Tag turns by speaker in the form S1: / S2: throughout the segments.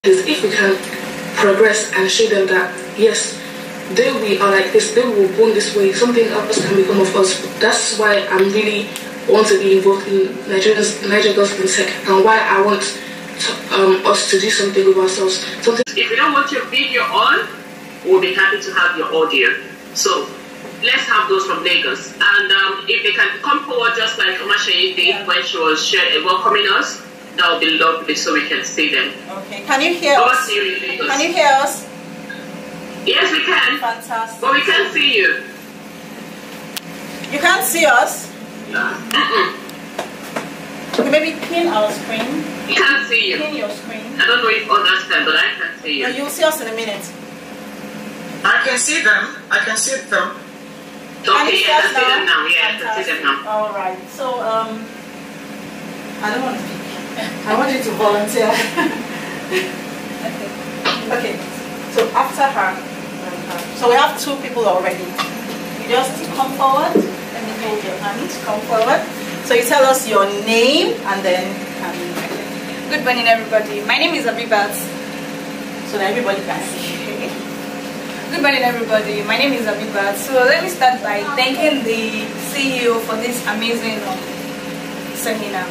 S1: is if we can progress and show them that yes, they we are like this, they were born this way, something else can become of us. That's why I'm really want to be involved in Niger Girls in Tech, and why I want us to do something with ourselves.
S2: If you don't want your video on, we'll be happy to have your audio. So let's have those from Lagos. And if they can come forward just like Omashaye did when she was welcoming us, that would be lovely so we can see them.
S3: Okay, can you hear us? Can you hear us?
S2: Yes, we can.
S3: Fantastic.
S2: But we can't see you.
S3: You can't see us? Okay, maybe pin our screen.
S2: We can't see you.
S3: Pin your screen.
S2: I don't know if others can, but I can see you.
S3: No, you'll see us in a minute.
S4: I can see them. I can see them.
S2: Okay, yeah, I can see them now. Yeah, I can see them now.
S3: All right. So, I don't want to speak. I want you to volunteer. Okay. So after her, so we have two people already. You just come forward. Let me hold your hand. Come forward. So you tell us your name and then.
S5: Good morning, everybody. My name is Abibat.
S3: So that everybody can see.
S5: Good morning, everybody. My name is Abibat. So let me start by thanking the CEO for this amazing seminar.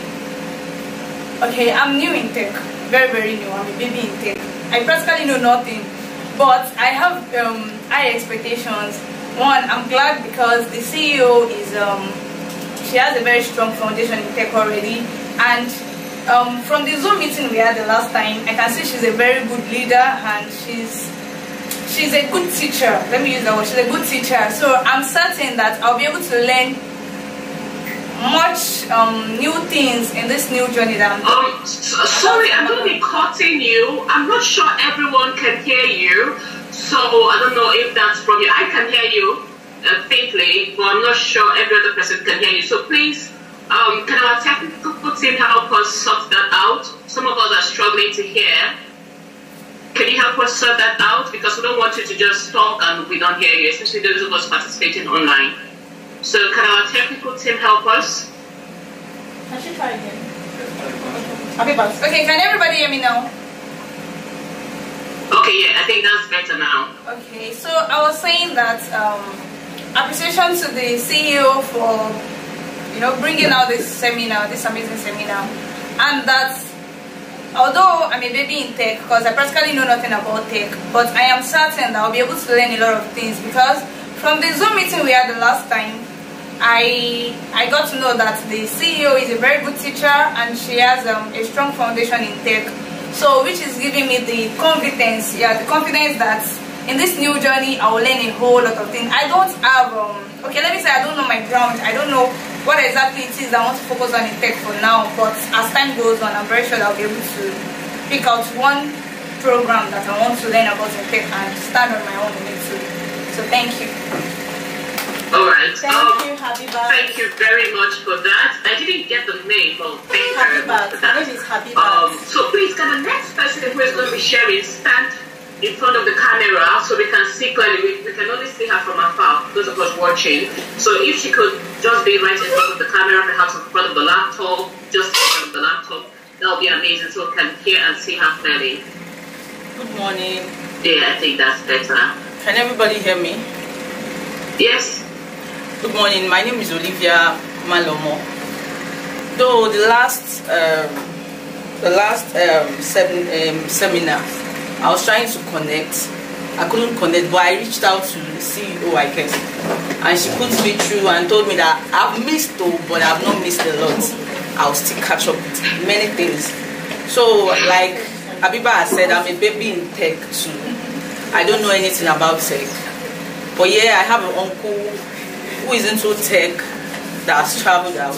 S5: Okay, I'm new in tech, very new. I'm a baby in tech. I practically know nothing, but I have high expectations. One, I'm glad because the CEO is she has a very strong foundation in tech already, and from the Zoom meeting we had the last time, I can see she's a very good leader and she's a good teacher. Let me use that word. She's a good teacher. So I'm certain that I'll be able to learn much new things in this new journey that I'm doing.
S2: Sorry, I'm going to be cutting you. I'm not sure everyone can hear you, so I don't know if that's from you. I can hear you faintly, but I'm not sure every other person can hear you. So please, can our technical team help us sort that out? Some of us are struggling to hear. Can you help us sort that out? Because we don't want you to just talk and we don't hear you, especially those of us participating online. So can our technical team help us?
S3: Can she try again?
S5: Okay, can everybody hear me now?
S2: Okay, yeah, I think that's better now.
S5: Okay, so I was saying that appreciation to the CEO for bringing out this seminar, this amazing seminar, and that although I'm a baby in tech, because I practically know nothing about tech, but I am certain that I'll be able to learn a lot of things because from the Zoom meeting we had the last time, I got to know that the CEO is a very good teacher and she has a strong foundation in tech, so which is giving me the confidence, the confidence that in this new journey I will learn a whole lot of things. I don't have okay, let me say I don't know my ground. I don't know what exactly it is I want to focus on in tech for now, but as time goes on, I'm very sure that I'll be able to pick out one program that I want to learn about in tech and stand on my own in it too. So thank you.
S2: Alright.
S3: Thank you, Habiba.
S2: Thank you very much for that. I didn't get the name, but thank you very much for that.
S3: Her name is Habiba.
S2: So please, can the next person who is going to be sharing stand in front of the camera so we can see clearly? We can only see her from afar, those of us watching. So if she could just be right in front of the camera, perhaps in front of the laptop, just in front of the laptop, that would be amazing so we can hear and see her clearly.
S4: Good morning.
S2: Yeah, I think that's better.
S4: Can everybody hear me?
S2: Yes.
S4: Good morning. My name is Olivia Malomo. Though the last seminar, I was trying to connect. I couldn't connect, but I reached out to the CEO, I guess, and she put me through and told me that I've missed though, but I've not missed a lot. I'll still catch up with many things. So, like Abiba has said, I'm a baby in tech too. I don't know anything about tech, but yeah, I have an uncle who is into tech that has traveled out.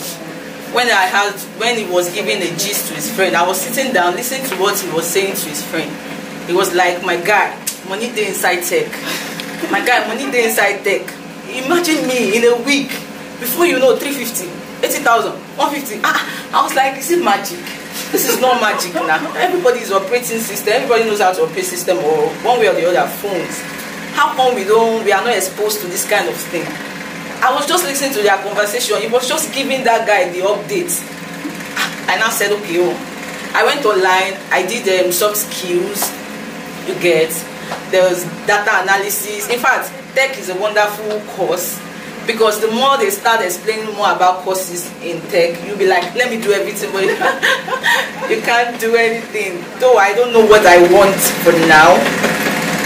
S4: When he was giving a gist to his friend, I was sitting down listening to what he was saying to his friend. He was like, my guy, money day inside tech. My guy, money day inside tech. Imagine me in a week, before you know, 350, 80,000, 150. I was like, is it magic? This is not magic now. Everybody is operating system. Everybody knows how to operate system, or one way or the other, phones. How come we are not exposed to this kind of thing? I was just listening to their conversation. He was just giving that guy the update. And I said, okay, I went online, I did soft skills, you get. There was data analysis. In fact, tech is a wonderful course, because the more they start explaining more about courses in tech, you'll be like, let me do everything, but you can't do anything. Though I don't know what I want for now,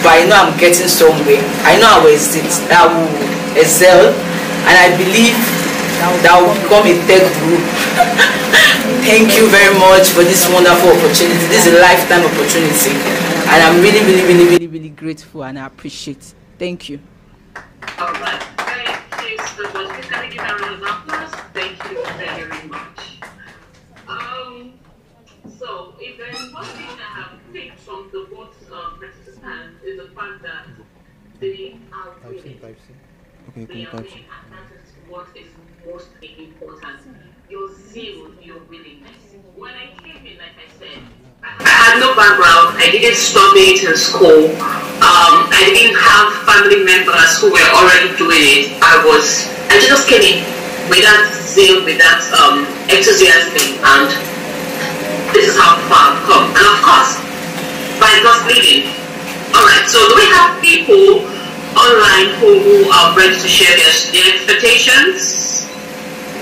S4: but I know I'm getting somewhere. I know I will excel, and I believe that I will become a tech guru. Thank you very much for this wonderful opportunity. This is a lifetime opportunity, and I'm really, really, really, really, really grateful, and I appreciate it. Thank you.
S2: All right. Thank you so much. Please can we give a round of applause? Thank you very much. So if there is one thing I have picked from the both participants is the fact that they are willing. They are willing, and that is what is most important. Your zeal, your willingness. When I came in, like I said, I had no background. I didn't study it in school. I didn't have family members who were already doing it. I just came in with that zeal, with that enthusiasm, and this is how far I've come. And of course, by God's leading. Alright, so do we have people online who are ready to share their expectations?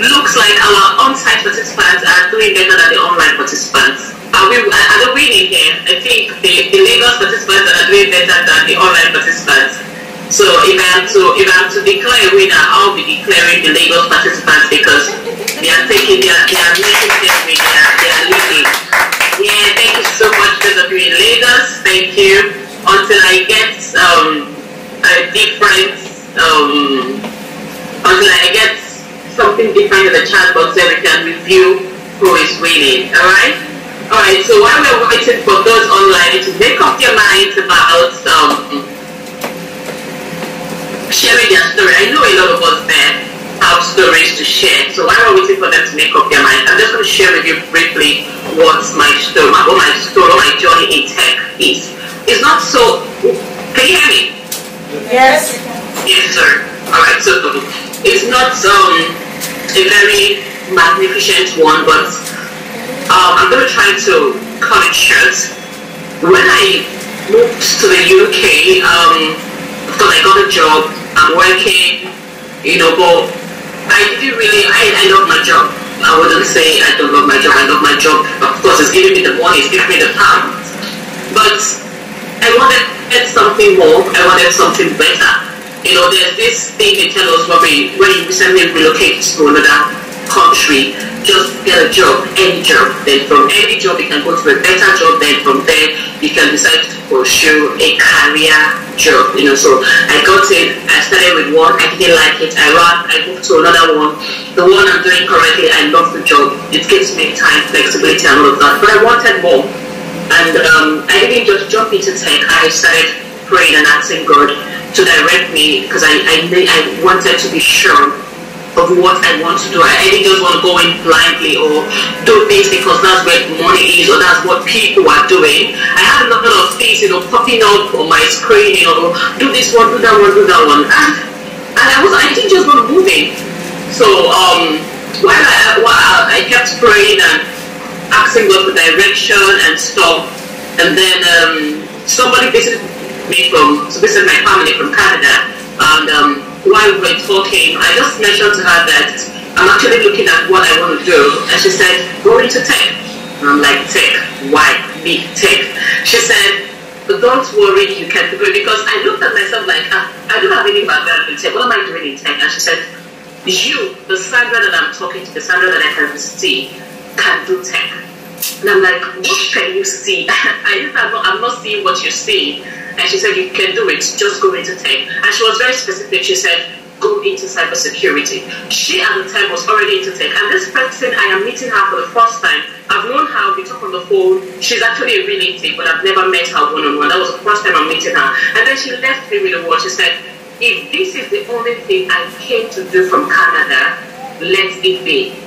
S2: Looks like our on-site participants are doing better than the online participants. Are they winning here? I think the Lagos participants are doing better than the online participants. So if I am to declare a winner, I'll be declaring the Lagos participants, because they are making headway, they are leading. Yeah, thank you so much those of you in Lagos. Thank you. Until I get until I get something different in the chat box, then we can review who is winning. Alright, so while we're waiting for those online to make up their minds about sharing their story, I know a lot of us there have stories to share. So while we're waiting for them to make up their mind, I'm just going to share with you briefly what my journey in tech is. It's not so. Can you hear me?
S3: Yes.
S2: Yes, sir. Alright, so it's not a very magnificent one, but I'm going to try to cut it short. When I moved to the UK, of course I got a job, I'm working, but I didn't really, I love my job. I wouldn't say I don't love my job. I love my job. Of course, it's giving me the money, it's giving me the pounds. But I wanted something more. I wanted something better. There's this thing they tell us when you recently relocate to another country, just get a job, any job. Then from any job you can go to a better job. Then from there you can decide to pursue a career job. So I got in. I started with one. I didn't like it. I moved to another one. The one I'm doing currently, I love the job. It gives me time, flexibility, and all of that. But I wanted more. And I didn't just jump into tech. I started praying and asking God to direct me, because I wanted to be sure of what I want to do. I didn't just want to go in blindly or do things because that's where money is or that's what people are doing. I had a lot of things, popping up on my screen, do this one, do that one, do that one. And I didn't just want to move in. So while I kept praying and asking God for direction and stuff, and then somebody visited my family from Canada, and while we were talking, I just mentioned to her that I'm actually looking at what I want to do, and she said, go into tech. And I'm like, tech? Why me tech? She said, don't worry, you can do it. Because I looked at myself like, I don't have any background in tech. What am I doing in tech? And she said, you, the Sandra that I'm talking to, the Sandra that I can see, can do tech. And I'm like, what can you see? I'm not seeing what you see. And she said, you can do it, just go into tech. And she was very specific. She said, go into cybersecurity. She at the time was already into tech. And this person, I am meeting her for the first time. I've known her, we talk on the phone. She's actually a really tech, but I've never met her one-on-one. That was the first time I'm meeting her. And then she left me with a word. She said, if this is the only thing I came to do from Canada, let it be.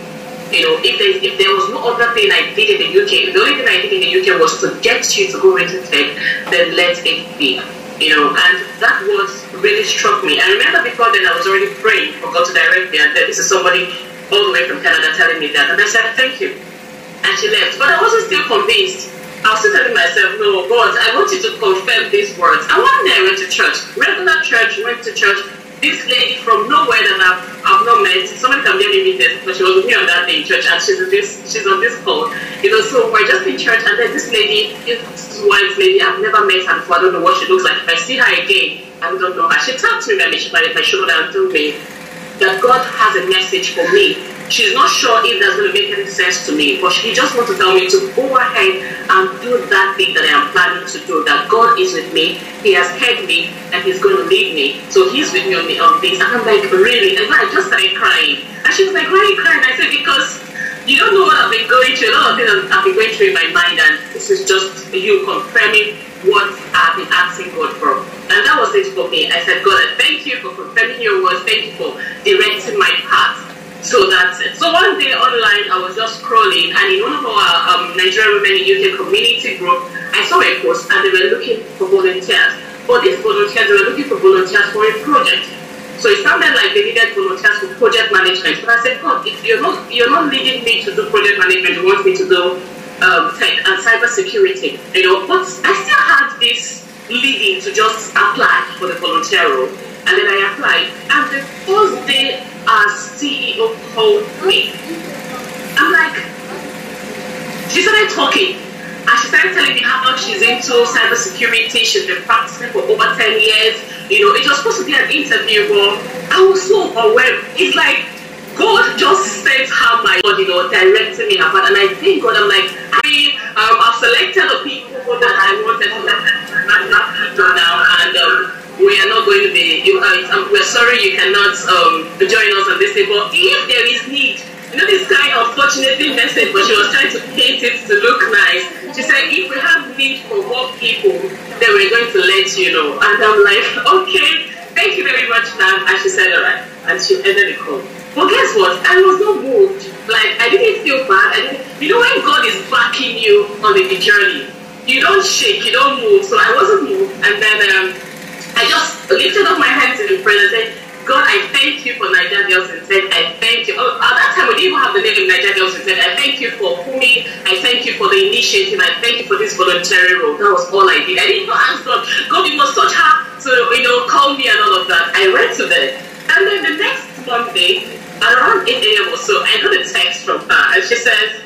S2: If there was no other thing I did in the UK, the only thing I did in the UK was to get you to go into tech, then let it be. And that was really struck me. I remember before then I was already praying for God to direct me, and this is somebody all the way from Canada telling me that. And I said, thank you. and she left. But I wasn't still convinced. I was still telling myself, no, God, I want you to confirm these words. And one day I went to church, regular church, went to church. This lady from nowhere that I've not met, somebody can barely meet her, but she was with me on that day in church, and she's on this call. You know, so we're just in church, and then this lady, this white lady, I've never met her before. I don't know what she looks like. If I see her again, I don't know her. She tapped me on my shoulder and told me that God has a message for me. She's not sure if that's going to make any sense to me, but she just wants to tell me to go ahead and do that thing that I am planning to do, that God is with me, He has heard me, and He's going to lead me. So He's with me on this. And I'm like, really? And I just started crying. And she was like, why are you crying? I said, because you don't know what I've been going through. A lot of things I've been going through in my mind, and this is just you confirming what I've been asking God for. And that was it for me. I said, God, I thank you for confirming your words. Thank you for directing my path. So that's it. So one day online, I was just scrolling, and in one of our Nigerian Women in UK community group, I saw a post, and they were looking for volunteers. For these volunteers, they were looking for volunteers for a project. So it sounded like they needed volunteers for project management. But I said, God, if you're not leading me to do project management, you want me to do tech and cyber security, you know. But I still had this leading to just apply for the volunteer role, and then I applied. And the first day, our CEO called me. I'm like, she started talking, and she started telling me how much she's into cybersecurity. She's been practicing for over 10 years. You know, it was supposed to be an interview, but I was so overwhelmed. It's like God just sent her my God, you know, directing me her path. And I think God, I'm like, I've selected the people that I wanted to let now, and we are not going to be, we're sorry you cannot join us on this day, but if there is need, you know, this kind of fortunately message, but she was trying to paint it to look nice. She said, if we have need for more people, then we're going to let you know. And I'm like, okay, thank you very much, ma'am. And she said, all right. And she ended the call. But guess what? I was not moved. Like, I didn't feel bad. You know, when God is backing you on the journey, you don't shake, you don't move. So I wasn't moved. And then I just lifted up my hands in prayer and said, God, I thank you for Naija Girls Instead. I thank you. Oh, at that time, we didn't even have the name Naija Girls Instead. I thank you for Kumi. I thank you for the initiative. I thank you for this voluntary role. That was all I did. I didn't even ask God. God, you must touch her to, you know, call me and all of that. I went to them. And then the next Monday, around 8 a.m. or so, I got a text from her. And she says,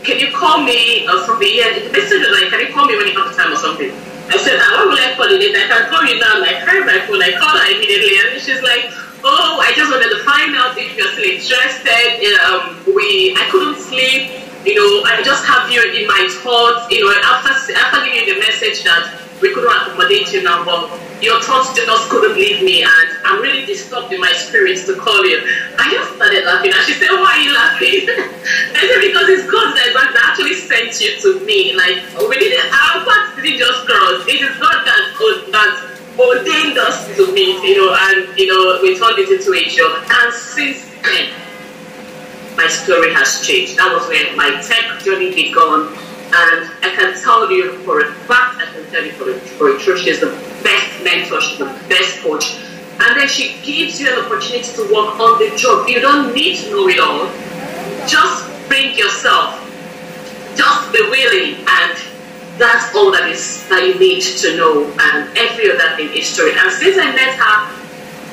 S2: can you call me or something? Yeah, the message was like, can you call me when you have the time or something? I said, why will I call you later? I can call you now. I carry my phone. I call her immediately. And she's like, oh, I just wanted to find out if you're still interested. I couldn't sleep. You know, I just have you in my thoughts. You know, after giving you the message that we couldn't accommodate you now, but your thoughts just couldn't leave me, and I'm really disturbed in my spirits to call you. I just started laughing, and she said, why are you laughing? I said, because it's God that actually sent you to me. Like, our paths didn't just cross. It is God that ordained us to meet, you know, and, you know, we turned it into a job. And since then, my story has changed. That was when my tech journey began. And I can tell you for a fact, I can tell you for a truth, she's the best mentor, she's the best coach. And then she gives you an opportunity to work on the job. You don't need to know it all. Just bring yourself. Just be willing, and that's all that you need to know. And every other thing is story. And since I met her,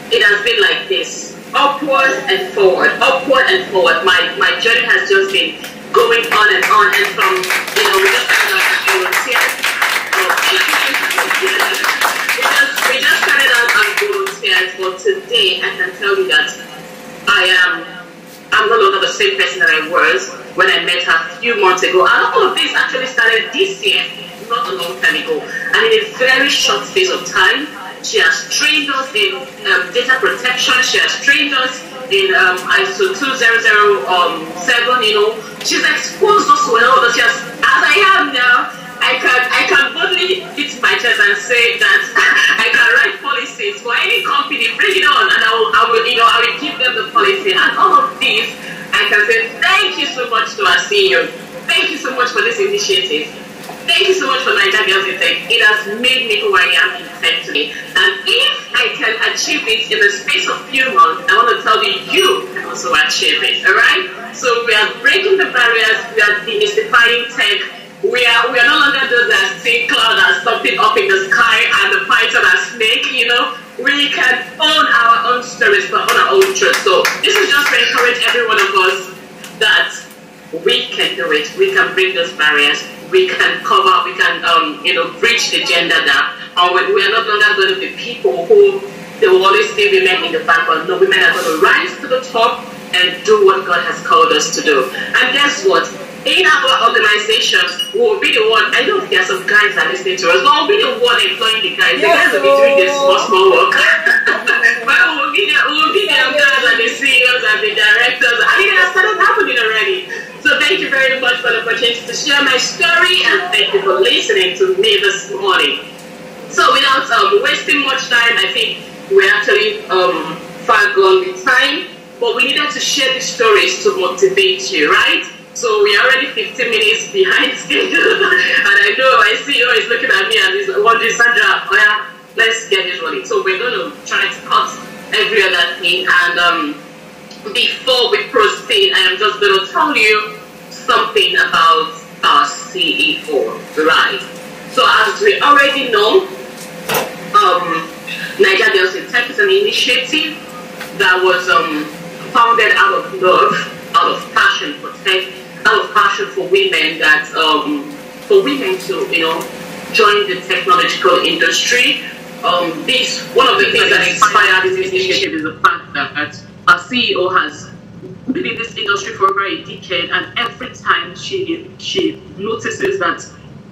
S2: it has been like this. Upward and forward. Upward and forward. My journey has just been going on, and from, you know, we just started out as volunteers. We just started out as volunteers, but today I can tell you that I'm no longer the same person that I was when I met her a few months ago. And all of this actually started this year, not a long time ago. And in a very short space of time, she has trained us in data protection. She has trained us in ISO 2007, you know. She's exposed us to a lot of, as I am now, I can boldly hit my chest and say that I can write policies for any company, bring it on, and I will give them the policy. And all of this, I can say thank you so much to our CEO. Thank you so much for this initiative. Thank thank you so much for Naija Girls in Tech. It has made me who I am in tech today. And if I can achieve it in the space of few months, I want to tell you, you can also achieve it. Alright? So we are breaking the barriers, we are demystifying tech. We are no longer those that see cloud as something up in the sky and the python as snake, you know. We can own our own stories, but own our own truth. So this is just to encourage every one of us that we can do it. We can break those barriers. We can cover. We can, bridge the gender gap. And we are no longer going to be people who they will always see women in the background. No, women are going to rise to the top and do what God has called us to do. And guess what? In our organization, we'll be the one. I know there are some guys that are listening to us, but we'll be the one employing the guys. The guys will be doing this small work. But we'll be the guys and the CEOs and the directors. I mean, it has started happening already. So thank you very much for the opportunity to share my story, and thank you for listening to me this morning. So without wasting much time, I think we're actually far gone with time, but we needed to share the stories to motivate you, right? So we are already 15 minutes behind schedule, and I know my CEO is looking at me and he's wondering, Sandra, oh yeah, let's get this rolling. So we're going to try to cut every other thing, and before we proceed, I am just going to tell you something about our CEO, right? So as we already know, Naija Girls in Tech is an initiative that was founded out of love, out of passion for tech, out of passion for women, that for women to join the technological industry. One of the things that inspired this initiative is the fact that our CEO has been in this industry for over a decade, and every time she notices that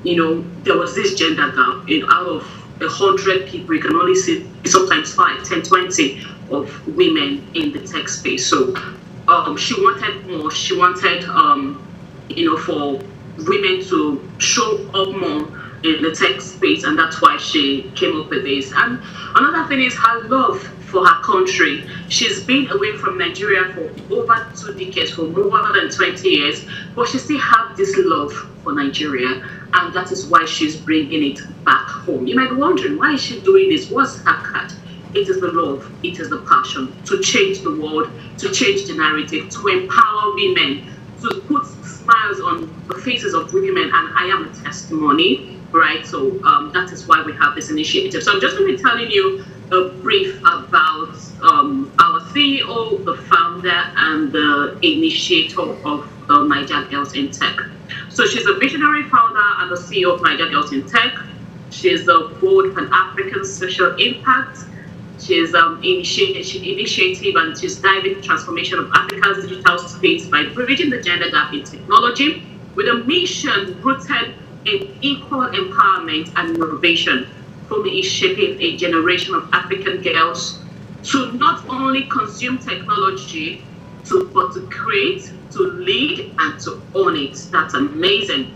S2: there was this gender gap, out of 100 people, you can only see sometimes 5, 10, 20 of women in the tech space. So she wanted more. She wanted, for women to show up more in the tech space, and that's why she came up with this. And another thing is her love for her country. She's been away from Nigeria for over 2 decades, for more than 20 years, but she still has this love for Nigeria, and that is why she's bringing it back home. You might be wondering, why is she doing this? What's her cut? It is the love, it is the passion to change the world, to change the narrative, to empower women, to put smiles on the faces of women, and I am a testimony, right? So that is why we have this initiative. So I'm just going to be telling you a brief about our CEO, the founder, and the initiator of Naija Girls in Tech. So she's a visionary founder and the CEO of Naija Girls in Tech. She's a bold Pan-African social impact. She's initiative, and she's driving the transformation of Africa's digital space by bridging the gender gap in technology with a mission rooted in equal empowerment and innovation. Fumi is shaping a generation of African girls to not only consume technology, but to create, to lead, and to own it. That's amazing.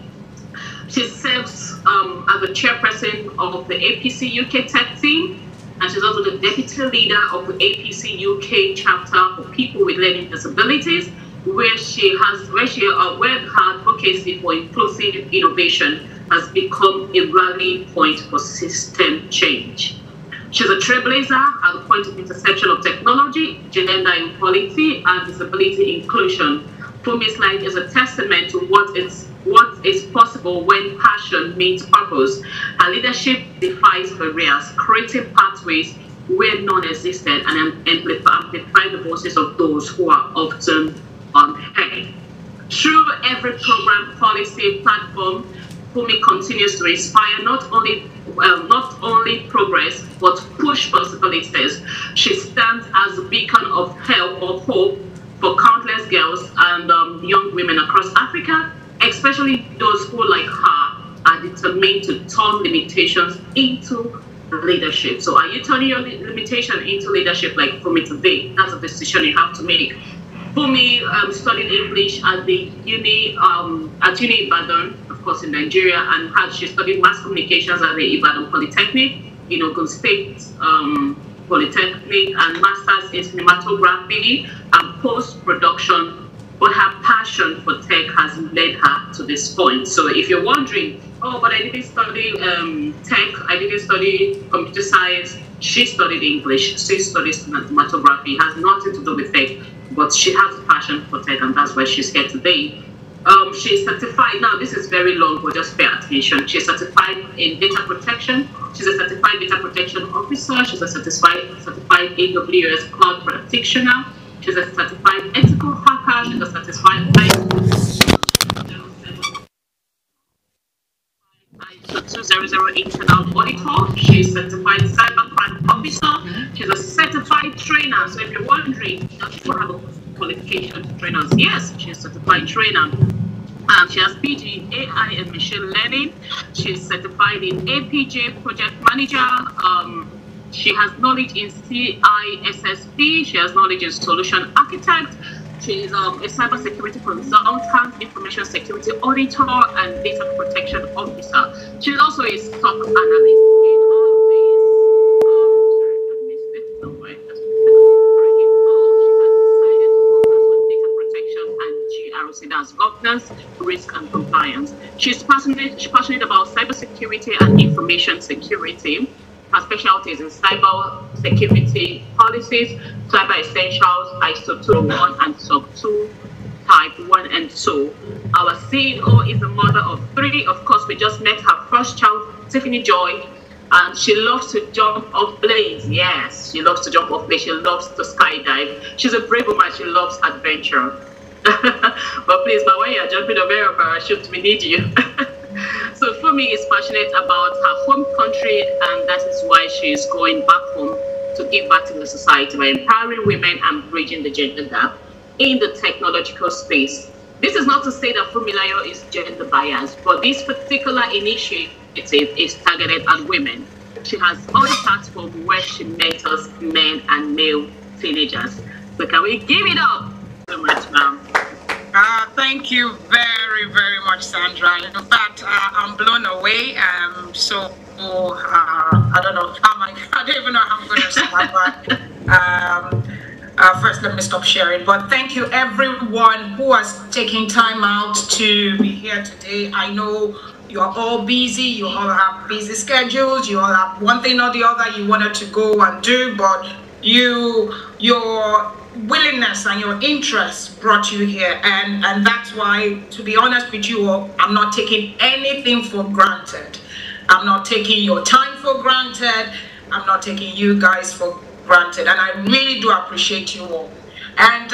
S2: She serves as the chairperson of the APC UK Tech team, and she's also the deputy leader of the APC UK chapter for people with learning disabilities, where her advocacy for inclusive innovation has become a rallying point for system change. She's a trailblazer at the point of intersection of technology, gender equality, and disability inclusion. Fumi's life is a testament to what is possible when passion meets purpose. Her leadership defies barriers, creating pathways where none existed, and amplifying the voices of those who are often unheard. Through every program, policy, platform, Fumi continues to inspire not only progress, but push possibilities. She stands as a beacon of help or hope for countless girls and young women across Africa, especially those who, like her, are determined to turn limitations into leadership. So are you turning your limitation into leadership like Fumi today? That's a decision you have to make. Fumi studied English at the Uni Ibadan, of course in Nigeria, and she studied mass communications at the Ibadan Polytechnic, Ogun State Polytechnic, and masters in cinematography and post-production. But her passion for tech has led her to this point. So if you're wondering, oh, but I didn't study tech, I didn't study computer science. She studied English, she studies cinematography, has nothing to do with tech, but she has a passion for tech, and that's why she's here today. She's certified, now this is very long, but just pay attention. She's certified in data protection. She's a certified data protection officer. She's a certified AWS cloud practitioner. She's a certified ethical hacker. She's a certified ISO 200 internal auditor. She's certified cybercrime officer. She's a certified trainer. So if you're wondering, does she have a qualification to train us? Yes, she's a certified trainer. She has PG in AI and machine learning. She's certified in APJ project manager. She has knowledge in CISSP. She has knowledge in solution architect. She's a cybersecurity consultant, information security auditor, and data protection officer. She's also a stock analyst in all of these. GRC, that's governance, risk, and compliance. She's passionate about cybersecurity and information security. Her specialty is in cyber security policies, cyber essentials, ISO 201 and SOC 2 type 1 and 2. Our CEO is a mother of 3. Of course, we just met her first child, Tiffany Joy, and she loves to jump off planes. Yes, she loves to jump off planes. She loves to skydive. She's a brave woman. She loves adventure. But please, but when you're jumping over a parachute, we need you. So Fumi is passionate about her home country, and that is why she is going back home to give back to the society by empowering women and bridging the gender gap in the technological space. This is not to say that Fumilayo is gender biased, but this particular initiative is targeted at women. She has all the platform where she mentors men and male teenagers. So can we give it up so much, ma'am?
S6: Thank you very, very much, Sandra. In fact, I'm blown away. I don't know I don't even know how I'm going to start, but first let me stop sharing. But thank you everyone who has taken time out to be here today. I know you're all busy, you all have busy schedules, you all have one thing or the other you wanted to go and do, but your willingness and your interest brought you here, and that's why, to be honest with you all, I'm not taking anything for granted. I'm not taking your time for granted. I'm not taking you guys for granted, and I really do appreciate you all. And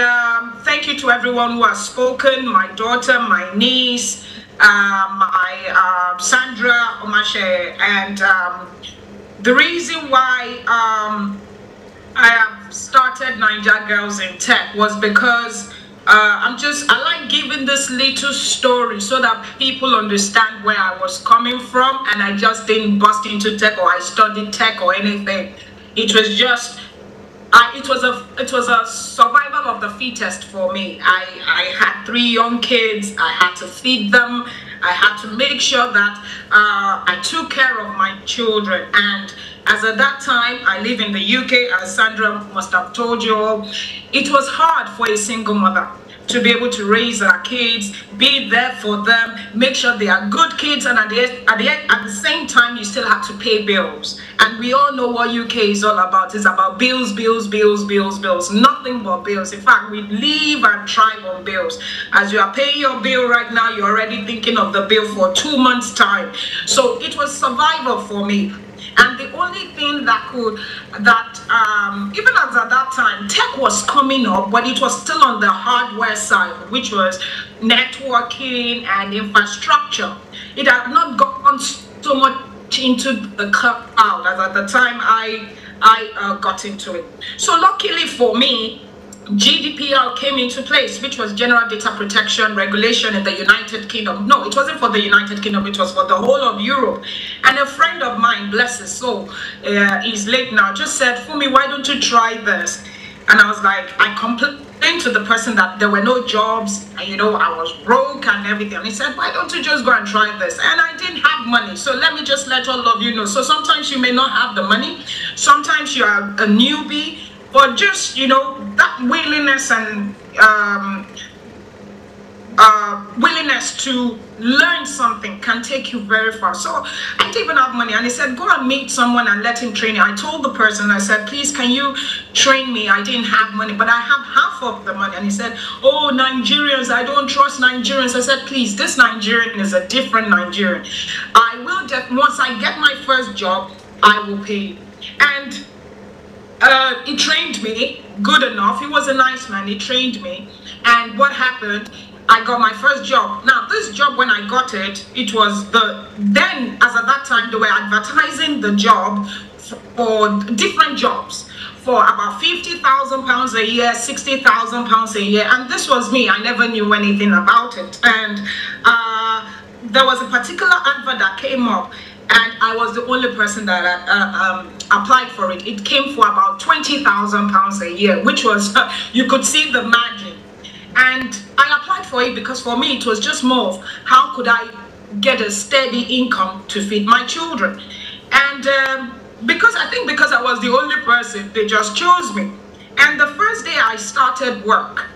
S6: thank you to everyone who has spoken, my daughter, my niece, my Sandra Omashe, and the reason why I have started Naija Girls in Tech was because I like giving this little story so that people understand where I was coming from, and I just didn't bust into tech or I studied tech or anything. It was just it was a survival of the fittest for me. I had 3 young kids. I had to feed them. I had to make sure that I took care of my children. And as at that time, I live in the UK, as Sandra must have told you all, it was hard for a single mother to be able to raise our kids, be there for them, make sure they are good kids, and at the same time, you still have to pay bills. And we all know what UK is all about. It's about bills, bills, bills, bills, bills, nothing but bills. In fact, we live and thrive on bills. As you are paying your bill right now, you're already thinking of the bill for 2 months' time. So it was survival for me. And the only thing even as at that time, tech was coming up, but it was still on the hardware side, which was networking and infrastructure. It had not gone so much into the cloud as at the time I got into it. So luckily for me, GDPR came into place, which was General Data Protection Regulation in the United Kingdom. No, it wasn't for the United Kingdom, it was for the whole of Europe. And a friend of mine, bless his soul, he's late now, just said, Fumi, why don't you try this? And I was like, I complained to the person that there were no jobs, and you know, I was broke and everything. And he said, why don't you just go and try this? And I didn't have money, so let me just let all of you know. So sometimes you may not have the money, sometimes you are a newbie, but just, you know, that willingness and willingness to learn something can take you very far. So I didn't even have money, and he said, go and meet someone and let him train you. I told the person, I said, please, can you train me? I didn't have money, but I have half of the money. And he said, oh, Nigerians, I don't trust Nigerians. I said, please, this Nigerian is a different Nigerian. I will, once I get my first job, I will pay you. And he trained me good enough. He was a nice man. He trained me. And what happened, I got my first job. Now, this job, when I got it, it was then, as at that time, they were advertising the job for different jobs for about £50,000 a year, £60,000 a year. And this was me. I never knew anything about it. And there was a particular advert that came up, and I was the only person that applied for it. It came for about £20,000 a year, which was, you could see the margin. And I applied for it because for me, it was just more of how could I get a steady income to feed my children. And because I was the only person, they just chose me. And the first day I started work,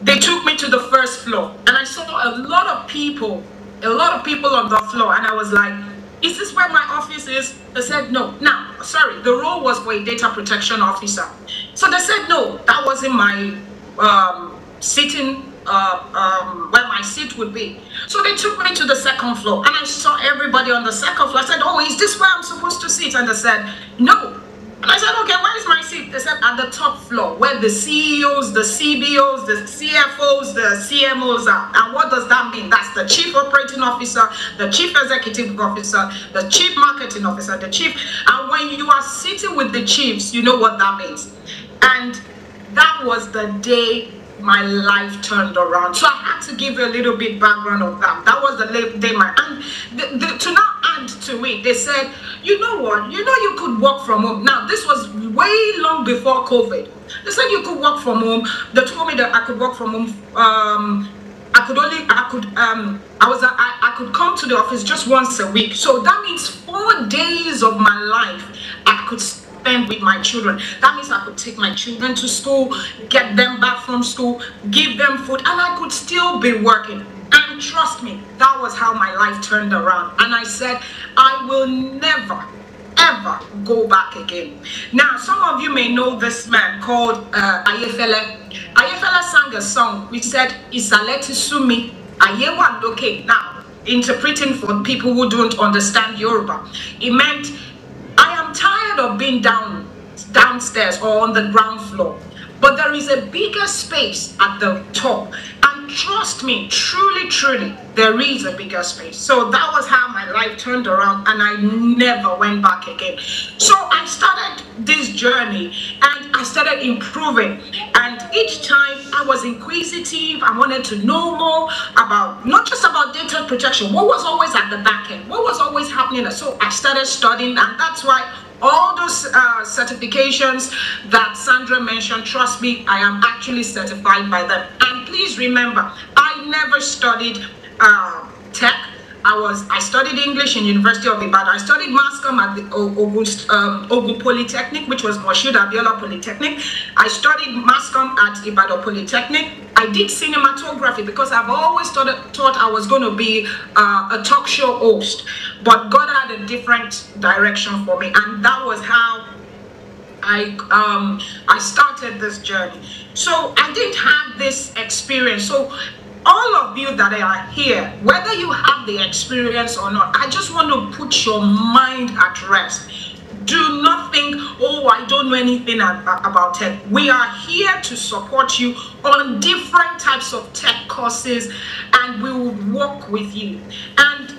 S6: they took me to the first floor, and I saw a lot of people on the floor, and I was like, is this where my office is? They said no. Now, sorry, the role was for a data protection officer. So they said no, that wasn't my sitting where my seat would be. So they took me to the second floor, and I saw everybody on the second floor. I said, oh, is this where I'm supposed to sit? And they said no. And I said, okay, where is my seat? They said at the top floor, where the CEOs, the CBOs, the CFOs, the CMOs are. And what does that mean? That's the chief operating officer, the chief executive officer, the chief marketing officer, the chief. And when you are sitting with the chiefs, you know what that means. And that was the day my life turned around. So I had to give you a little bit background of that. That was the day and to now add to it, they said, you know what, you could work from home. Now this was way long before COVID. They said you could work from home. They told me that I could work from home. I could come to the office just once a week. So that means 4 days of my life I could spend with my children. That means I could take my children to school, get them back from school, give them food, and I could still be working. And trust me, that was how my life turned around. And I said, I will never, ever go back again. Now, some of you may know this man called Ayefele. Ayefele sang a song which said, Isaleti Sumi, Ayewa Loke. Now, interpreting for people who don't understand Yoruba, it meant, I am tired of being downstairs or on the ground floor, but there is a bigger space at the top. And trust me, truly, truly, there is a bigger space. So that was how my life turned around, and I never went back again. So I started this journey, and I started improving. And each time I was inquisitive, I wanted to know more about, not just about data protection, what was always at the back end, what was always happening. So I started studying, and that's why all those certifications that Sandra mentioned, trust me, I am actually certified by them. And please remember, I never studied tech. I studied English in University of Ibadan. I studied mass comm at the Ogun Polytechnic, which was Moshood Abiola Polytechnic. I studied mass comm at Ibadan Polytechnic. I did cinematography because I've always thought I was going to be a talk show host, but God had a different direction for me, and that was how I started this journey. So I didn't have this experience. So all of you that are here, whether you have the experience or not, I just want to put your mind at rest. Do not think, oh, I don't know anything about tech. We are here to support you on different types of tech courses, and we will work with you. And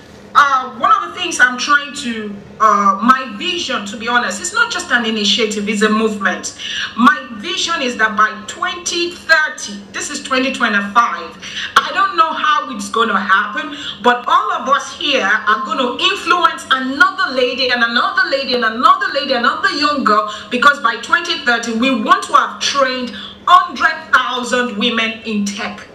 S6: one of the things I'm trying to, my vision, to be honest, it's not just an initiative, it's a movement. My vision is that by 2030, this is 2025, I don't know how it's going to happen, but all of us here are going to influence another lady and another lady and another lady, another young girl, because by 2030, we want to have trained 100,000 women in tech.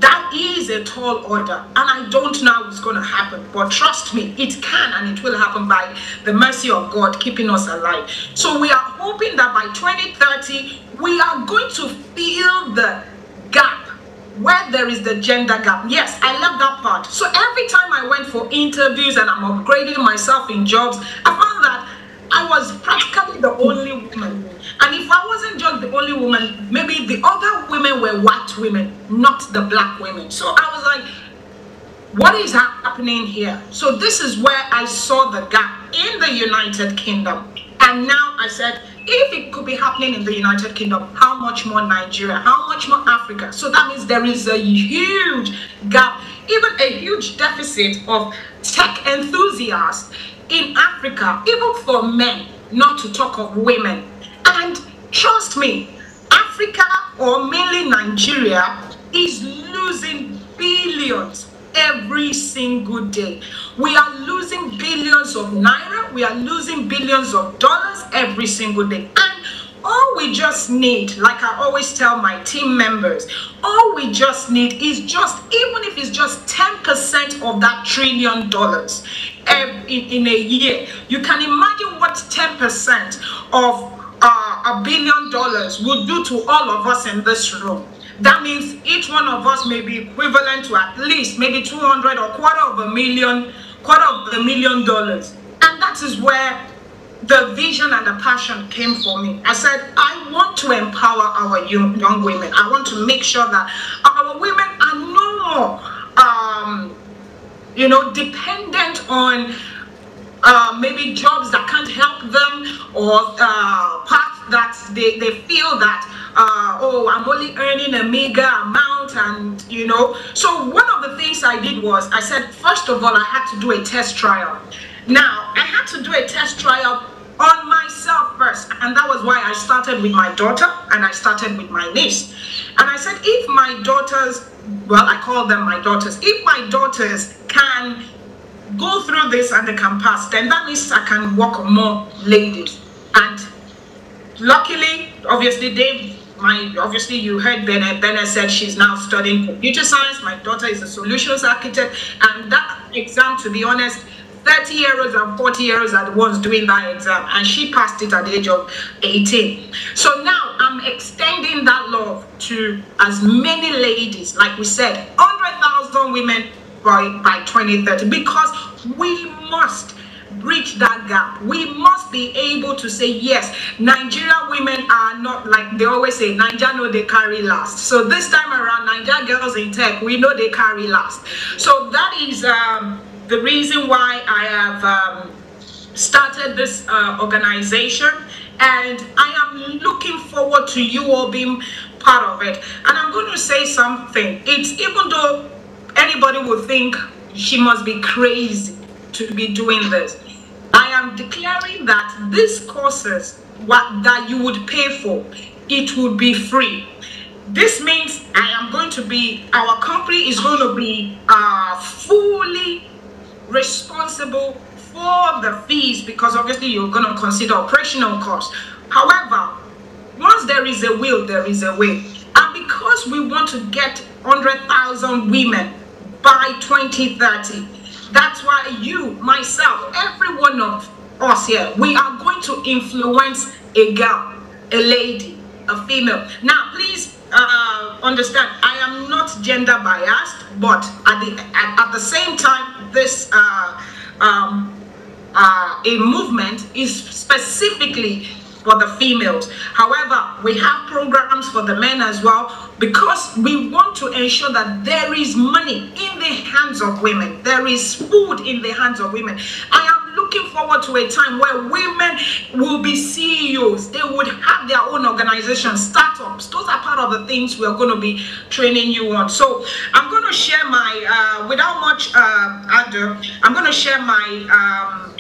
S6: That is a tall order, and I don't know how it's going to happen, but trust me, it can and it will happen by the mercy of God keeping us alive. So we are hoping that by 2030, we are going to fill the gap where there is the gender gap. Yes, I love that part. So every time I went for interviews and I'm upgrading myself in jobs, I found that I was practically the only woman. And if I wasn't just the only woman, maybe the other women were white women, not the black women. So I was like, what is happening here? So this is where I saw the gap in the United Kingdom. And now I said, if it could be happening in the United Kingdom, how much more Nigeria? How much more Africa? So that means there is a huge gap, even a huge deficit of tech enthusiasts in Africa, even for men, not to talk of women. And trust me, Africa, or mainly Nigeria, is losing billions every single day. We are losing billions of naira, we are losing billions of dollars every single day. And all we just need, like I always tell my team members, all we just need is just, even if it's just 10% of that $1 trillion in a year. You can imagine what 10% of $1 billion would do to all of us in this room. That means each one of us may be equivalent to at least maybe 200 or $250,000. And that is where the vision and the passion came for me. I said, I want to empower our young women. I want to make sure that our women are no more, dependent on maybe jobs that can't help them, or paths that they feel that oh, I'm only earning a meager amount, and so one of the things I did was, I said, first of all, I had to do a test trial. Now I had to do a test trial on myself first, and that was why I started with my daughter and I started with my niece. And I said, if my daughters, well, I call them my daughters, if my daughters can go through this and they can pass, then that means I can work on more ladies. And luckily, obviously, obviously you heard Bennett. Bennett said she's now studying computer science. My daughter is a solutions architect, and that exam, to be honest, 30-year-olds and 40-year-olds are the ones doing that exam, and she passed it at the age of 18. So now I'm extending that love to as many ladies, like we said, 100,000 women by 2030, because we must bridge that gap. We must be able to say, yes, Nigerian women are not, like they always say, Naija know they carry last. So this time around, Naija girls in tech, we know they carry last. So that is the reason why I have started this organization, and I am looking forward to you all being part of it. And I'm going to say something. It's, even though anybody would think she must be crazy to be doing this, I am declaring that these courses that you would pay for, it would be free. This means I am going to be, our company is going to be fully responsible for the fees, because obviously you're going to consider operational costs. However, once there is a will, there is a way. And because we want to get 100,000 women by 2030, that's why you, myself, every one of us here, we are going to influence a girl, a lady, a female. Now, please understand, I am not gender biased, but at the same time, this a movement is specifically for the females. However, we have programs for the men as well, because we want to ensure that there is money in the hands of women. There is food in the hands of women. I am looking forward to a time where women will be CEOs. They would have their own organizations, startups. Those are part of the things we're going to be training you on. So I'm going to share my, without much ado, I'm going to share my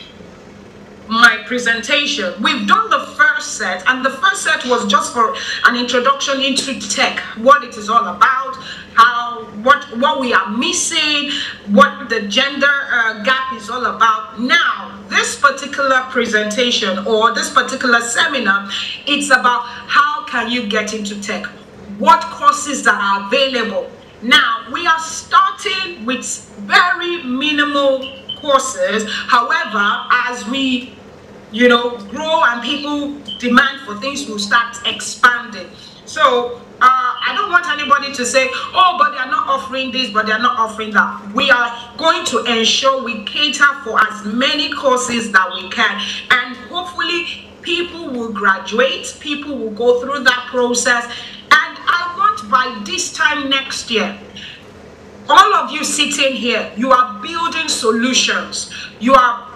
S6: my presentation. We've done the first set, and the first set was just for an introduction into tech, what it is all about, how what we are missing, what the gender gap is all about. Now, this particular presentation or this particular seminar, it's about how can you get into tech, what courses that are available. Now, we are starting with very minimal courses. However, as we grow and people demand for things, will start expanding. So I I don't want anybody to say, oh, but they are not offering this, but they are not offering that. We are going to ensure we cater for as many courses that we can, and hopefully people will graduate, people will go through that process, and I want by this time next year, all of you sitting here, you are building solutions, you are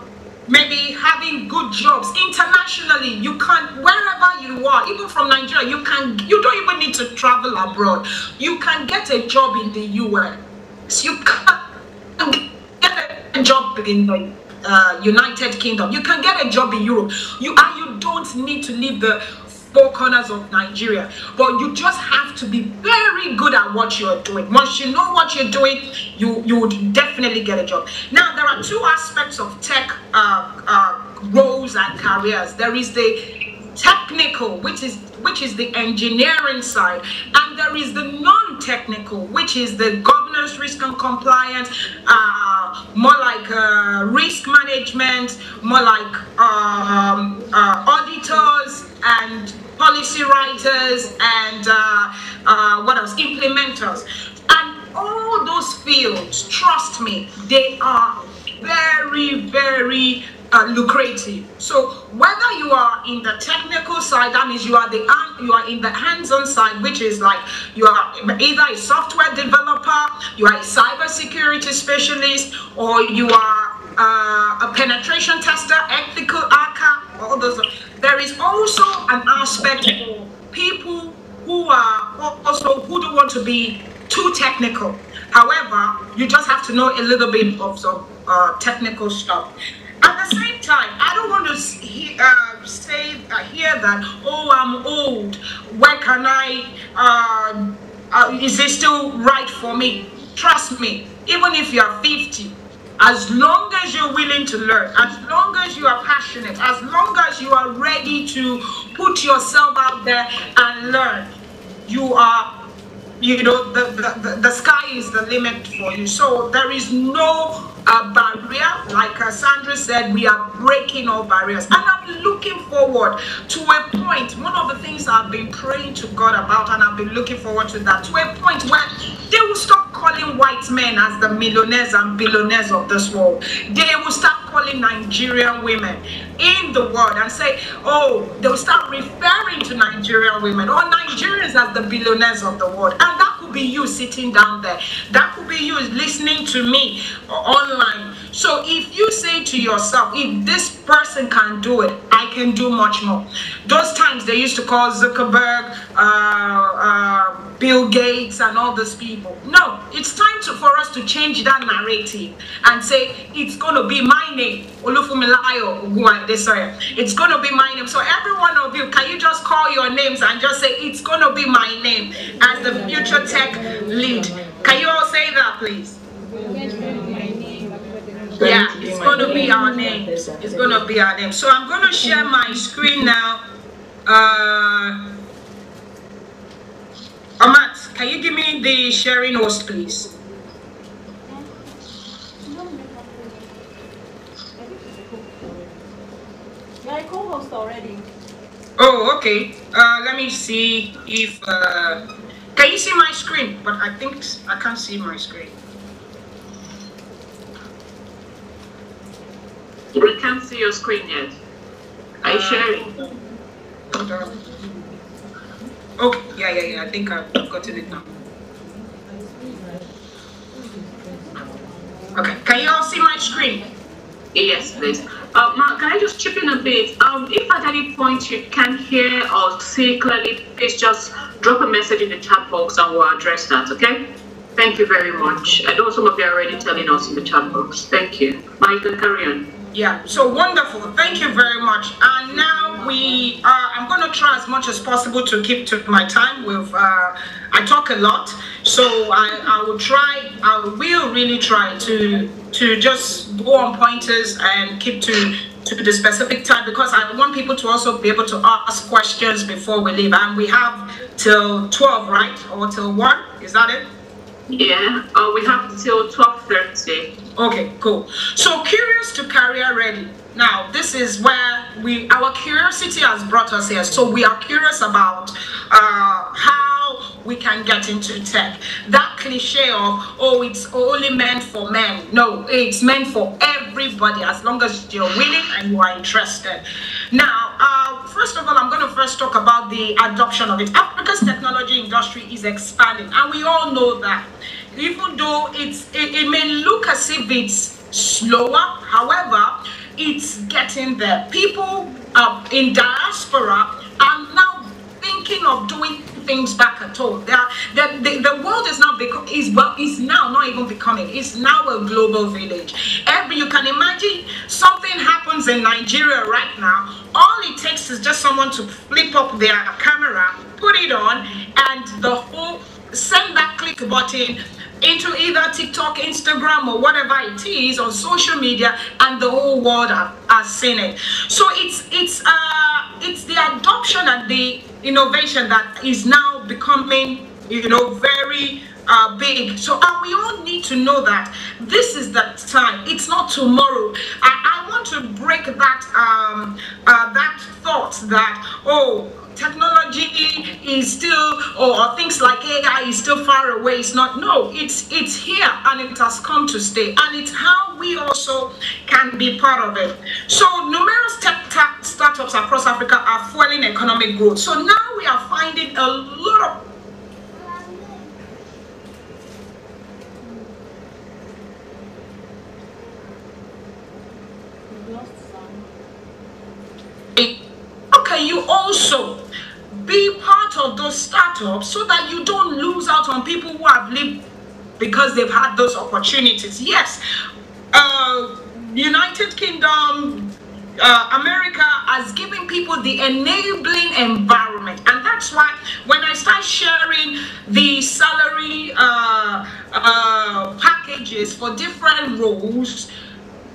S6: maybe having good jobs internationally. You can, wherever you are, even from Nigeria, you don't even need to travel abroad. You can get a job in the US. You can get a job in the United Kingdom. You can get a job in Europe. You don't need to leave the four corners of Nigeria, but you just have to be very good at what you're doing. Once you know what you're doing, you would definitely get a job. Now, there are two aspects of tech roles and careers. There is the technical, which is the engineering side, and there is the non-technical, which is the governance, risk and compliance, more like risk management, more like auditors and policy writers and what else, implementers. And all those fields, trust me, they are very, very lucrative. So whether you are in the technical side, that means you are in the hands-on side, which is like you are either a software developer, you are a cybersecurity specialist, or you are a penetration tester, ethical hacker, all those. There is also an aspect for people who don't want to be too technical. However, you just have to know a little bit of some technical stuff. At the same time, I don't want to hear that, oh, I'm old, where can is it still right for me? Trust me, even if you are 50, as long as you're willing to learn, as long as you are passionate, as long as you are ready to put yourself out there and learn, you are, the sky is the limit for you. So there is no barrier. Like Sandra said, we are breaking all barriers. And I'm looking forward to a point, one of the things I've been praying to God about, and I've been looking forward to that, to a point where they will stop calling white men as the millionaires and billionaires of this world. They will start calling Nigerian women in the world and say, oh, they will start referring to Nigerian women or Nigerians as the billionaires of the world. And that could be you sitting down there. That could be you listening to me online. So if you say to yourself, if this person can do it, I can do much more. Those times they used to call Zuckerberg, Bill Gates and all these people. No, it's time for us to change that narrative and say it's going to be my name. It's going to be my name. So every one of you, can you just call your names and just say it's going to be my name as the future tech lead? Can you all say that, please? Yeah, it's going to be our name. It's going to be our name. So I'm going to share my screen now. Amat, can you give me the sharing host, please?
S3: You're a co-host already.
S6: Oh, okay. Let me see if... can you see my screen? But I think I can't see my screen.
S2: We can't see your screen yet. Are you sharing?
S6: Hold on. Okay, yeah. I think I've gotten it now. Okay, can you all see my screen?
S2: Yes, please. Mark, can I just chip in a bit? If at any point you can't hear or see clearly, please just drop a message in the chat box and we'll address that, okay? Thank you very much. I know some of you are already telling us in the chat box. Thank you. Mike, carry on.
S6: Yeah, so wonderful. Thank you very much. And now I'm going to try as much as possible to keep to my time. I talk a lot, so I will really try to just go on pointers and keep to the specific time, because I want people to also be able to ask questions before we leave. And we have till 12, right? Or till 1? Is that it?
S2: Yeah, we have till 12:30.
S6: Okay, cool. So curious to career ready. Now, this is where our curiosity has brought us here. So we are curious about how we can get into tech. That cliche of, oh, it's only meant for men. No, it's meant for everybody as long as you're willing and you are interested. Now, first of all, I'm going to first talk about the adoption of it. Africa's technology industry is expanding, and we all know that. Even though it may look as if it's slower, however, it's getting there. People in diaspora are now thinking of doing things back at home. The world is now is now not even becoming. It's now a global village. You can imagine something happens in Nigeria right now. All it takes is just someone to flip up their camera, put it on, and the whole send that click button into either TikTok, Instagram, or whatever it is on social media, and the whole world has seen it. So it's the adoption and the innovation that is now becoming, very big. So we all need to know that this is the time. It's not tomorrow. I want to break that that thought that, oh, technology is still, or things like AI is still far away. It's not. No, it's here, and it has come to stay, and it's how we also can be part of it. So numerous tech startups across Africa are fueling economic growth. So now we are finding a lot of how can you also be part of those startups so that you don't lose out on people who have lived because they've had those opportunities? Yes, United Kingdom, America has given people the enabling environment, and that's why when I start sharing the salary packages for different roles,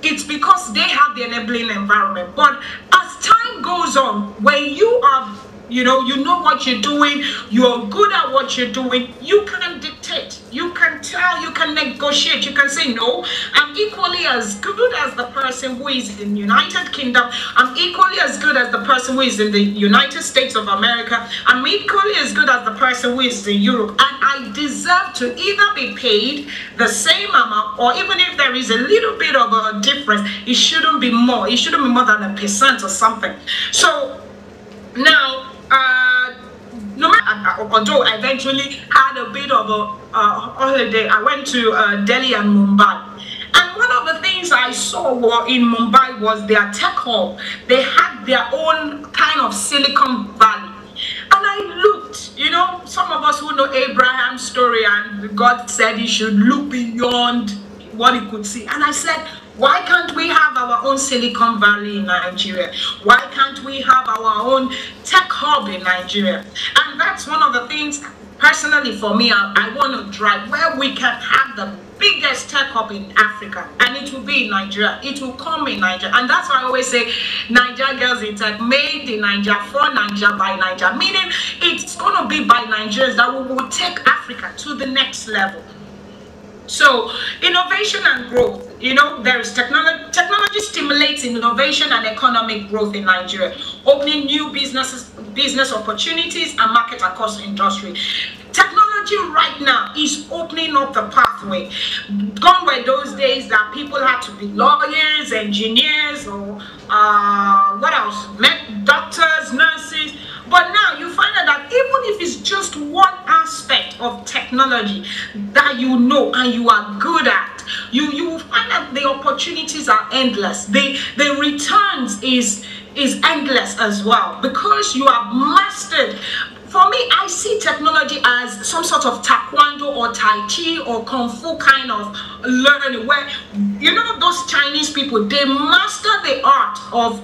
S6: it's because they have the enabling environment. But as time goes on, when you are you know what you're doing, you're good at what you're doing, you can dictate, you can tell, you can negotiate, you can say, no, I'm equally as good as the person who is in the United Kingdom, I'm equally as good as the person who is in the United States of America, I'm equally as good as the person who is in Europe, and I deserve to either be paid the same amount, or even if there is a little bit of a difference, it shouldn't be more, it shouldn't be more than 1% or something. So now, no matter, although I eventually had a bit of a holiday, I went to Delhi and Mumbai. And one of the things I saw in Mumbai was their tech hub. They had their own kind of Silicon Valley. And I looked, some of us who know Abraham's story, and God said he should look beyond what he could see. And I said, why can't we have our own Silicon Valley in Nigeria? Why can't we have our own tech hub in Nigeria? And that's one of the things, personally for me, I want to drive, where we can have the biggest tech hub in Africa, and it will be in Nigeria. It will come in Nigeria. And that's why I always say, Naija Girls in Tech, made in Nigeria, for Nigeria, by Nigeria. Meaning, it's going to be by Nigerians that we will take Africa to the next level. So innovation and growth, there is technology stimulates innovation and economic growth in Nigeria, opening new business opportunities and market across industry. Technology right now is opening up the pathway. Gone were those days that people had to be lawyers, engineers, or what else? Doctors, nurses. But now you find out that even if it's just one aspect of technology that you know and you are good at, you will find that the opportunities are endless. The returns is endless as well, because you have mastered. For me, I see technology as some sort of taekwondo or tai chi or kung fu kind of learning, where those Chinese people, they master the art of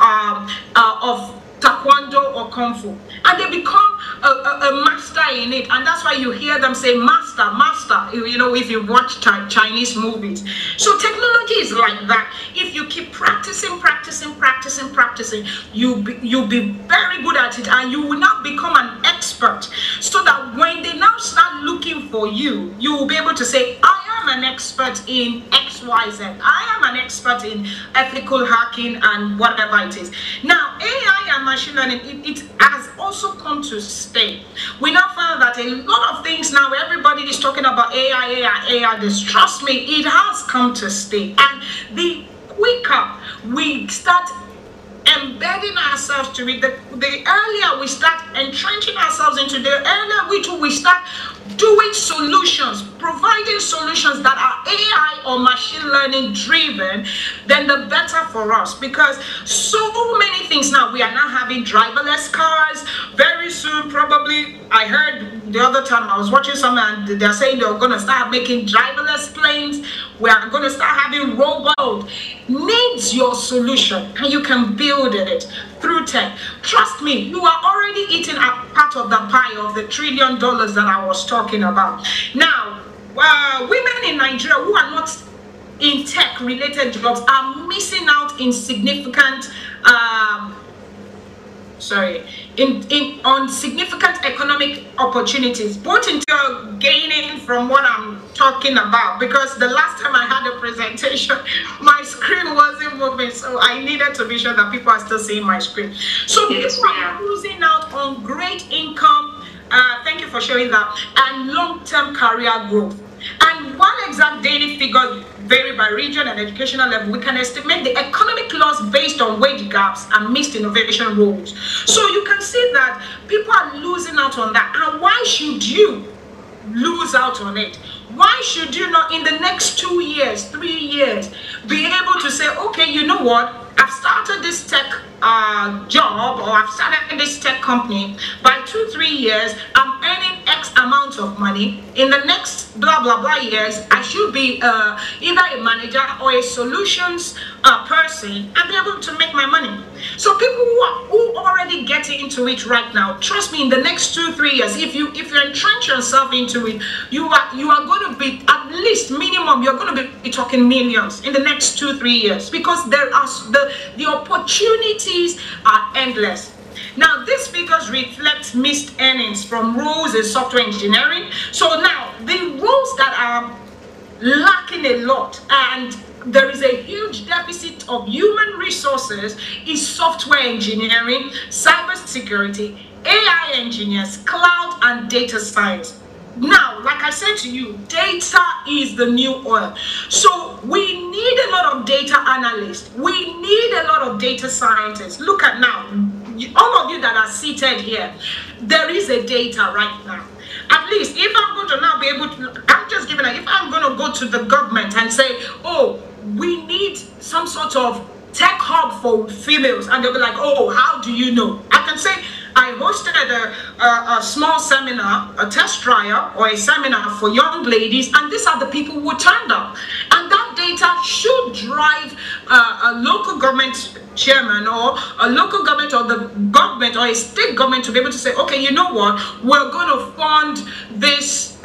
S6: taekwondo or kung fu, and they become a master in it. And that's why you hear them say master, master, if you watch Chinese movies. So technology is like that. If you keep practicing, you'll be very good at it, and you will now become an expert, so that when they now start looking for you, you will be able to say, I am an expert in XYZ. I am an expert in ethical hacking and whatever it is. Now, AI and machine learning, it has also come to stay. We now found that a lot of things now, everybody is talking about AI. This, trust me, it has come to stay. And the quicker we start embedding ourselves to it, the earlier we start entrenching ourselves into, the earlier we start doing solutions, providing solutions that are AI or machine learning driven, then the better for us. Because so many things now, we are now having driverless cars. Very soon, probably, I heard the other time I was watching something and they're saying they're going to start making driverless planes. We are going to start having robots. Needs your solution and you can build it through tech. Trust me, you are already eating a part of the pie of the $1 trillion that I was talking about. Now, women in Nigeria who are not in tech related jobs are missing out in significant on significant economic opportunities, both in terms of gaining from what I'm talking about, because the last time I had a presentation, my screen wasn't moving, so I needed to be sure that people are still seeing my screen. So people are losing out on great income, thank you for showing that, and long-term career growth. And while exact daily figures vary by region and educational level, we can estimate the economic loss based on wage gaps and missed innovation roles. So you can see that people are losing out on that. And why should you lose out on it? Why should you not, in the next 2 years, 3 years, be able to say, okay, you know what, I've started this tech job, or I've started this tech company. By 2-3 years, I'm earning X amount of money. In the next blah blah blah years, I should be either a manager or a solutions person and be able to make my money. So people who already get into it right now, trust me, in the next 2-3 years, if you entrench yourself into it, you are going to be at least minimum, you're going to be talking millions in the next 2-3 years, because there are the opportunities are endless. Now, these figures reflect missed earnings from roles in software engineering. So now, the roles that are lacking a lot, and there is a huge deficit of human resources, is software engineering, cybersecurity, AI engineers, cloud, and data science. Now, like I said to you, data is the new oil. So we need a lot of data analysts. We need a lot of data scientists. Look at now, all of you that are seated here, there is a data right now. At least if I'm going to now be able to, I'm just giving if I'm going to go to the government and say, oh, we need some sort of tech hub for females, and they'll be like, oh, how do you know? I can say, I hosted a small seminar, a test trial or a seminar for young ladies, and these are the people who turned up. And that data should drive a local government chairman or a local government or the government or a state government to be able to say, okay, you know what, we're going to fund this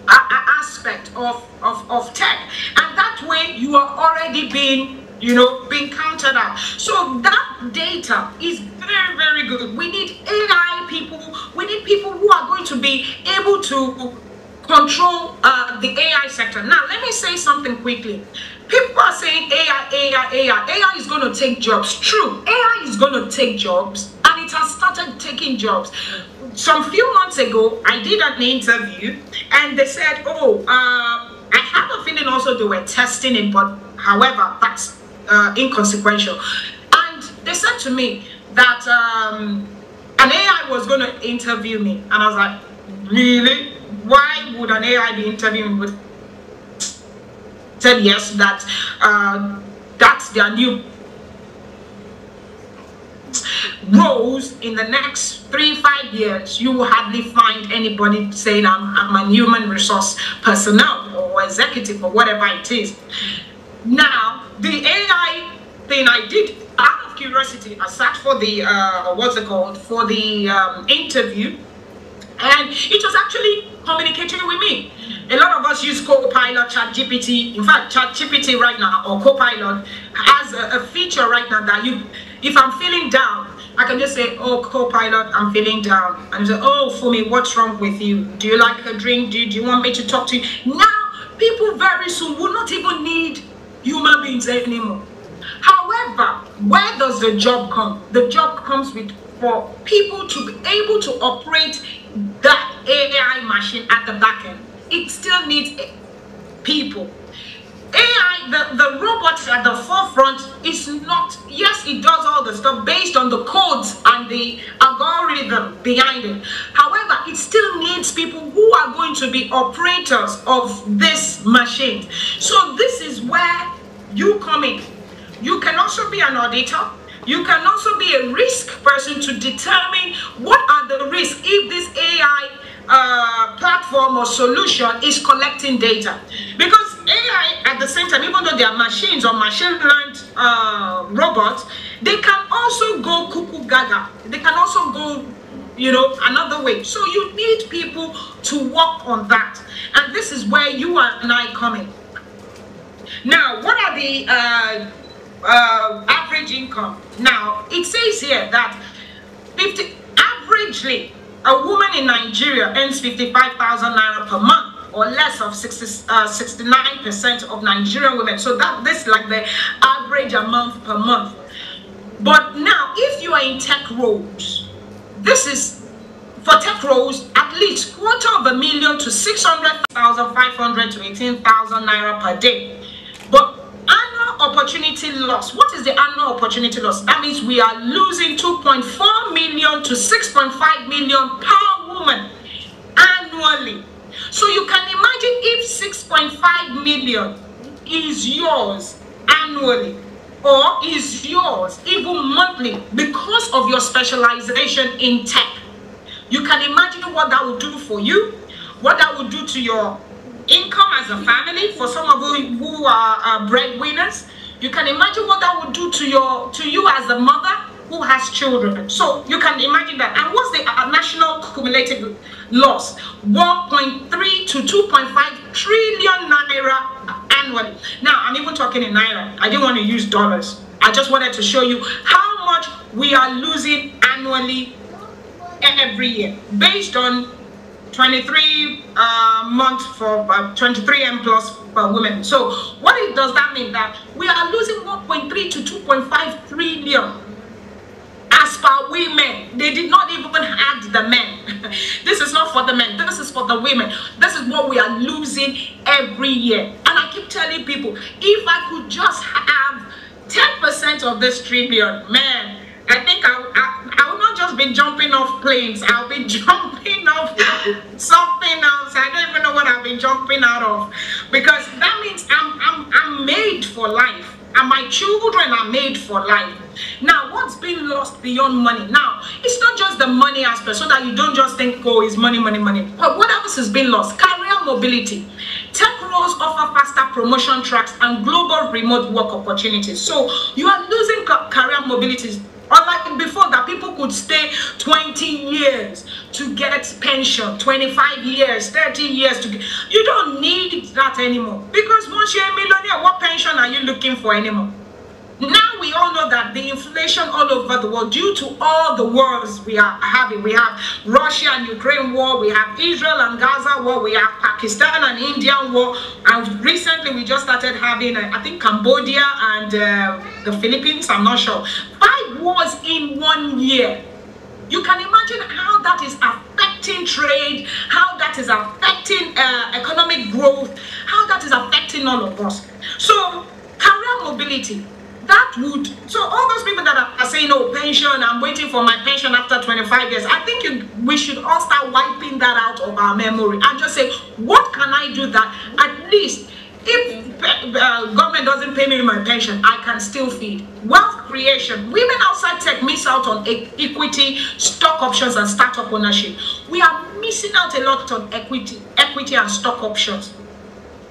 S6: aspect of tech. And that way you are already being counted out. So that data is very, very good. We need AI people. We need people who are going to be able to control the AI sector. Now, let me say something quickly. People are saying AI is going to take jobs. True, AI is going to take jobs, and it has started taking jobs. Some few months ago, I did an interview, and they said, oh, I have a feeling also they were testing it, but however, that's inconsequential. And they said to me that an AI was going to interview me, and I was like, really? Why would an AI be interviewing with? Said yes, that that's their new roles. In the next 3-5 years, you will hardly find anybody saying I'm a human resource personnel or executive or whatever it is. Now, the AI thing I did out of curiosity, I sat for the for the interview, and it was actually communicating with me. A lot of us use Copilot, ChatGPT. In fact, ChatGPT right now, or Copilot, has a feature right now that if I'm feeling down, I can just say, oh, Copilot, I'm feeling down. And say, oh, Fumi, what's wrong with you? Do you like a drink? Do you want me to talk to you? Now, people very soon will not even need human beings anymore. However, where does the job come? The job comes with for people to be able to operate that AI machine at the back end. It still needs people. AI, the robots at the forefront is not, yes, it does all the stuff based on the codes and the algorithm behind it. However, it still needs people who are going to be operators of this machine. So this is where you come in. You can also be an auditor. You can also be a risk person to determine what are the risks if this AI platform or solution is collecting data. Because AI, at the same time, even though they are machines or machine-learned robots, they can also go cuckoo gaga. They can also go, you know, another way. So you need people to work on that. And this is where you and I come in. Now, what are the average income? Now, it says here that averagely, a woman in Nigeria earns 55,000 naira per month, or less of 69% of Nigerian women. So this is like the average amount per month. But now, if you are in tech roles, this is for tech roles at least $250,000 to 600,500 to 18,000 naira per day. But annual opportunity loss. What is the annual opportunity loss? That means we are losing 2.4 million to 6.5 million per woman annually. So you can imagine if 6.5 million is yours annually, or is yours even monthly because of your specialization in tech. You can imagine what that would do for you, what that would do to your income as a family. For some of you who are breadwinners, you can imagine what that would do to you as a mother who has children. So you can imagine that. And what's the national cumulative loss? 1.3 to 2.5 trillion naira annually. Now, I'm even talking in naira. I didn't want to use dollars. I just wanted to show you how much we are losing annually every year, based on 23 months for 23 M plus per women. So what does that mean? That we are losing 1.3 to 2.5 trillion as per women. They did not even add the men. This is not for the men, this is for the women. This is what we are losing every year. And I keep telling people, if I could just have 10% of this trillion, man, I think I will not just be jumping off planes. I'll be jumping off something else. I don't even know what I've been jumping out of, because that means I'm made for life, and my children are made for life. Now, what's been lost beyond money? Now, it's not just the money aspect, so that you don't just think, oh, it's money, money, money. But what else has been lost? Career mobility. Tech roles offer faster promotion tracks and global remote work opportunities. So you are losing career mobility. Unlike before, that people could stay 20 years to get pension, 25 years, 30 years to get. You don't need that anymore, because once you're a millionaire, what pension are you looking for anymore? Now we all know that the inflation all over the world, due to all the wars we are having. We have Russia and Ukraine war, we have Israel and Gaza war, we have Pakistan and Indian war, and recently we just started having, I think, Cambodia and the Philippines, I'm not sure. 5 wars in 1 year. You can imagine how that is affecting trade, how that is affecting economic growth, how that is affecting all of us. So career mobility. That would, so all those people that are saying, oh, pension, I'm waiting for my pension after 25 years, I think we should all start wiping that out of our memory and just say, what can I do that at least if government doesn't pay me my pension, I can still feed? Wealth creation. Women outside tech miss out on equity, stock options, and startup ownership. We are missing out a lot on equity and stock options.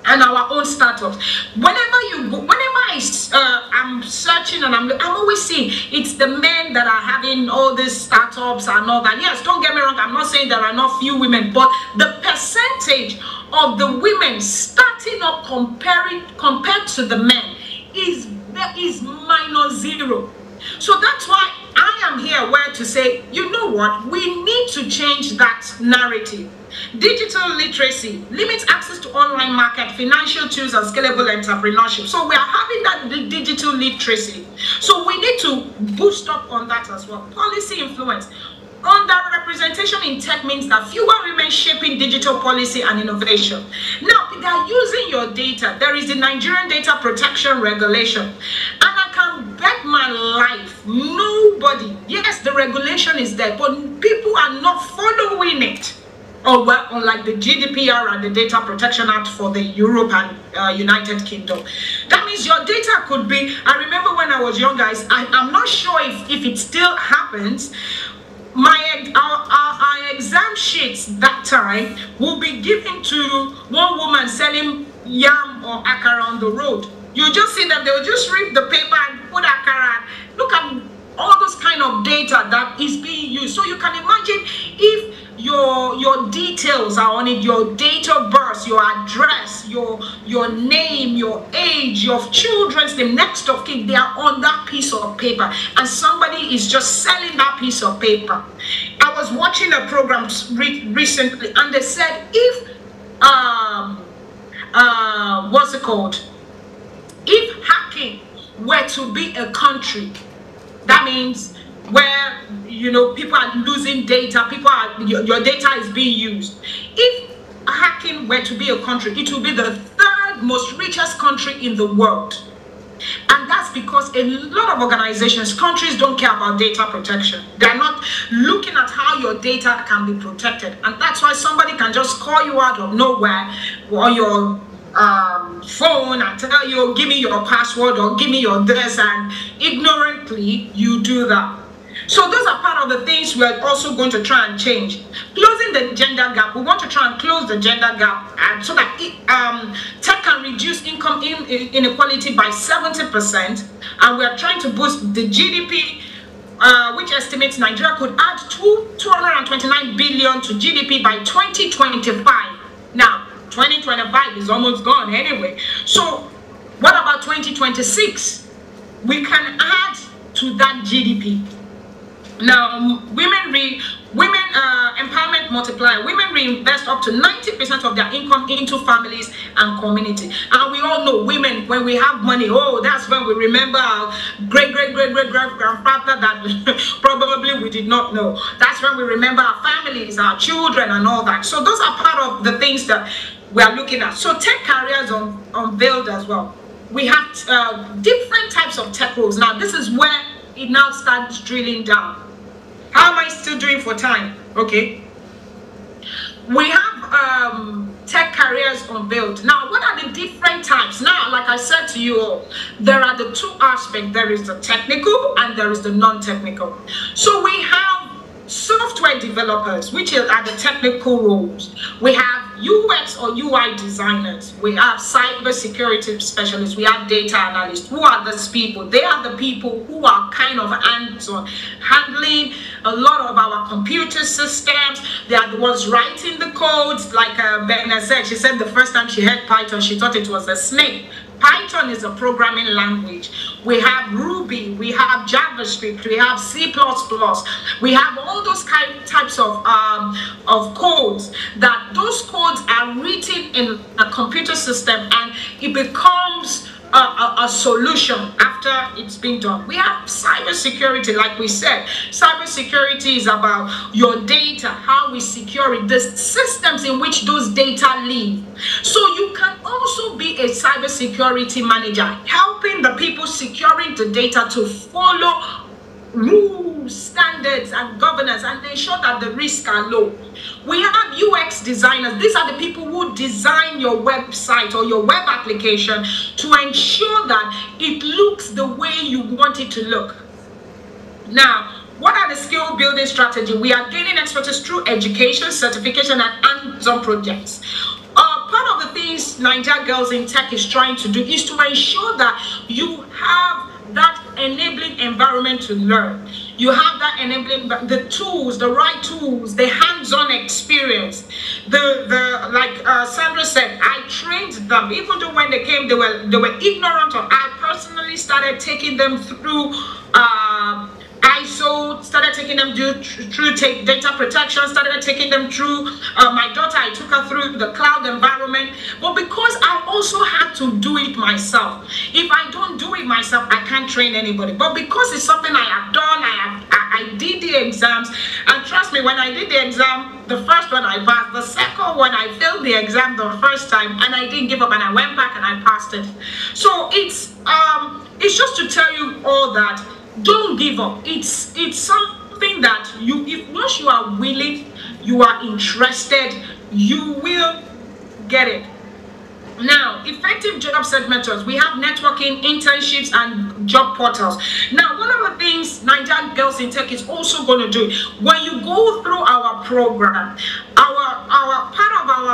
S6: And our own startups. Whenever you go, I'm searching and I'm always seeing it's the men that are having all these startups and all that. Yes, don't get me wrong, I'm not saying there are not few women, but the percentage of the women starting up compared to the men is -0. So that's why I am here where to say, you know what, we need to change that narrative. Digital literacy limits access to online market, financial tools, and scalable entrepreneurship. So we are having that digital literacy. So we need to boost up on that as well. Policy influence. Underrepresentation in tech means that fewer women shaping digital policy and innovation. Now, they are using your data. There is the Nigerian Data Protection Regulation. And I can bet my life, nobody, yes, the regulation is there, but people are not following it. Or well, unlike the GDPR and the Data Protection Act for the Europe and United Kingdom. That means your data could be, I remember when I was young, guys, I'm not sure if it still happens. Our exam sheets that time will be given to one woman selling yam or akara on the road. You just see them, they'll just rip the paper and put akara. Look at all those kind of data that is being used. So you can imagine if your details are on it, your date of birth, your address, your name, your age, your children's name, next of kin, they are on that piece of paper, and somebody is just selling that piece of paper. I was watching a program recently, and they said if what's it called? If hacking were to be a country, that means where, you know, people are losing data, your data is being used. If hacking were to be a country, it will be the third most richest country in the world. And that's because a lot of organizations, countries don't care about data protection. They're not looking at how your data can be protected. And that's why somebody can just call you out of nowhere on your phone and tell you, give me your password or give me your this, and ignorantly you do that. So those are part of the things we're also going to try and change. Closing the gender gap. We want to try and close the gender gap, and so that tech can reduce income inequality by 70%. And we're trying to boost the GDP, which estimates Nigeria could add 229 billion to GDP by 2025. Now, 2025 is almost gone anyway. So what about 2026? We can add to that GDP. Now, women empowerment multiplier. Women reinvest up to 90% of their income into families and community. And we all know women, when we have money, oh, that's when we remember our great-great-great-great-grandfather that probably we did not know. That's when we remember our families, our children, and all that. So those are part of the things that we are looking at. So tech careers unveiled as well. We have different types of tech roles. Now, this is where it now starts drilling down. How am I still doing for time? Okay. We have tech careers unveiled. Now, what are the different types? Now, like I said to you all, there are the two aspects. There is the technical and there is the non-technical. So we have software developers, which are the technical roles. We have UX or UI designers. We have cyber security specialists. We have data analysts. Who are these people? They are the people who are kind of hands-on, handling a lot of our computer systems. They are the ones writing the codes. Like Bena said, she said the first time she heard Python, she thought it was a snake. Python is a programming language. We have Ruby, we have JavaScript, we have C++. We have all those types of codes, that those codes are written in a computer system and it becomes a solution after it's been done. We have cybersecurity, like we said. Cybersecurity is about your data, how we secure it, the systems in which those data live. So you can also be a cybersecurity manager, helping the people securing the data to follow rules, standards, and governance, and ensure that the risks are low. We have UX designers. These are the people who design your website or your web application to ensure that it looks the way you want it to look. Now, what are the skill building strategies? We are gaining expertise through education, certification, and hands-on projects. Part of the things Naija Girls in Tech is trying to do is to ensure that you have that enabling environment to learn. You have that enabling, the tools, the right tools, the hands-on experience. Like Sandra said, I trained them. Even though when they came, they were ignorant. Or I personally started taking them through ISO, started taking them through data protection, started taking them through, my daughter, I took her through the cloud environment. But because I also had to do it myself, if I don't do it myself, I can't train anybody. But because it's something I have done, I did the exams, and trust me, when I did the exam, the first one I passed, the second one I failed the exam the first time, and I didn't give up, and I went back and I passed it. So it's just to tell you all that, don't give up. It's something that if once you are willing, you are interested, you will get it. Now, effective job search methods. We have networking, internships, and job portals. Now, one of the things Naija Girls in Tech is also going to do, when you go through our program, our part of our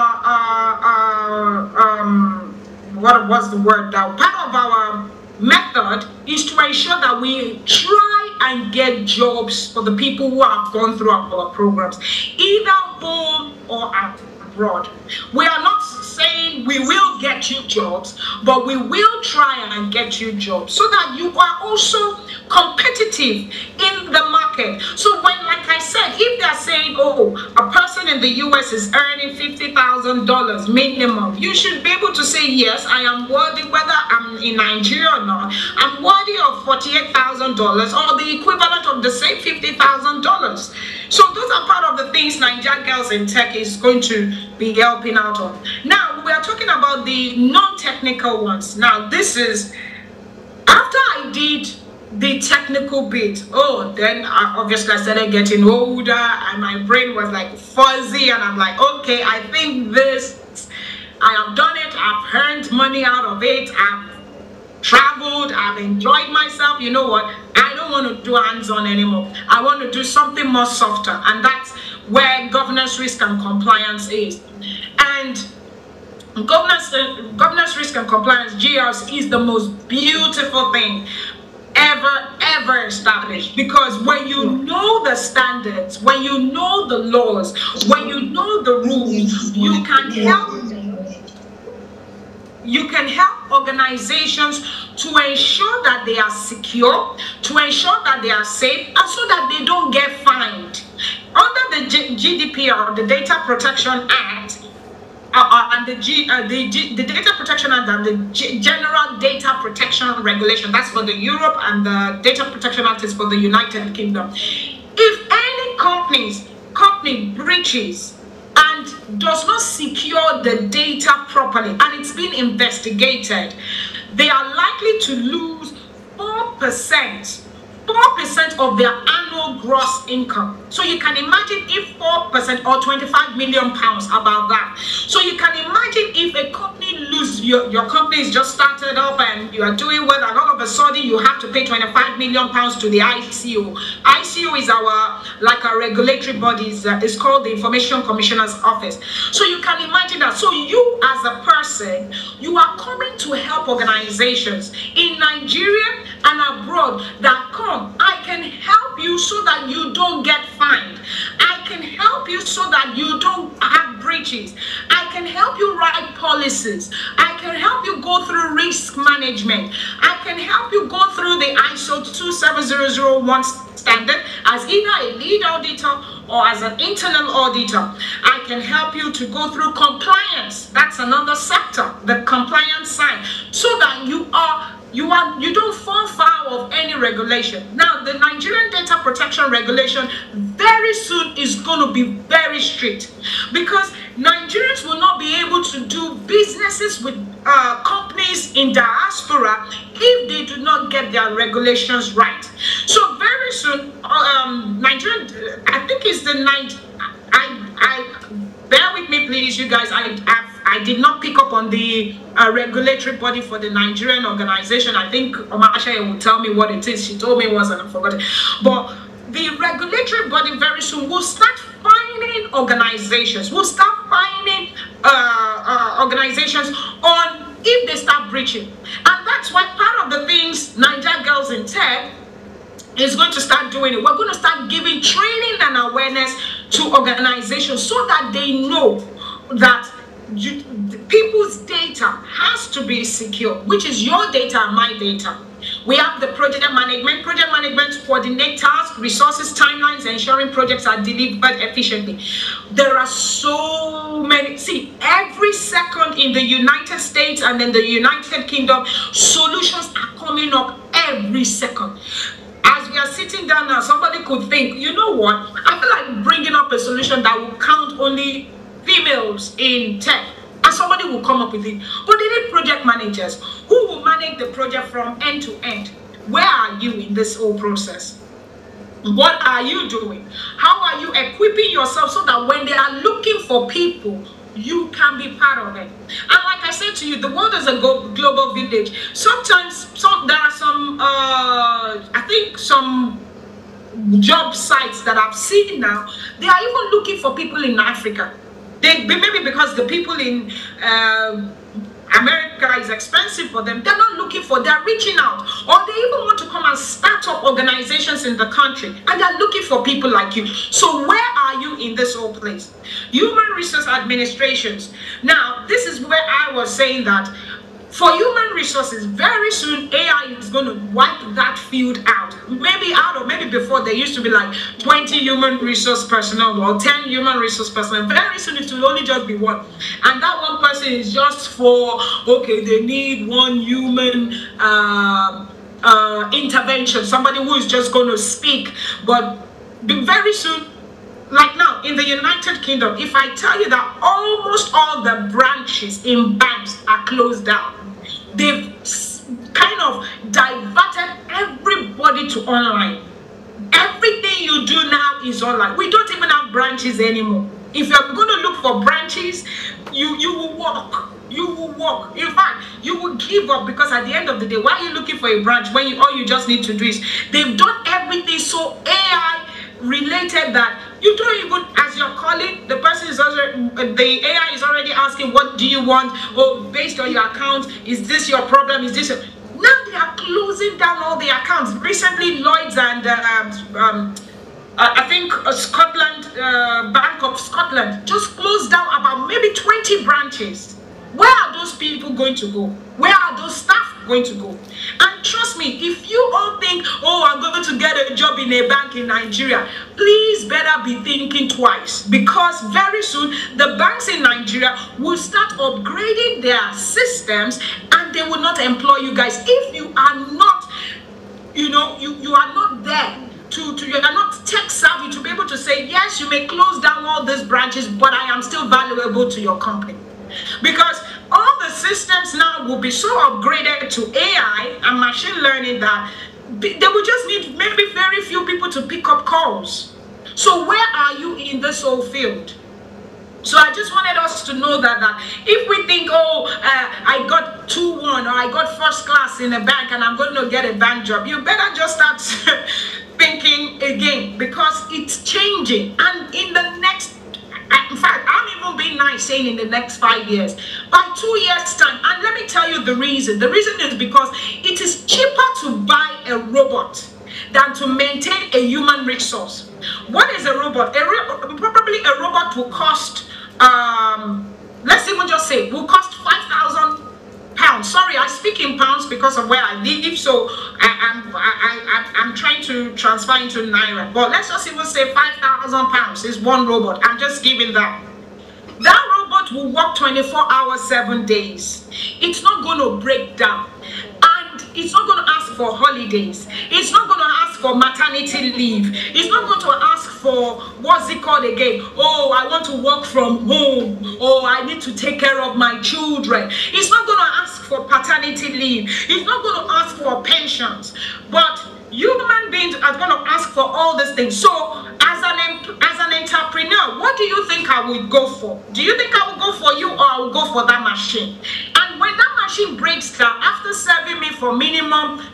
S6: what's the word now? Part of our method is to ensure that we try and get jobs for the people who have gone through our programs, either home or abroad. We are not saying we will get you jobs, but we will try and get you jobs so that you are also competitive in the market. So when, like I said, if they're saying, oh, a person in the US is earning $50,000 minimum, you should be able to say, yes, I am worthy, whether I'm in Nigeria or not, I'm worthy of $48,000 or the equivalent of the same $50,000. So those are part of the things Naija Girls in Tech is going to be helping out on. Now, we are talking about the non-technical ones. Now, this is, after I did the technical bit, then obviously I started getting older and my brain was like fuzzy, and I'm like, okay, I think this, I have done it, I've earned money out of it, I've traveled, I've enjoyed myself. You know what, I don't want to do hands-on anymore. I want to do something more softer, and that's where governance, risk and compliance is. And governance, risk and compliance, GRC, is the most beautiful thing ever established, because when you know the standards, when you know the laws, when you know the rules, you can help organizations to ensure that they are secure, to ensure that they are safe, and so that they don't get fined. Under the GDPR, the Data Protection Act, and the Data Protection Act and the General Data Protection Regulation, that's for the Europe, and the Data Protection Act is for the United Kingdom. If any company breaches and does not secure the data properly, and it's been investigated, they are likely to lose 4% of their annual gross income. So you can imagine if 4% or 25 million pounds, about that. So you can imagine if a company loses, your company is just started up and you are doing well, and all of a sudden you have to pay 25 million pounds to the ICO. ICO is our regulatory body, it's called the Information Commissioner's Office. So you can imagine that. So you as a person, you are coming to help organizations in Nigeria and abroad that come, I can help you so that you don't get fined. I can help you so that you don't have breaches. I can help you write policies. I can help you go through risk management. I can help you go through the ISO 27001 standard as either a lead auditor or as an internal auditor. I can help you to go through compliance. That's another sector, the compliance side, so that you don't fall foul of any regulation. Now, the Nigerian Data Protection Regulation very soon is going to be very strict, because Nigerians will not be able to do businesses with companies in diaspora if they do not get their regulations right. So very soon, Nigerian, I think it's the bear with me please, you guys, I did not pick up on the regulatory body for the Nigerian organization. I think Omasha will tell me what it is. She told me once and I forgot it. But the regulatory body very soon will start fining organizations. Will start fining organizations on if they start breaching. And that's why part of the things Naija Girls in Tech is going to start doing it. We're going to start giving training and awareness to organizations so that they know that people's data has to be secure, which is your data and my data. We have the project management. Project management coordinate tasks, resources, timelines, ensuring projects are delivered efficiently. There are so many. See, every second in the United States and in the United Kingdom, solutions are coming up every second. As we are sitting down now, somebody could think, you know what? I feel like bringing up a solution that will count only females in tech. And somebody will come up with it. But they need project managers who will manage the project from end to end. Where are you in this whole process? What are you doing? How are you equipping yourself so that when they are looking for people, you can be part of it? And like I said to you, the world is a global village. Sometimes there are some, I think some job sites that I've seen now, they are even looking for people in Africa. Maybe because the people in America is expensive for them, they're not looking for, they're reaching out, or they even want to come and start up organizations in the country, and they're looking for people like you. So where are you in this whole place? Human resource administrations. Now, this is where I was saying that for human resources, very soon AI is going to wipe that field out. Maybe before there used to be like 20 human resource personnel or 10 human resource personnel. Very soon it will only just be one. And that one person is just for, okay, they need one human intervention, somebody who is just going to speak. But very soon, like now in the United Kingdom, if I tell you that almost all the branches in banks are closed down, they've kind of diverted everybody to online. Everything you do now is online. We don't even have branches anymore. If you're going to look for branches, you will walk. You will walk. In fact, you will give up, because at the end of the day, why are you looking for a branch when all you just need to do is, they've done everything so AI related that you don't even, as you're calling, the person is already, the AI is already asking, what do you want? Oh, based on your account, is this your problem? Is this your... Now they are closing down all the accounts. Recently, Lloyds and I think Scotland, Bank of Scotland just closed down about maybe 20 branches. Where are those people going to go? Where are those staff going to go? And trust me, if you all think, oh, I'm going to get a job in a bank in Nigeria, please better be thinking twice, because very soon the banks in Nigeria will start upgrading their systems and they will not employ you guys if you are not, you are not there. You are not tech savvy to be able to say, yes, you may close down all these branches, but I am still valuable to your company. Because all the systems now will be so upgraded to AI and machine learning that they will just need maybe very few people to pick up calls. So where are you in this whole field? So I just wanted us to know that if we think, oh, I got 2-1 or I got first class in a bank and I'm going to get a bank job, you better just start thinking again, because it's changing. And in the next, in fact, I'm even being nice saying in the next 5 years, by 2 years time, and let me tell you the reason. The reason is because it is cheaper to buy a robot than to maintain a human resource. What is a robot? Probably a robot will cost, let's even just say, will cost 5,000 pounds. Sorry, I speak in pounds because of where I live, so I'm trying to transfer into Naira. But let's just even say 5,000 pounds is one robot. I'm just giving that. That robot will work 24 hours, 7 days. It's not going to break down. And it's not going to ask for holidays. It's not going to ask for maternity leave. It's not going to ask for, what's it called again? Oh, I want to work from home. Oh, I need to take care of my children. It's not going to ask for paternity leave. It's not going to ask for pensions. But human beings are going to ask for all these things. So, as an entrepreneur, what do you think I would go for? Do you think I will go for you, or I will go for that machine? And when that machine breaks down, after serving me for minimum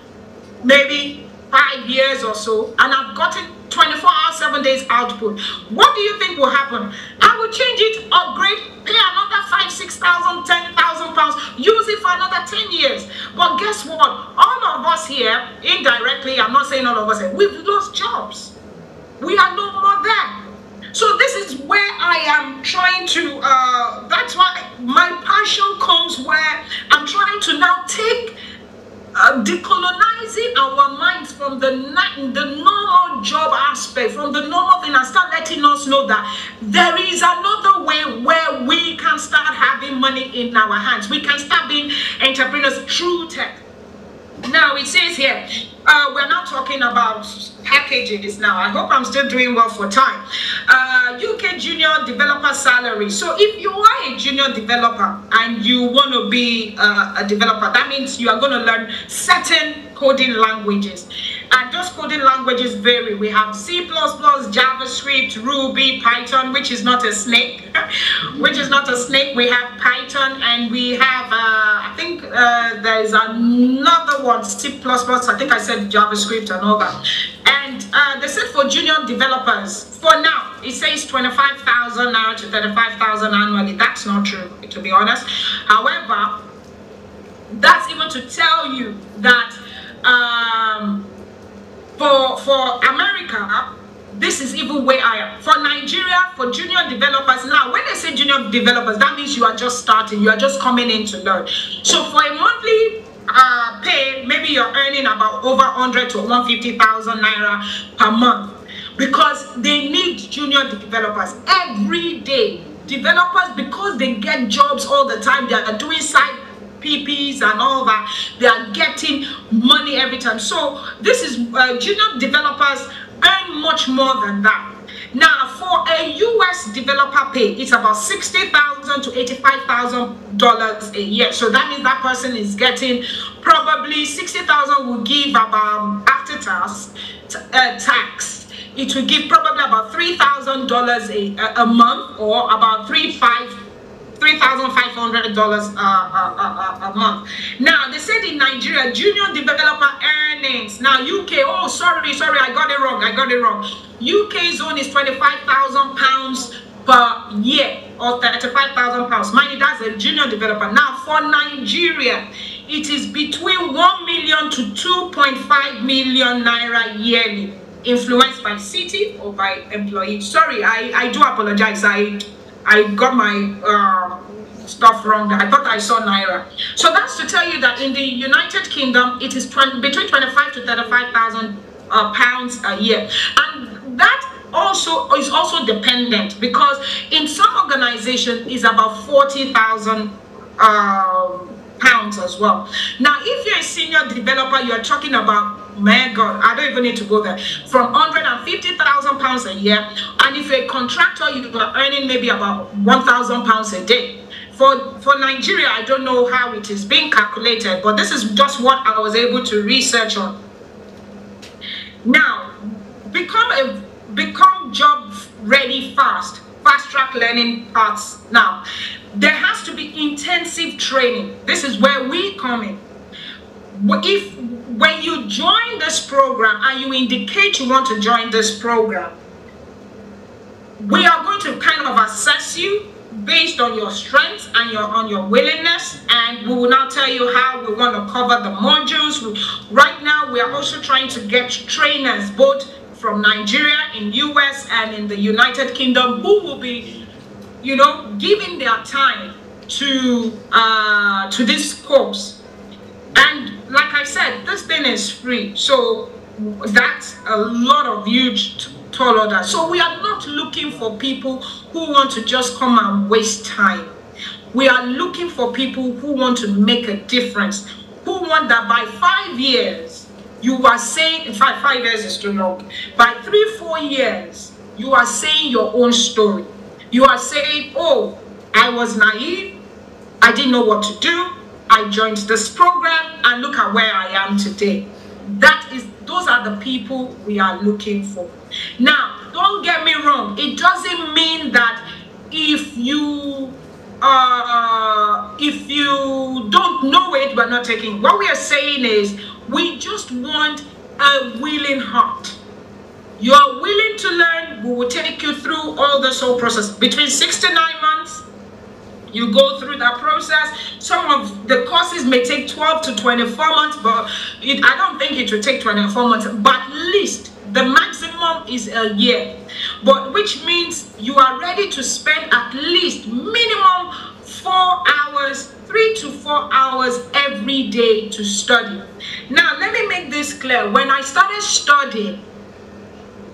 S6: maybe 5 years or so, and I've gotten 24 hours, 7 days output, what do you think will happen? I will change it, upgrade, pay another 5,000, 6,000, 10,000 pounds, use it for another 10 years. But guess what? All of us here, indirectly, I'm not saying all of us here, we've lost jobs. We are no more there. So this is where I am trying to, that's why my passion comes, where I'm trying to now take decolonizing our minds from the normal job aspect, from the normal thing, and start letting us know that there is another way where we can start having money in our hands. We can start being entrepreneurs through tech. Now it says here, we're not talking about packages now. I hope I'm still doing well for time. UK junior developer salary. So if you are a junior developer and you want to be a developer, that means you are going to learn certain coding languages. And those coding languages vary. We have C++, JavaScript, Ruby, Python, which is not a snake. Which is not a snake. We have Python, and we have, I think there is another one, C++. I think I said JavaScript and all that. And they said for junior developers, for now, it says 25,000 now to 35,000 annually. That's not true, to be honest. However, that's even to tell you that for America, this is even way higher. For Nigeria, for junior developers, now when they say junior developers, that means you are just starting, you are just coming in to learn. So for a monthly pay, maybe you're earning about over 100 to 150,000 naira per month, because they need junior developers every day. Developers, because they get jobs all the time, they are doing side PPs and all that, they are getting money every time. So this is junior developers earn much more than that. Now for a US developer pay, it's about $60,000 to $85,000 a year. So that means that person is getting probably 60,000 will give about, after tax, it will give probably about $3,000 a month, or about $3,500 a month. Now they said in Nigeria, junior developer earnings. Now UK, oh sorry, I got it wrong. UK zone is 25,000 pounds per year, or 35,000 pounds. Mind you, that's a junior developer. Now for Nigeria, it is between 1 million to 2.5 million naira yearly, influenced by city or by employee. Sorry, I do apologize. I got my stuff wrong there. I thought I saw naira. So that's to tell you that in the United Kingdom, it is between 25 to 35,000 pounds a year, and that also is also dependent, because in some organizations is about 40,000 pounds as well. Now, if you're a senior developer, you're talking about, my God, I don't even need to go there, from 150,000 pounds a year. And if you're a contractor, you are earning maybe about 1,000 pounds a day. For Nigeria, I don't know how it is being calculated, but this is just what I was able to research on. Now, become job ready fast track learning paths. Now, there has to be intensive training. This is where we come in. When you join this program and you indicate you want to join this program, we are going to kind of assess you based on your strengths and on your willingness, and we will now tell you how we want to cover the modules. Right now, we are also trying to get trainers both from Nigeria, in US, and in the United Kingdom, who will be, you know, giving their time to this course. And like I said, this thing is free, so that's a lot of huge tall order. So we are not looking for people who want to just come and waste time. We are looking for people who want to make a difference, who want that by 5 years, you are saying, in fact 5 years is too long, by 3-4 years, you are saying your own story. You are saying, oh, I was naive, I didn't know what to do, I joined this program, and look at where I am today. Those are the people we are looking for. Now, don't get me wrong, it doesn't mean that if you don't know it, we're not taking. What we are saying is, we just want a willing heart. You are willing to learn, we will take you through all this whole process. Between 6 to 9 months, you go through that process. Some of the courses may take 12 to 24 months, but I don't think it will take 24 months, but at least the maximum is a year. But which means you are ready to spend at least minimum 4 hours, 3 to 4 hours every day to study. Now, let me make this clear. When I started studying,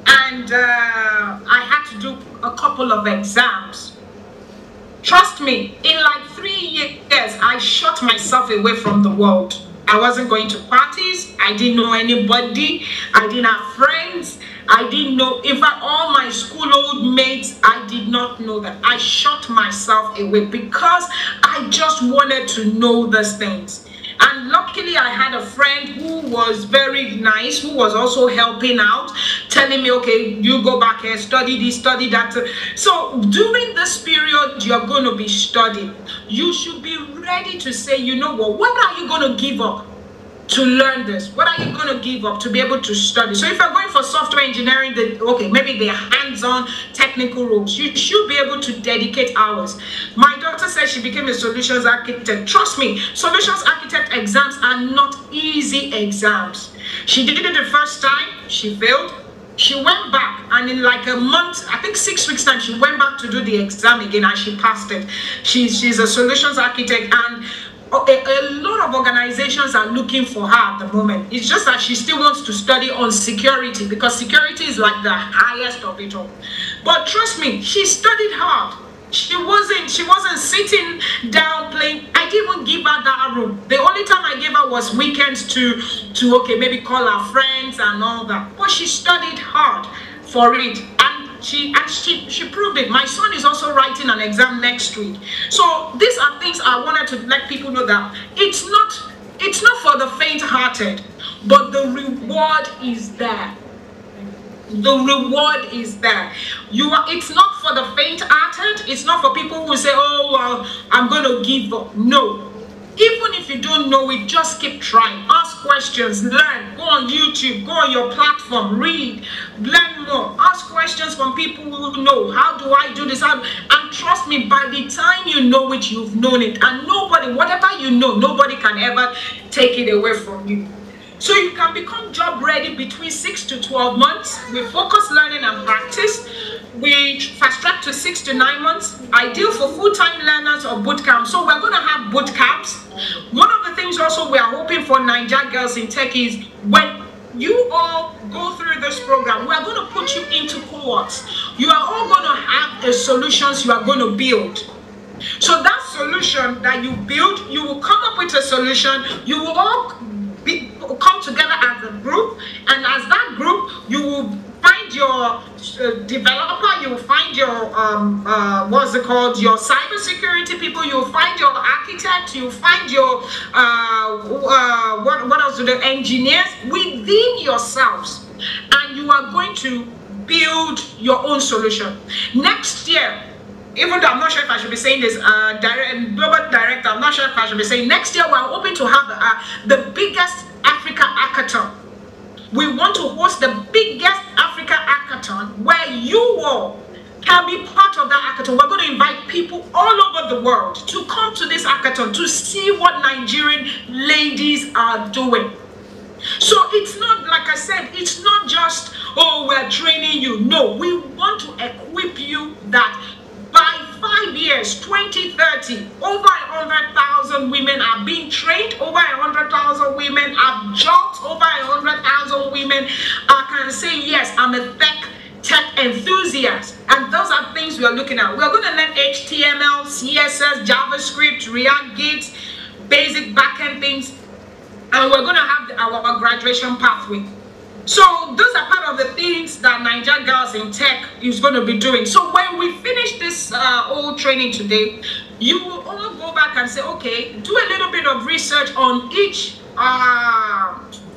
S6: and I had to do a couple of exams, trust me, in like 3 years, I shut myself away from the world. I wasn't going to parties. I didn't know anybody. I didn't have friends. I didn't know, in fact, all my school old mates, I did not know that. I shut myself away because I just wanted to know these things. And luckily, I had a friend who was very nice, who was also helping out, telling me, okay, you go back here, study this, study that. So during this period, you're going to be studying. You should be ready to say, you know what are you going to give up to learn this? What are you going to give up to be able to study? So if you're going for software engineering, okay, maybe they're hands-on technical roles. You should be able to dedicate hours. My daughter said she became a solutions architect. Trust me, solutions architect exams are not easy exams. She did it the first time, she failed. She went back, and in like a month, I think 6 weeks time, she went back to do the exam again, and she passed it. She's a solutions architect, and a lot of organizations are looking for her at the moment. It's just that she still wants to study on security, because security is like the highest of it all. But trust me, she studied hard. She wasn't sitting down playing. I didn't even give her that room. The only time I gave her was weekends to okay, maybe call her friends and all that. But she studied hard for it, and she proved it. My son is also writing an exam next week. So these are things I wanted to let people know, that it's not for the faint-hearted, but the reward is there. The reward is there. It's not for the faint-hearted. It's not for people who say, oh, well, I'm going to give up. No. Even if you don't know it, just keep trying. Ask questions, learn. Go on YouTube, go on your platform, read, learn more. Ask questions from people who know. How do I do this? And trust me, by the time you know it, you've known it. And nobody, whatever you know, nobody can ever take it away from you. So you can become job ready between 6 to 12 months. We focus learning and practice. We fast track to 6 to 9 months. Ideal for full-time learners or boot camps. So we're going to have boot camps. One of the things also we are hoping for Naija Girls in Tech is, when you all go through this program, we are going to put you into cohorts. You are all going to have the solutions you are going to build. So that solution that you build, you will come up with a solution. You will all come together as a group, and as that group, you will find your developer, you will find your what's it called, your cybersecurity people, you will find your architect, you will find your what else, the engineers within yourselves, and you are going to build your own solution. Next year, even though I'm not sure if I should be saying this, global director, I'm not sure if I should be saying, next year we're hoping to have the biggest Africa Hackathon. We want to host the biggest Africa Hackathon, where you all can be part of that hackathon. We're going to invite people all over the world to come to this hackathon to see what Nigerian ladies are doing. So it's not, like I said, it's not just, oh, we're training you. No, we want to equip you that by 5 years, 2030, over 100,000 women are being trained, over 100,000 women have jobs, over 100,000 women can say, yes, I'm a tech enthusiast. And those are things we are looking at. We're going to learn HTML, CSS, JavaScript, React, Git, basic backend things, and we're going to have our graduation pathway. So those are part of the things that Naija Girls in Tech is going to be doing. So when we finish this whole training today, you will all go back and say, okay, do a little bit of research on each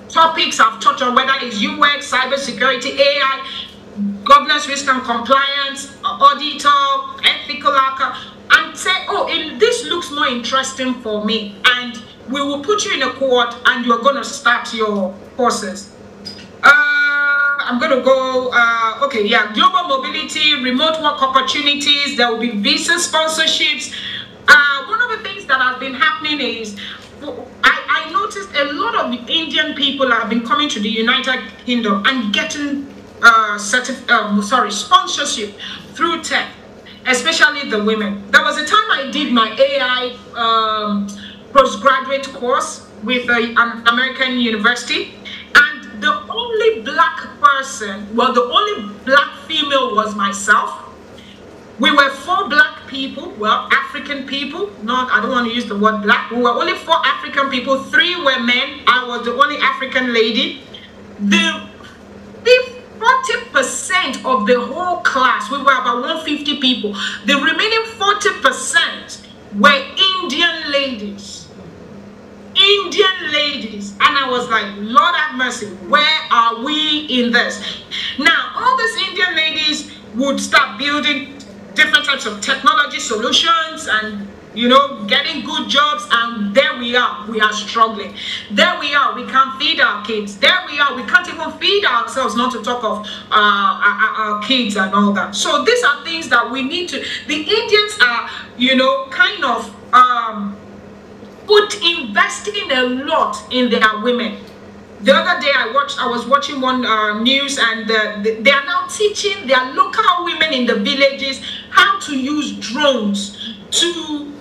S6: topics I've touched on, whether it's UX, cybersecurity, AI, governance, risk and compliance, auditor, ethical hacker, and say, oh, this looks more interesting for me. And we will put you in a cohort, and you're going to start your courses. I'm going to go, okay, yeah, global mobility, remote work opportunities, there will be visa sponsorships. One of the things that has been happening is, I noticed a lot of the Indian people have been coming to the United Kingdom and getting sponsorship through tech, especially the women. There was a time I did my AI postgraduate course with an American university, and the only black person, well, the only black female was myself. We were 4 black people, well, African people, not, I don't want to use the word black. We were only 4 African people, 3 were men. I was the only African lady. The 40% of the whole class, we were about 150 people. The remaining 40% were Indian ladies. Indian ladies. And I was like, Lord have mercy, where are we in this? Now, all these Indian ladies would start building different types of technology solutions and, you know, getting good jobs, and there we are struggling. There we are, we can't feed our kids. There we are, we can't even feed ourselves, not to talk of our kids and all that. So these are things that we need to, the Indians are, you know, kind of investing a lot in their women. The other day I was watching one news, and they are now teaching their local women in the villages how to use drones to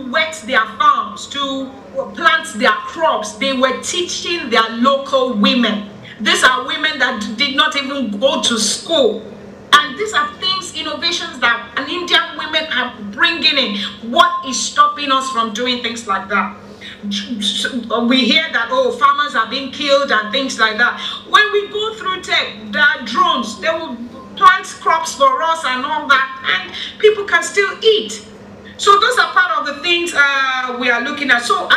S6: wet their farms, to plant their crops. They were teaching their local women. These are women that did not even go to school. And these are things, innovations that an Indian women are bringing in. What is stopping us from doing things like that? We hear that, oh, farmers are being killed and things like that. When we go through tech, there are drones, they will plant crops for us and all that, and people can still eat. So those are part of the things we are looking at. So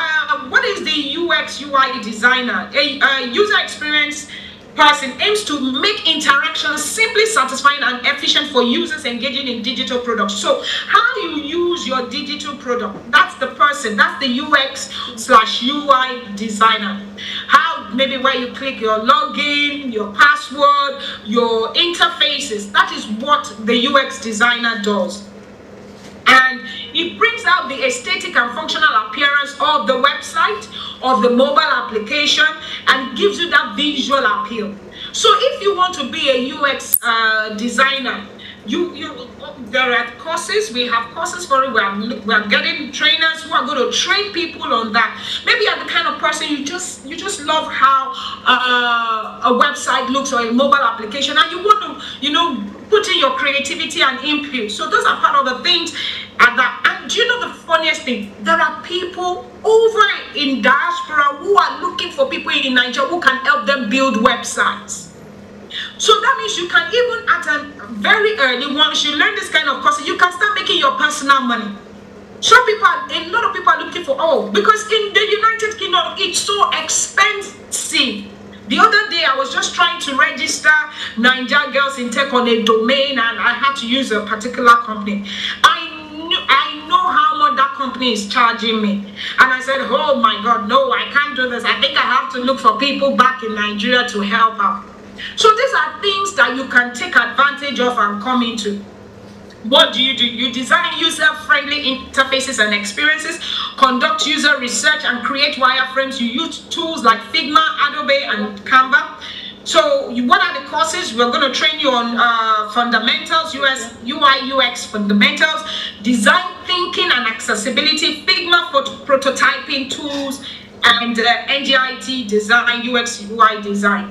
S6: what is the UX UI designer? A user experience person aims to make interactions simply satisfying and efficient for users engaging in digital products. So how you use your digital product, that's the person, that's the UX/UI designer. How, maybe where you click your login, your password, your interfaces, that is what the UX designer does. And it brings out the aesthetic and functional appearance of the website, of the mobile application, and gives you that visual appeal. So if you want to be a UX designer, there are courses, we have courses for it, we are getting trainers who are going to train people on that. Maybe you're the kind of person you just love how a website looks or a mobile application, and you want to, you know, put in your creativity and input. So those are part of the things. And do you know the funniest thing? There are people over in diaspora who are looking for people in Naija who can help them build websites. So that means you can, even at a very early, once you learn this kind of courses, you can start making your personal money. Some people, a lot of people are looking for, because in the United Kingdom, it's so expensive. The other day, I was just trying to register Naija Girls in Tech on a domain, and I had to use a particular company. I know how much that company is charging me. And I said, oh my God, no, I can't do this. I think I have to look for people back in Nigeria to help out. So these are things that you can take advantage of and come into. What do? You design user-friendly interfaces and experiences, conduct user research, and create wireframes. You use tools like Figma, Adobe, and Canva. So what are the courses? We're going to train you on fundamentals, UI, UX fundamentals, design thinking and accessibility, Figma for prototyping tools, and NGIT design, UX, UI design.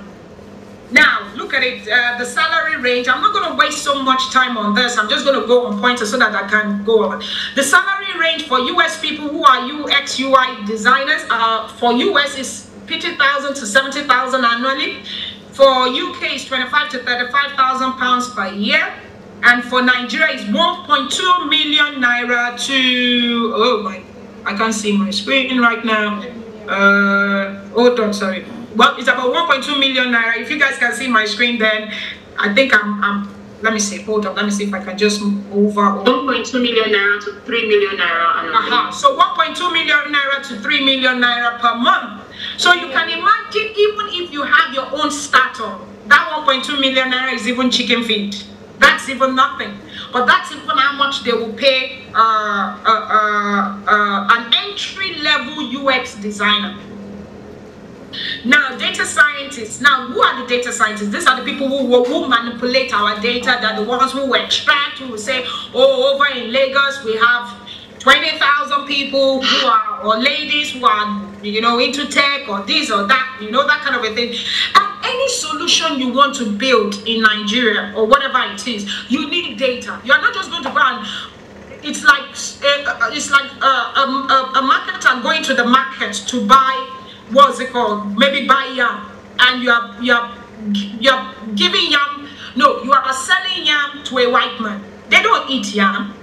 S6: Now, look at it, the salary range. I'm not going to waste so much time on this. I'm just going to go on pointers so that I can go on. The salary range for US people who are UX, UI designers, for US is 50,000 to 70,000 annually. For UK is 25 to 35,000 pounds per year. And for Nigeria is 1.2 million naira to, oh my, I can't see my screen right now. Hold on, sorry. Well, it's about 1.2 million naira. If you guys can see my screen, then I think I'm let me see, hold on, let me see if I can just move over.
S2: 1.2 million naira to 3 million naira.
S6: So 1.2 million naira to 3 million naira per month. So you can imagine, even if you have your own startup, that 1.2 million naira is even chicken feed. That's even nothing. But that's even how much they will pay an entry-level UX designer. Now, data scientists. Now, who are the data scientists? These are the people who manipulate our data. They're the ones who extract, who will say, oh, over in Lagos, we have 20,000 people who are, or ladies who are, you know, into tech or this or that, you know, that kind of a thing. And any solution you want to build in Nigeria or whatever it is, you need data. You are not just going to go and, it's like a marketer going to the market to buy, what's it called? Maybe buy yam, and you're giving yam. No, you are selling yam to a white man. They don't eat yam.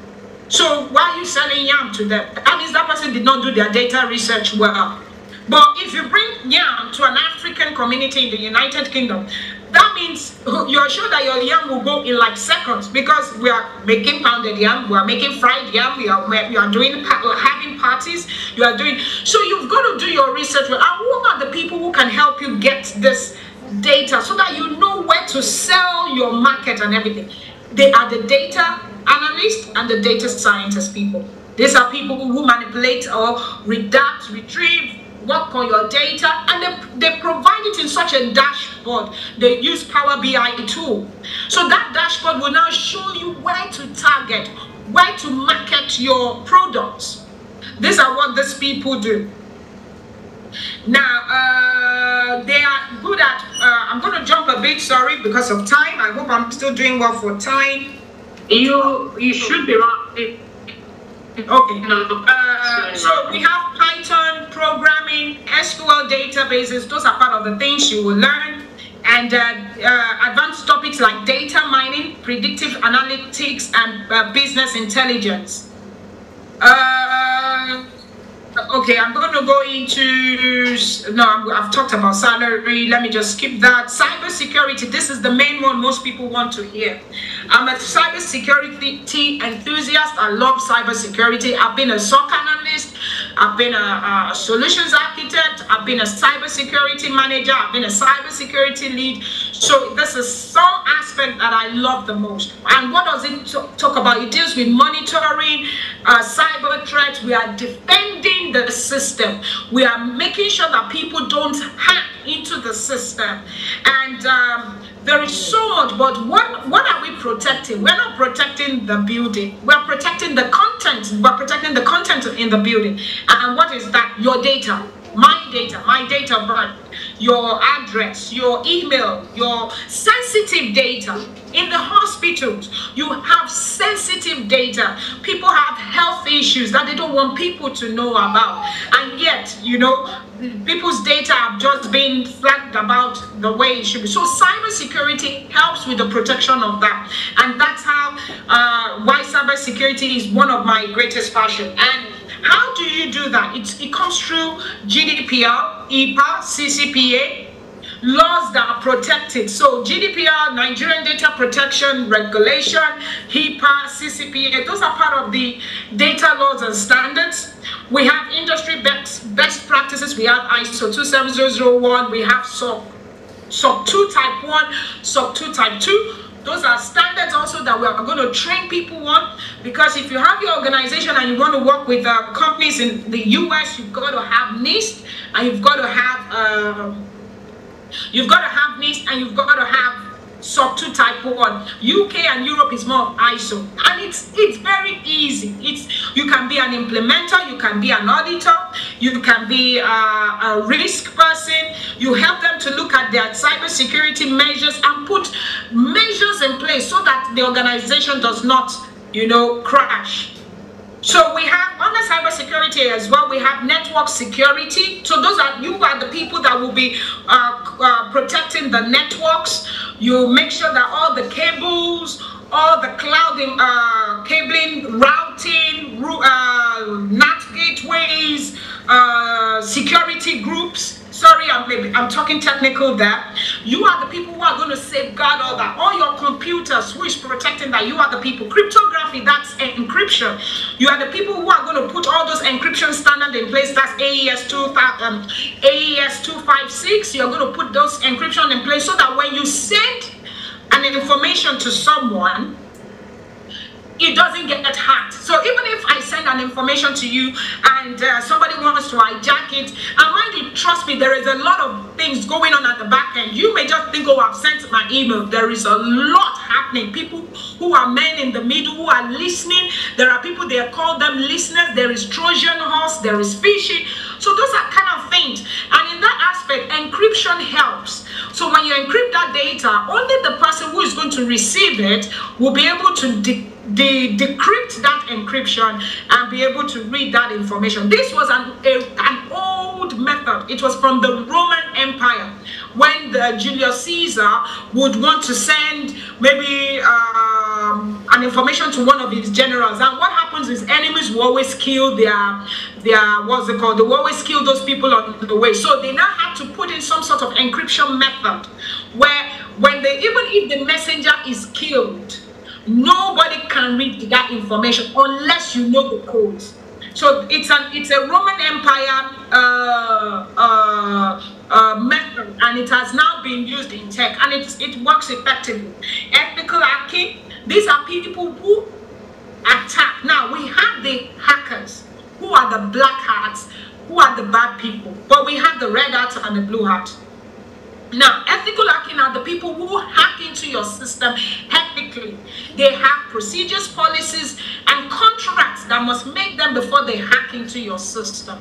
S6: So why are you selling yam to them? That means that person did not do their data research well. But if you bring yam to an African community in the United Kingdom, that means you're sure that your yam will go in like seconds, because we are making pounded yam, we are making fried yam, we are doing having parties, you are doing. So you've got to do your research. And who are the people who can help you get this data so that you know where to sell your market and everything? They are the data analysts and the data scientist people. These are people who manipulate or redact, retrieve, work on your data, and they provide it in such a dashboard. They use Power BI tool. So that dashboard will now show you where to target, where to market your products. These are what these people do. Now, they are good at, I'm going to jump a bit, sorry, because of time. I hope I'm still doing well for time.
S2: You should be right.
S6: Okay. So we have Python, programming, SQL databases. Those are part of the things you will learn. And advanced topics like data mining, predictive analytics, and business intelligence. Okay, I'm going to go into, no, I've talked about salary. Let me just skip that. Cybersecurity, this is the main one most people want to hear. I'm a cybersecurity enthusiast. I love cybersecurity. I've been a SOC analyst. I've been a solutions architect. I've been a cybersecurity manager. I've been a cybersecurity lead. So this is some aspect that I love the most. And what does it talk about? It deals with monitoring cyber threats. We are defending the system. We are making sure that people don't hack into the system. And there is so much, but what are we protecting? We're not protecting the building. We're protecting the content. We're protecting the content in the building. And what is that? Your data. My data of birth, your address, your email, your sensitive data. In the hospitals, you have sensitive data. People have health issues that they don't want people to know about. And yet, you know, people's data have just been flagged about the way it should be. So cybersecurity helps with the protection of that. And that's how, why cybersecurity is one of my greatest passions. And how do you do that? It comes through GDPR, EPA, CCPA, laws that are protected. So GDPR, Nigerian Data Protection Regulation, HIPAA, CCPA, those are part of the data laws and standards. We have industry best practices. We have ISO 27001. We have SOC 2 Type 1, SOC 2 Type 2. Those are standards also that we are going to train people on, because if you have your organization and you want to work with companies in the US, you've got to have NIST, and you've got to have NIST, and you've got to have SOC 2 Type 1. UK and Europe is more ISO, and it's very easy. You can be an implementer, you can be an auditor, you can be a risk person. You help them to look at their cybersecurity measures and put measures in place so that the organization does not, you know, crash. So we have, under cybersecurity as well, we have network security. So those are, you are the people that will be protecting the networks. You make sure that all the cables, all the cloud cabling, routing, NAT gateways, security groups. Sorry, I'm talking technical there. You are the people who are going to safeguard all that. All your computers, who is protecting that? You are the people. Cryptography, that's encryption. You are the people who are going to put all those encryption standards in place. That's AES 256. You're going to put those encryption in place so that when you send an information to someone, it doesn't get hacked. So even if I send an an information to you and somebody wants to hijack it, and mind you, trust me, there is a lot of things going on at the back end. You may just think, oh, I've sent my email. There is a lot happening. People who are men in the middle who are listening. There are people, they call them listeners. There is Trojan horse, there is phishing. So those are kind of things. And in that aspect, encryption helps. So when you encrypt that data, only the person who is going to receive it will be able to decrypt that encryption and be able to read that information. This was an old method. It was from the Roman Empire, when Julius Caesar would want to send maybe an information to one of his generals, and what happens is enemies will always kill their what's it called? They will always kill those people on the way. So they now have to put in some sort of encryption method where when they, even if the messenger is killed, nobody can read that information unless you know the codes. So it's a Roman Empire method, and it has now been used in tech, and it works effectively. Ethical hacking, these are people who attack. Now we have the hackers, who are the black hats, who are the bad people, but we have the red hats and the blue hats. Now, ethical hacking are the people who hack into your system ethically. They have procedures, policies, and contracts that must make them before they hack into your system.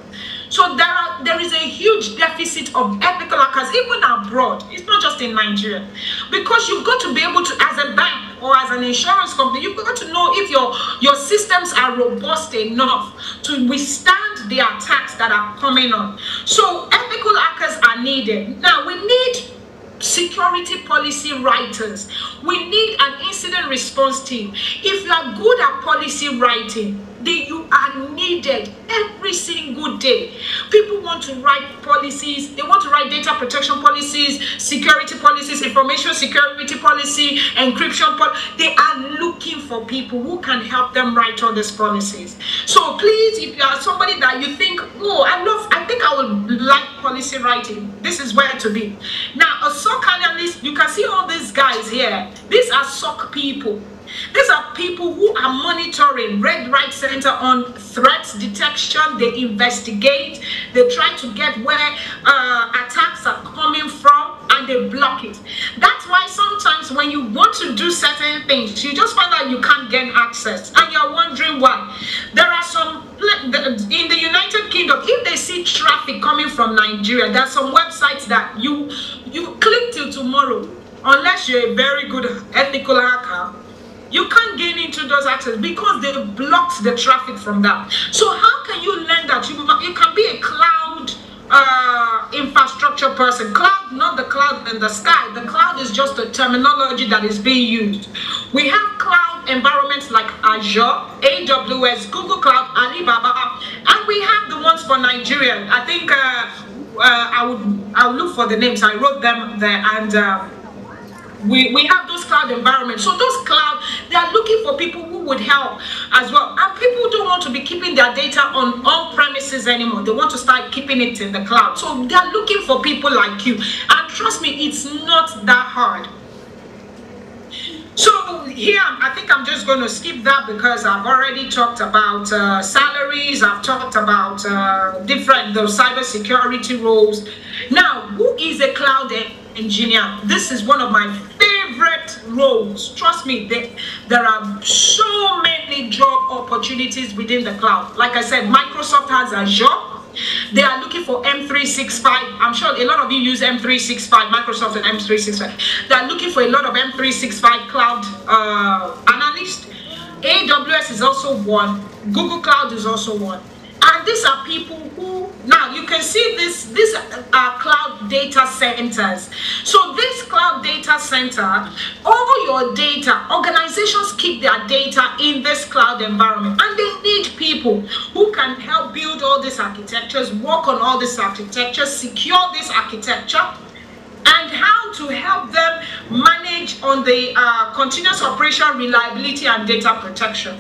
S6: So there is a huge deficit of ethical hackers, even abroad. It's not just in Nigeria. Because you've got to be able to, as a bank or as an insurance company, you've got to know if your systems are robust enough to withstand the attacks that are coming on. So ethical hackers are needed. Now, we need security policy writers. We need an incident response team. If you are good at policy writing, you are needed every single day. People want to write policies. They want to write data protection policies, security policies, information security policy, encryption policy. They are looking for people who can help them write all these policies. So please, if you are somebody that you think, oh, I think I would like policy writing, this is where to be. Now, a SOC analyst, you can see all these guys here. These are SOC people. These are people who are monitoring Red Right Center on threats detection. They investigate. They try to get where attacks are coming from, and they block it. That's why sometimes when you want to do certain things, you just find out you can't gain access, and you're wondering why. There are some in the United Kingdom, if they see traffic coming from Nigeria, there are some websites that you click till tomorrow, unless you're a very good ethical hacker. You can't gain into those access because they blocked the traffic from that. So how can you learn that? You can be a cloud infrastructure person. Cloud, not the cloud in the sky. The cloud is just a terminology that is being used. We have cloud environments like Azure, AWS, Google Cloud, Alibaba, and we have the ones for Nigeria. I think I'll look for the names. I wrote them there, and we have those cloud environments. So those cloud, they are looking for people who would help as well. And people don't want to be keeping their data on premises anymore. They want to start keeping it in the cloud. So they are looking for people like you. And trust me, it's not that hard. So here, I think I'm just going to skip that because I've already talked about salaries. I've talked about the cybersecurity roles. Now, who is a cloud engineer? This is one of my favorite roles. Trust me, there are so many job opportunities within the cloud. Like I said, Microsoft has Azure. They are looking for M365. I'm sure a lot of you use M365, Microsoft and M365. They are looking for a lot of M365 cloud analysts. AWS is also one. Google Cloud is also one. And these are people who, now you can see these are cloud data centers. So this cloud data center, all your data, organizations keep their data in this cloud environment, and they need people who can help build all these architectures, work on all these architectures, secure this architecture, and how to help them manage on the continuous operation, reliability, and data protection.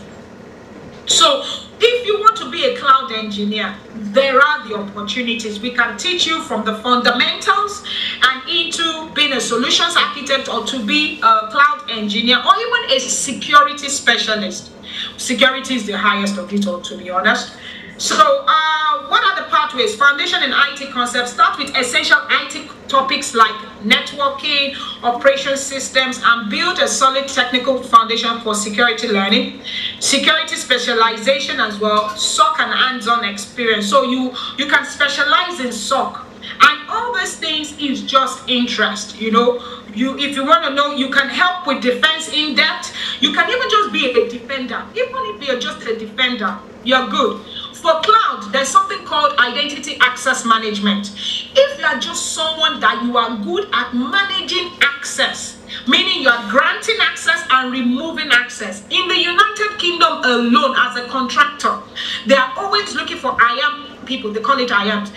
S6: So if you want to be a cloud engineer, there are the opportunities. We can teach you from the fundamentals and into being a solutions architect, or to be a cloud engineer, or even a security specialist. security is the highest of it all, to be honest. So what are the pathways? Foundation in IT concepts. Start with essential IT topics like networking, operation systems, and build a solid technical foundation for security learning. Security specialization as well, SOC and hands-on experience. So you can specialize in SOC. And all these things is just interest, you know. If you want to know, you can help with defense in depth. You can even just be a defender. Even if you're just a defender, you're good. For cloud, there's something called identity access management. If you are just someone that you are good at managing access, meaning you are granting access and removing access. In the United Kingdom alone, as a contractor, they are always looking for IAM people. They call it IAMs.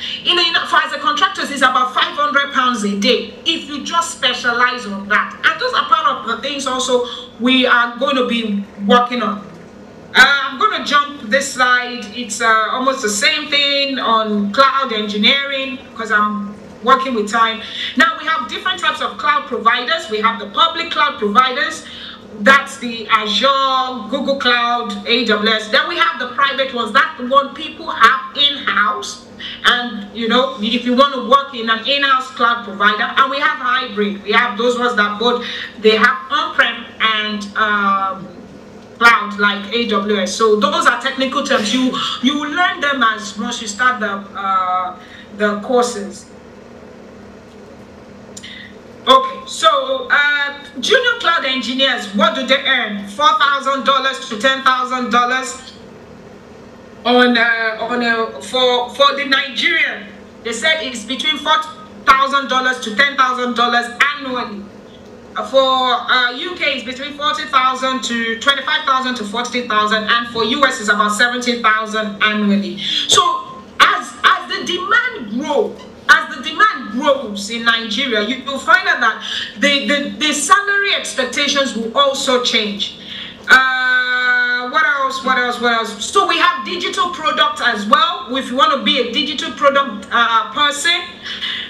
S6: As a contractor, it's about £500 a day if you just specialize on that. And those are part of the things also we are going to be working on. I'm going to jump this slide. It's almost the same thing on cloud engineering because I'm working with time. Now we have different types of cloud providers. We have the public cloud providers. That's the Azure, Google Cloud, AWS. Then we have the private ones. That's the one people have in-house. And, you know, if you want to work in an in-house cloud provider. And we have hybrid. We have those ones that both, they have on-prem and cloud like AWS. So those are technical terms. You will learn them as once you start the courses. Okay, so junior cloud engineers, what do they earn? $4,000 to $10,000 for the Nigerian. They said it's between $4,000 to $10,000 annually. For UK is between 40,000 to 25,000 to 40,000, and for US is about 70,000 annually. So as the demand grows in Nigeria, you will find out that the salary expectations will also change. What else? So we have digital product as well. If you want to be a digital product person,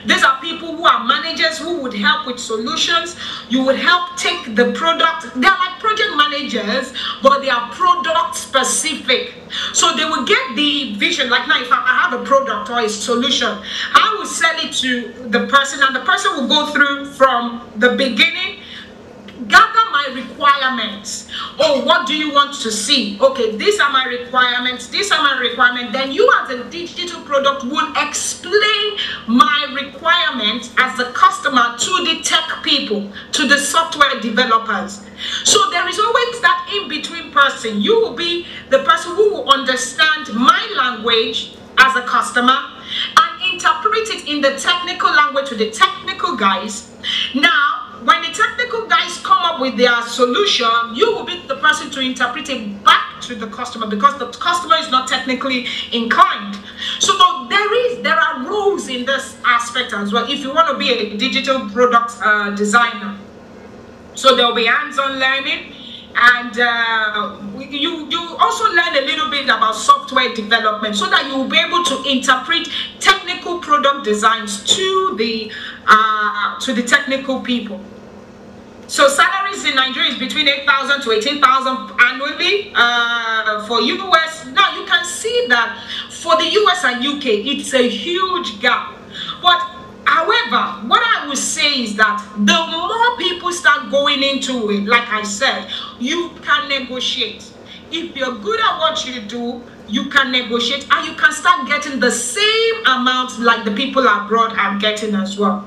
S6: these are people who are managers who would help with solutions. You would help take the product. They're like project managers, but they are product specific. So they will get the vision. Like now, if I have a product or a solution, I will sell it to the person, and the person will go through from the beginning, gather my requirements. Oh, what do you want to see? Okay, these are my requirements. These are my requirements. Then you as a digital product will explain my requirements as a customer to the tech people, to the software developers. So there is always that in-between person. You will be the person who will understand my language as a customer and interpret it in the technical language to the technical guys. Now, when the technical guys come up with their solution, you will be the person to interpret it back to the customer because the customer is not technically inclined. So there are roles in this aspect as well if you want to be a digital product designer. So there will be hands-on learning, and you also learn a little bit about software development so that you will be able to interpret technical product designs to the technical people. So salaries in Nigeria is between 8,000 to 18,000 annually. For US, now you can see that for the US and UK, it's a huge gap. But however, what I would say is that the more people start going into it, like I said, you can negotiate. If you're good at what you do, you can negotiate and you can start getting the same amount like the people abroad are getting as well.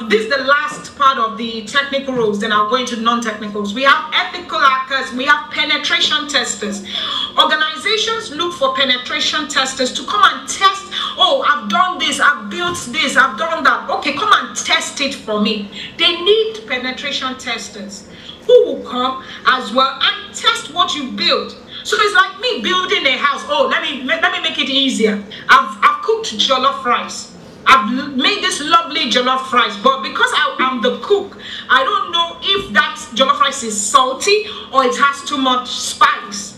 S6: This is the last part of the technical roles, then I'll go into non-technicals. We have ethical hackers, we have penetration testers. Organizations look for penetration testers to come and test, oh, I've done this, I've built this, I've done that. Okay, come and test it for me. They need penetration testers who will come as well and test what you built. So it's like me building a house. Oh, let me make it easier. I've cooked jollof rice. I've made this lovely jollof rice, but because I'm the cook, I don't know if that jollof rice is salty or it has too much spice.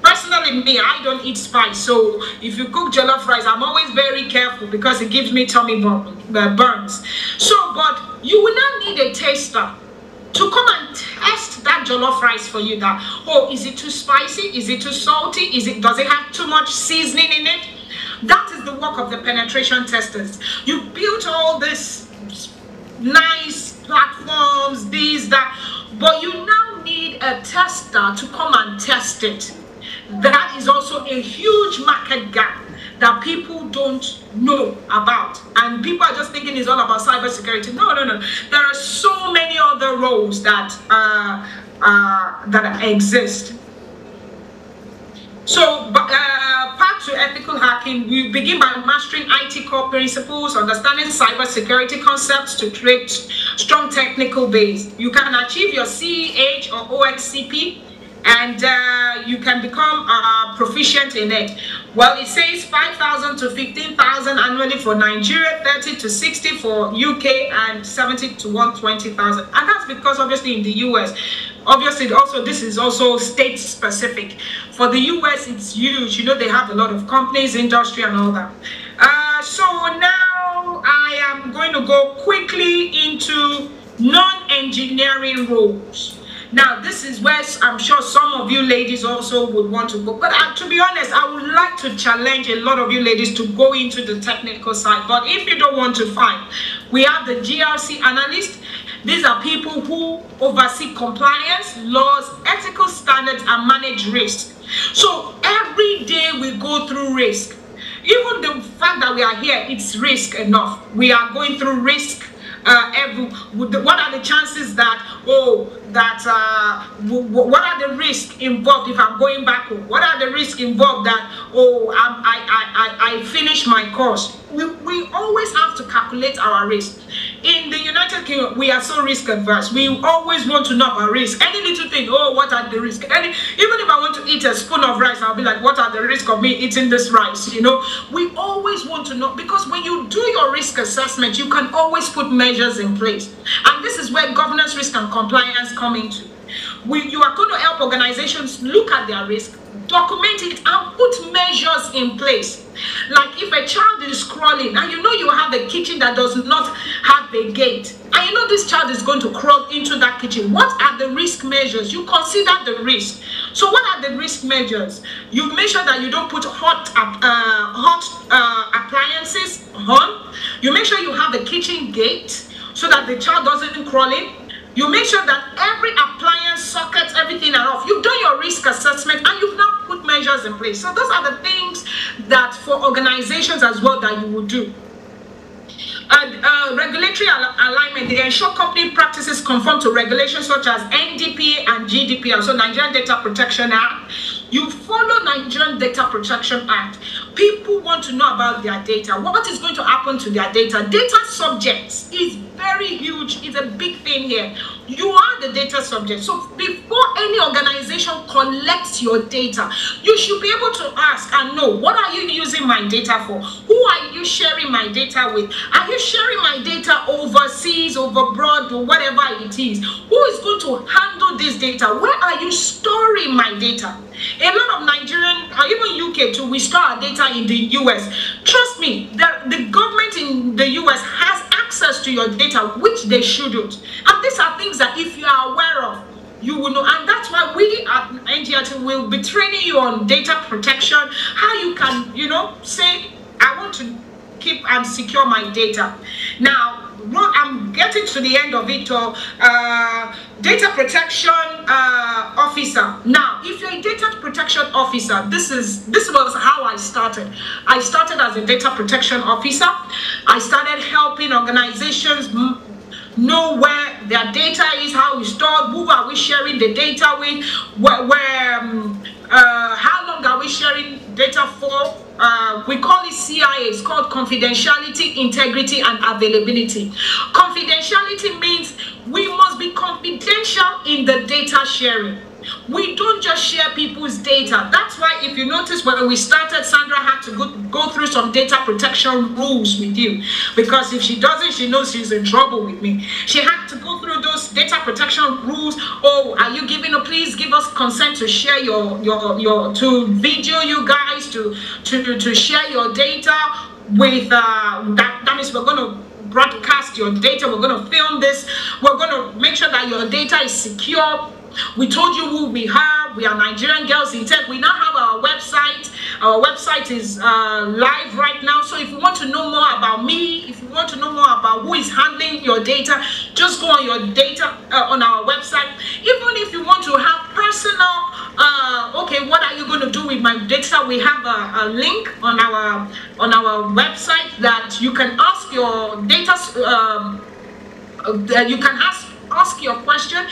S6: Personally, me, I don't eat spice, so if you cook jollof rice, I'm always very careful because it gives me tummy burns. So, but you will not need a taster. to come and test that jollof rice for you, that, oh, is it too spicy? Is it too salty? Does it have too much seasoning in it? That is the work of the penetration testers. You built all this nice platforms, this, that, but you now need a tester to come and test it. That is also a huge market gap that people don't know about, and people are just thinking it's all about cybersecurity. No. There are so many other roles that exist. So, part to ethical hacking, we begin by mastering IT core principles, understanding cybersecurity concepts to create strong technical base. You can achieve your CEH or OXCP, and you can become proficient in it. Well, it says 5,000 to 15,000 annually for Nigeria, 30 to 60 for UK, and 70 to 120,000. And that's because obviously in the US, obviously also this is also state specific. For the US, it's huge. You know, they have a lot of companies, industry, and all that. So now I am going to go quickly into non-engineering roles. Now, this is where I'm sure some of you ladies also would want to go. But to be honest, I would like to challenge a lot of you ladies to go into the technical side. But if you don't want to find, we have the GRC analyst. These are people who oversee compliance, laws, ethical standards, and manage risk. So every day we go through risk. Even the fact that we are here, it's risk enough. We are going through risk. What are the chances that, what are the risks involved if I'm going back home? What are the risks involved that, I finish my course? We always have to calculate our risk. In the United Kingdom, we are so risk adverse. We always want to know about risk. Any little thing, what are the risks? Even if I want to eat a spoon of rice, I'll be like, what are the risks of me eating this rice? You know, we always want to know, because when you do your risk assessment, you can always put measures in place. And this is where governance, risk, and compliance come into. You are going to help organizations look at their risk, document it, and put measures in place. Like if a child is crawling and you know you have a kitchen that does not have a gate, and you know this child is going to crawl into that kitchen, what are the risk measures? You consider the risk. So what are the risk measures? You make sure that you don't put hot appliances on. You make sure you have a kitchen gate so that the child doesn't crawl in. You make sure that every appliance, socket, everything are off. You've done your risk assessment and you've now put measures in place. So those are the things that for organizations as well that you will do. Regulatory alignment, they ensure company practices conform to regulations such as NDPA and GDPR, so Nigerian Data Protection Act. You follow Nigerian Data Protection Act. People want to know about their data. What is going to happen to their data? Data subjects is very huge. It's a big thing here. You are the data subject. So before any organization collects your data, you should be able to ask and know, what are you using my data for? Who are you sharing my data with? Are you sharing my data overseas, overbroad, or whatever it is? Who is going to handle this data? Where are you storing my data? A lot of Nigerian, or even UK too, we store our data in the US. Trust me, the government in the US has access to your data, which they shouldn't. And these are things that if you are aware of, you will know. And that's why we at NGRT will be training you on data protection, how you can, say, I want to keep and secure my data. Now, I'm getting to the end of it. Data protection officer. Now, if you're a data protection officer, this was how I started. I started as a data protection officer. I started helping organizations know where their data is, how it's stored, who are we sharing the data with, how long are we sharing data for. We call it CIA. It's called confidentiality, integrity, and availability. Confidentiality means we must be confidential in the data sharing. We don't just share people's data. That's why if you notice when we started, Sandra had to go through some data protection rules with you, because if she doesn't, she knows she's in trouble with me. She had to go through those data protection rules. Oh, are you giving please give us consent to share to video you guys, to share your data with that means we're going to broadcast your data. We're going to film this. We're going to make sure that your data is secure. We told you who we are. We are Nigerian Girls in Tech. We now have our website. Our website is live right now. So if you want to know more about me, if you want to know more about who is handling your data, just go on your data on our website. Even if you want to have personal, okay, what are you going to do with my data? We have a link on our website that you can ask your data. You can ask your question,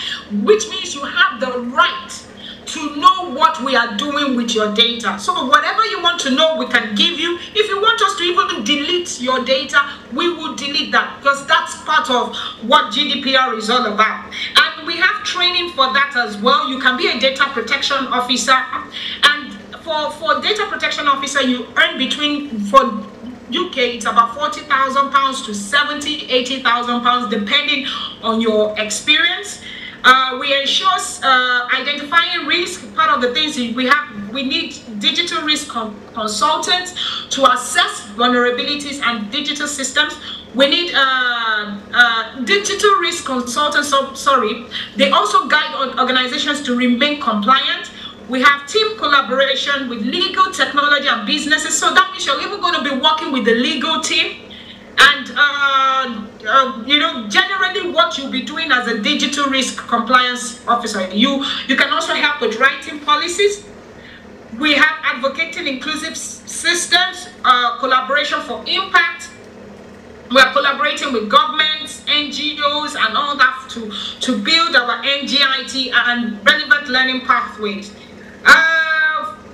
S6: which means you have the right to know what we are doing with your data. So whatever you want to know, we can give you. If you want us to even delete your data, we will delete that, because that's part of what GDPR is all about. And we have training for that as well. You can be a data protection officer, and for data protection officer, you earn between, for UK, it's about £40,000 to £80,000, depending on your experience. We ensure identifying risk. Part of the things we need digital risk consultants to assess vulnerabilities and digital systems. We need digital risk consultants. They also guide organizations to remain compliant. We have team collaboration with legal, technology, and businesses. So that means you're even going to be working with the legal team. And, generally what you'll be doing as a digital risk compliance officer. You can also help with writing policies. We have advocating inclusive systems, collaboration for impact. We are collaborating with governments, NGOs, and all that to build our NGIT and relevant learning pathways.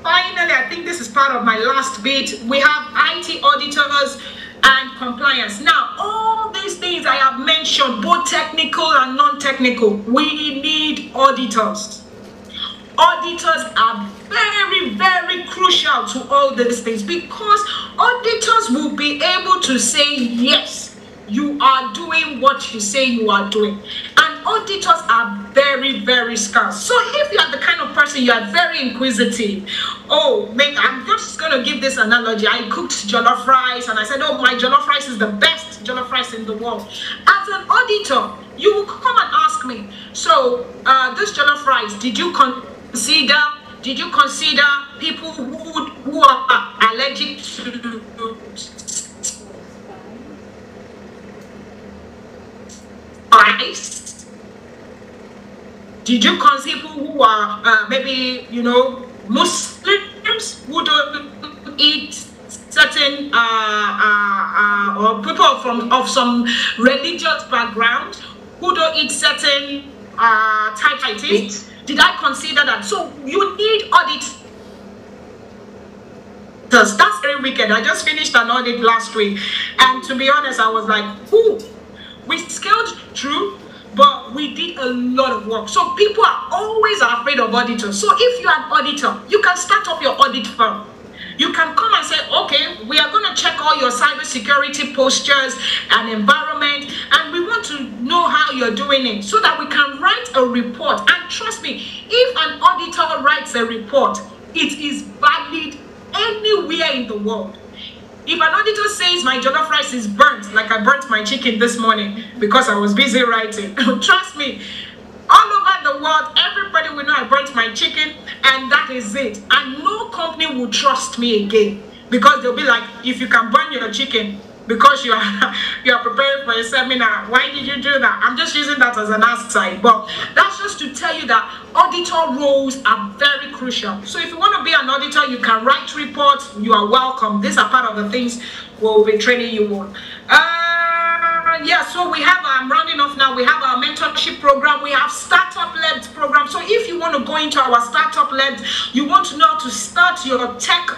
S6: Finally, I think this is part of my last bit. We have IT auditors and compliance. Now, all these things I have mentioned, both technical and non-technical, we need auditors. Auditors are very, very crucial to all these things, because auditors will be able to say, yes, you are doing what you say you are doing. And auditors are very, very scarce. So if you are the kind of person, you are very inquisitive. Oh, I'm just going to give this analogy. I cooked jollof rice and I said, oh, my jollof rice is the best jollof rice in the world. As an auditor, you will come and ask me, so this jollof rice, did you consider people who are allergic to rice? Did you consider people who are maybe, Muslims who don't eat certain or people of some religious background who don't eat certain types of things? Did I consider that? So you need audit. That's very wicked. I just finished an audit last week, and to be honest, I was like, ooh, we scaled through, but we did a lot of work. So people are always afraid of auditors. So if you are an auditor, you can start up your audit firm. You can come and say, okay, we are going to check all your cybersecurity postures and environment, and we want to know how you're doing it so that we can write a report. And trust me, if an auditor writes a report, it is valid anywhere in the world. If an auditor says my jollof rice is burnt, like I burnt my chicken this morning because I was busy writing, trust me, all over the world, everybody will know I burnt my chicken, and that is it. And no company will trust me again, because they'll be like, if you can burn your chicken because you are preparing for a seminar, why did you do that? I'm just using that as an aside, but that's just to tell you that auditor roles are very crucial. So if you want to be an auditor, you can write reports, you are welcome. These are part of the things we'll be training you on. Yeah, so we have, I'm rounding off now, we have our mentorship program, we have startup-led program. So if you want to go into our startup-led, you want to know how to start your tech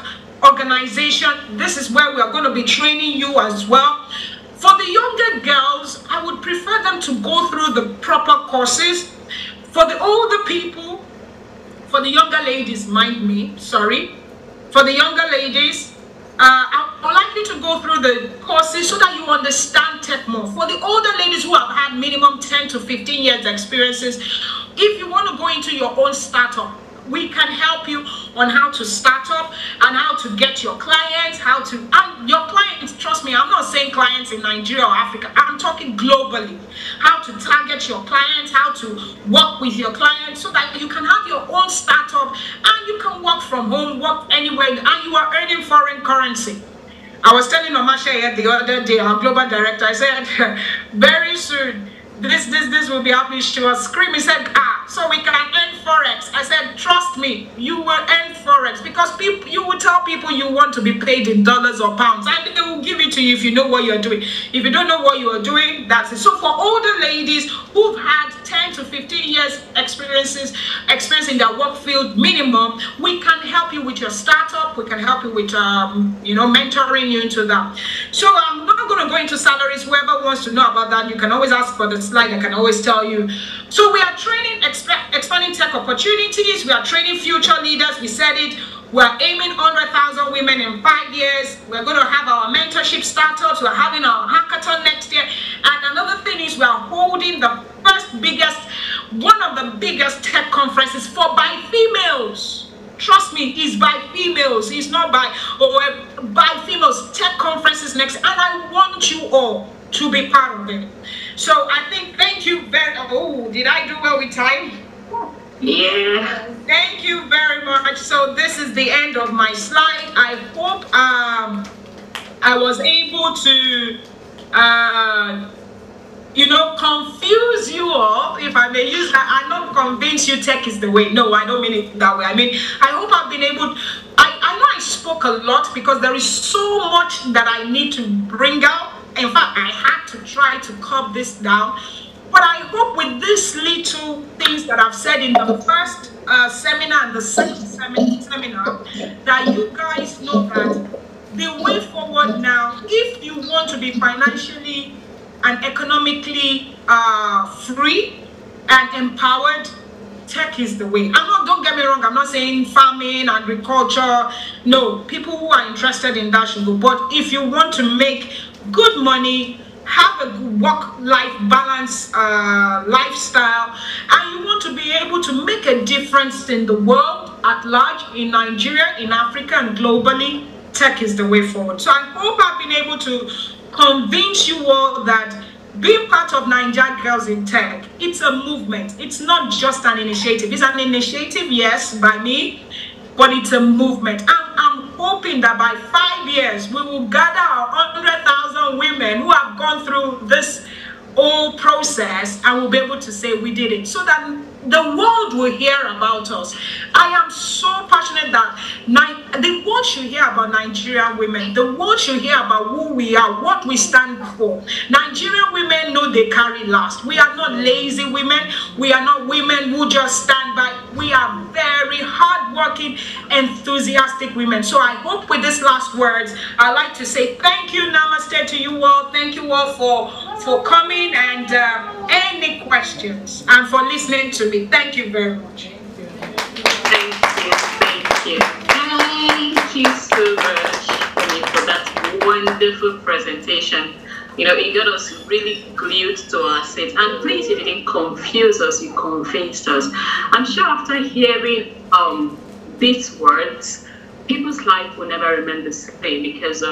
S6: organization, this is where we are going to be training you as well. For the younger girls, I would prefer them to go through the proper courses. For the older people, for the younger ladies, mind me, sorry, for the younger ladies, I would like you to go through the courses so that you understand tech more. For the older ladies who have had minimum 10 to 15 years experiences, if you want to go into your own startup, we can help you on how to start up and how to get your clients, and your clients, trust me, I'm not saying clients in Nigeria or Africa, I'm talking globally. How to target your clients, how to work with your clients so that you can have your own startup and you can work from home, work anywhere, and you are earning foreign currency. I was telling Omasha the other day, our global director, I said, very soon, this will be happening. She was screaming. He said, so we can earn Forex. I said, trust me, you will earn Forex, because people, you will tell people you want to be paid in dollars or pounds, and they will give it to you if you know what you're doing. If you don't know what you are doing, that's it. So for older ladies who've had 10 to 15 years experience in their work field minimum, we can help you with your startup. We can help you with, mentoring you into that. So I'm not going to go into salaries. Whoever wants to know about that, you can always ask for the slide. I can always tell you. So we are training, expanding tech opportunities. We are training future leaders. We said it. We're aiming 100,000 women in 5 years. We're going to have our mentorship startups. We're having our hackathon next year. And another thing is we are holding the one of the biggest tech conferences by females. Trust me, it's by females. It's not by females. Tech conferences next. And I want you all to be part of it. So I think, thank you very much. Oh, did I do well with time?
S2: Yeah.
S6: Thank you very much. So this is the end of my slide. I hope I was able to confuse you all, if I may use that. I'm not convinced you tech is the way. No, I don't mean it that way. I mean, I hope I've been able I know I spoke a lot because there is so much that I need to bring out. In fact, I had to try to curb this down. But I hope with these little things that I've said in the first seminar and the second seminar, that you guys know that the way forward now, if you want to be financially and economically free and empowered, tech is the way. Don't get me wrong, I'm not saying farming, agriculture. No, people who are interested in that should go. But if you want to make good money, have a work-life balance lifestyle, and you want to be able to make a difference in the world at large, in Nigeria, in Africa, and globally, tech is the way forward. So I hope I've been able to convince you all that being part of Naija Girls in Tech, it's a movement. It's not just an initiative. It's an initiative, yes, by me, but it's a movement. I'm hoping that by 5 years, we will gather our 100,000 women who have gone through this whole process, and we'll be able to say we did it, so that the world will hear about us. I am so passionate that the world should hear about Nigerian women. The world should hear about who we are, what we stand for. Nigerian women know they carry last. We are not lazy women. We are not women who just stand by. We are very hardworking, enthusiastic women. So I hope with these last words, I'd like to say thank you, namaste to you all. Thank you all for coming, and any questions, and for listening to me. Thank you very much.
S2: Thank you so much for that wonderful presentation. It got us really glued to our seats. And please, you didn't confuse us, you convinced us. I'm sure after hearing these words, people's life will never remain the same, because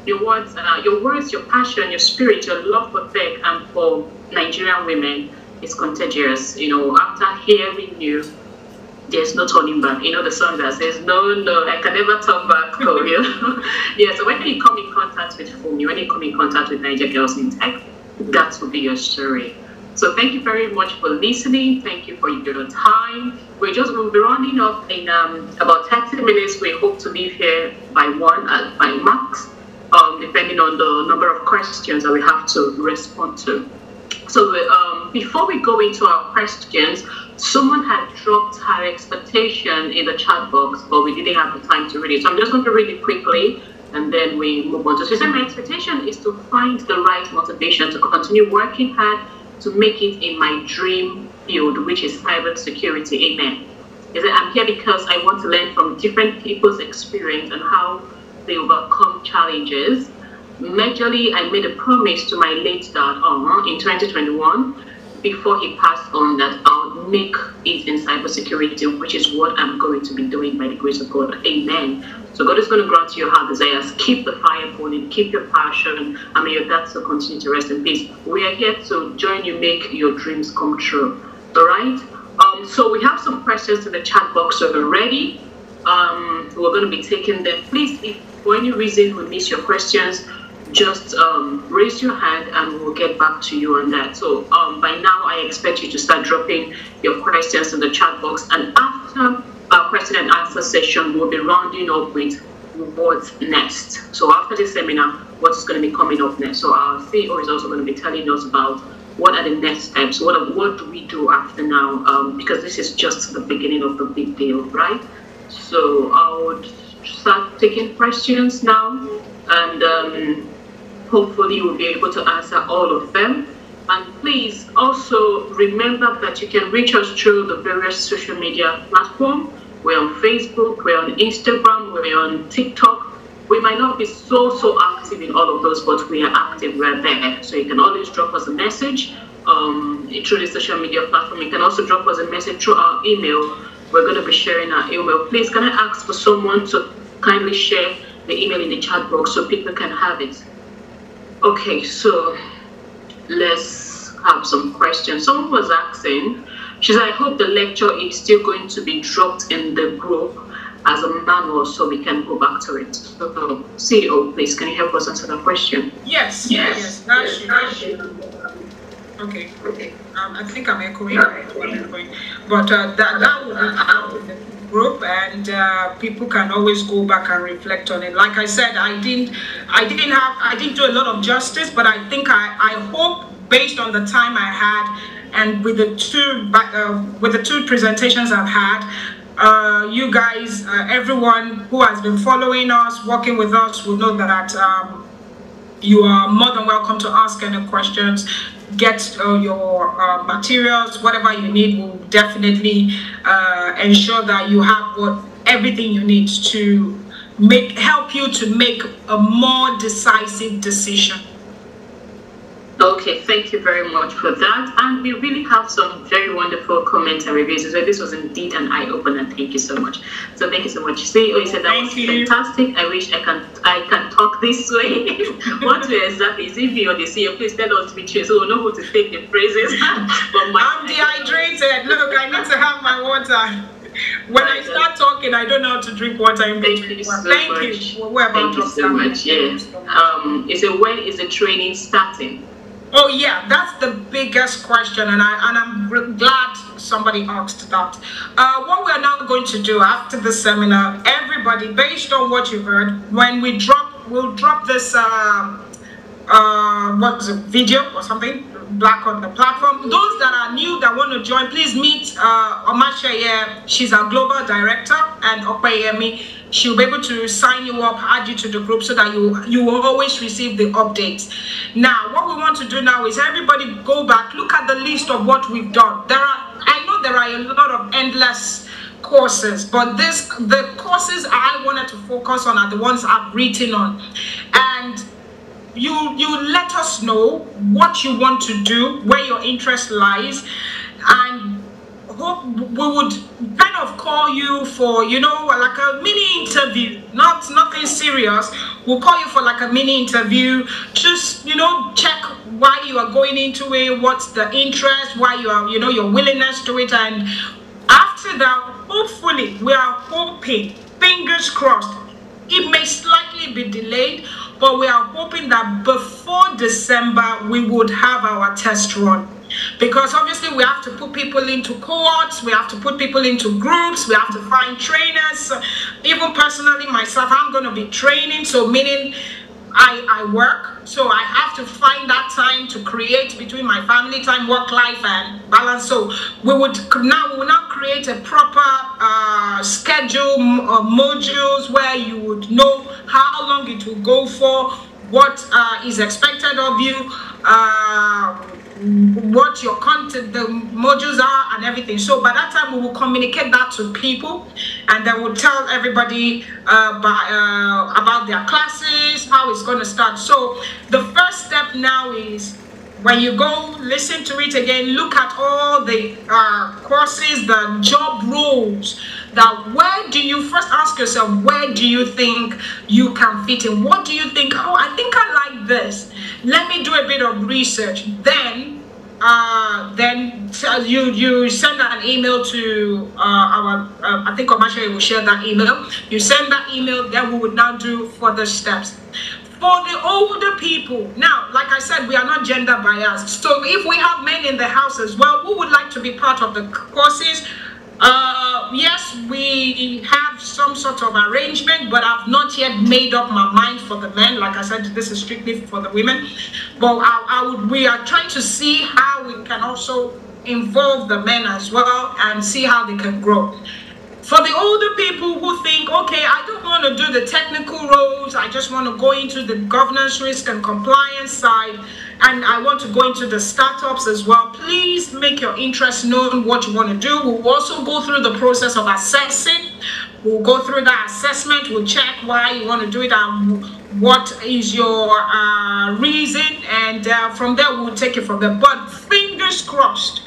S2: your words, your passion, your spirit, your love for tech and for Nigerian women is contagious. After hearing you, there's no turning back. The song that says, no, I can never turn back. Yeah, so when you come in contact with FUMI, when you come in contact with Naija Girls in Tech, that will be your story. So thank you very much for listening. Thank you for your time. We'll be rounding up in about 30 minutes. We hope to leave here by max, depending on the number of questions that we have to respond to. So before we go into our questions, someone had dropped her expectation in the chat box, but we didn't have the time to read it. So I'm just going to read it quickly, and then we move on. So she said, my expectation is to find the right motivation to continue working hard to make it in my dream field, which is cyber security. Amen. She said, I'm here because I want to learn from different people's experience and how they overcome challenges. Majorly, I made a promise to my late dad in 2021 before he passed on that I would make it in cybersecurity, which is what I'm going to be doing by the grace of God. Amen. So God is going to grant you your heart desires. Keep the fire burning, keep your passion, and may your dad still continue to rest in peace. We are here to join you make your dreams come true. All right? So we have some questions in the chat box already. We're going to be taking them. Please, if for any reason we miss your questions, just raise your hand and we'll get back to you on that. So by now, I expect you to start dropping your questions in the chat box. And after our question and answer session, we'll be rounding up with what's next. So after this seminar, what's going to be coming up next? So our CEO is also going to be telling us about what are the next steps, what do we do after now, because this is just the beginning of the big deal, right? So I would start taking questions now, and hopefully we'll be able to answer all of them. And please also remember that you can reach us through the various social media platforms. We're on Facebook, we're on Instagram, we're on TikTok. We might not be so active in all of those, but we are active, we're there. So you can always drop us a message through the social media platform. You can also drop us a message through our email. We're going to be sharing our email. Please, can I ask for someone to kindly share the email in the chat box so people can have it? Okay, so let's have some questions. Someone was asking, she said, I hope the lecture is still going to be dropped in the group as a manual so we can go back to it. So, CEO, please, can you help us answer the question?
S6: Yes. That should. Okay. I think I'm echoing. But that will be out in the group, and people can always go back and reflect on it. Like I said, I didn't do a lot of justice, but I think I hope, based on the time I had and with the two presentations I've had, you guys, everyone who has been following us, working with us, will know that you are more than welcome to ask any questions. Get your materials, whatever you need. Will definitely ensure that you have everything you need to help you to make a more decisive decision.
S2: Okay, thank you very much for that. And we really have some very wonderful comments and reviews. So this was indeed an eye-opener. Thank you so much. So thank you so much. CEO, you said that was fantastic. I wish I can talk this way. What way exactly? Is it me or the CEO? Please tell us which way, so we'll know who to take the phrases.
S6: I'm dehydrated. Look, I need to have my water. When I start talking, I don't know how to drink water in between. Thank you.
S2: Thank you so much. Yeah. Is it when is the training starting?
S6: Oh yeah, that's the biggest question, and I'm glad somebody asked that. What we're now going to do after the seminar, everybody, based on what you heard, when we'll drop this what is it, video or something black on the platform. Those that are new that want to join, please meet Omashaye. She's our global director, and Opeyemi. She'll be able to sign you up, add you to the group, so that you will always receive the updates. Now, what we want to do now is everybody go back, look at the list of what we've done. I know there are a lot of endless courses, but the courses I wanted to focus on are the ones I've written on. And you let us know what you want to do, where your interest lies, and hope we would kind of call you for, like a mini interview, nothing serious. We'll call you for like a mini interview, just, check why you are going into it, what's the interest, why you are, your willingness to it. And after that, hopefully, we are hoping, fingers crossed, it may slightly be delayed, but we are hoping that before December, we would have our test run. Because obviously we have to put people into cohorts, we have to put people into groups, we have to find trainers. Even personally, myself, I'm going to be training, so meaning I work, so I have to find that time to create between my family time, work life, and balance. So we will now create a proper schedule, modules where you would know how long it will go for, what is expected of you, what your content, the modules are, and everything. So by that time, we will communicate that to people, and then we'll tell everybody about their classes, how it's going to start. So the first step now is when you go listen to it again, look at all the courses, the job roles. That where do you first ask yourself, where do you think you can fit in? What do you think? Oh, I think I like this. Let me do a bit of research. Then you send an email to our I think commercial will share that email. You send that email, then we would now do further steps. For the older people, now, like I said, we are not gender biased. So if we have men in the house as well who would like to be part of the courses, yes, we have some sort of arrangement, but I've not yet made up my mind for the men. Like I said, this is strictly for the women. But we are trying to see how we can also involve the men as well and see how they can grow. For the older people who think, okay, I don't want to do the technical roles, I just want to go into the governance, risk and compliance side, and I want to go into the startups as well, please make your interest known, what you want to do. We'll also go through the process of assessing. We'll go through that assessment, we'll check why you want to do it and what is your reason, and from there we'll take it from there. But fingers crossed,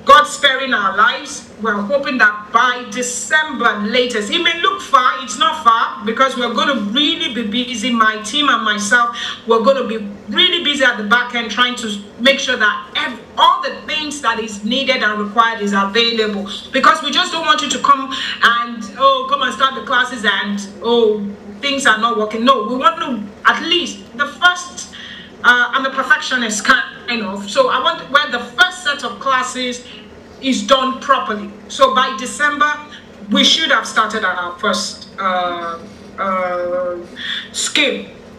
S6: God sparing our lives, we're hoping that by December latest, it may look far, it's not far, because we're going to really be busy, my team and myself, we're going to be really busy at the back end trying to make sure that all the things that is needed and required is available, because we just don't want you to come and, come and start the classes and, things are not working. No, we want to at least the first, I'm a perfectionist kind of, so I want where the first set of classes is done properly. So by December, we should have started our first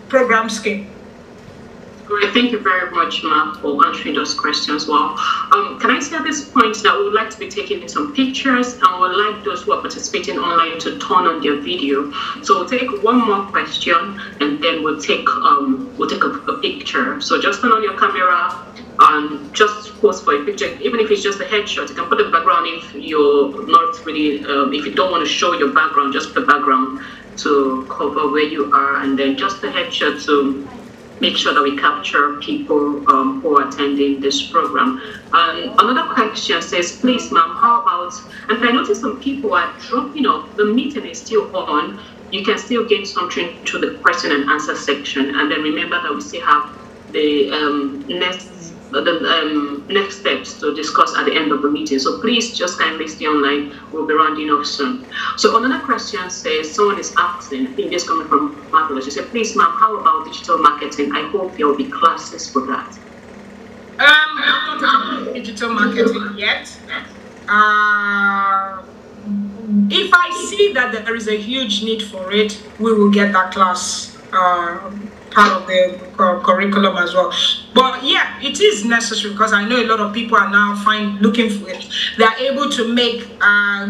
S6: program scheme.
S2: Great, thank you very much, Ma, for answering those questions well. Can I say at this point that we would like to be taking some pictures, and we would like those who are participating online to turn on their video. So we'll take one more question, and then we'll take a picture. So just turn on your camera and just pose for a picture, even if it's just a headshot. You can put the background if you're not really, if you don't want to show your background, just put the background to cover where you are, and then just the headshot to make sure that we capture people who are attending this program. And another question says, please ma'am, how about, and I noticed some people are dropping off, the meeting is still on, you can still gain something to the question and answer section, and then remember that we still have the next steps to discuss at the end of the meeting. So please just kindly stay online. We'll be rounding off soon. So another question says, someone is asking, I think this coming from Marvelous. She said, please ma'am, how about digital marketing? I hope there will be classes for that.
S6: I'm not talking about digital marketing yet. If I see that there is a huge need for it, we will get that class part of the curriculum as well. But yeah, it is necessary, because I know a lot of people are now looking for it. They are able to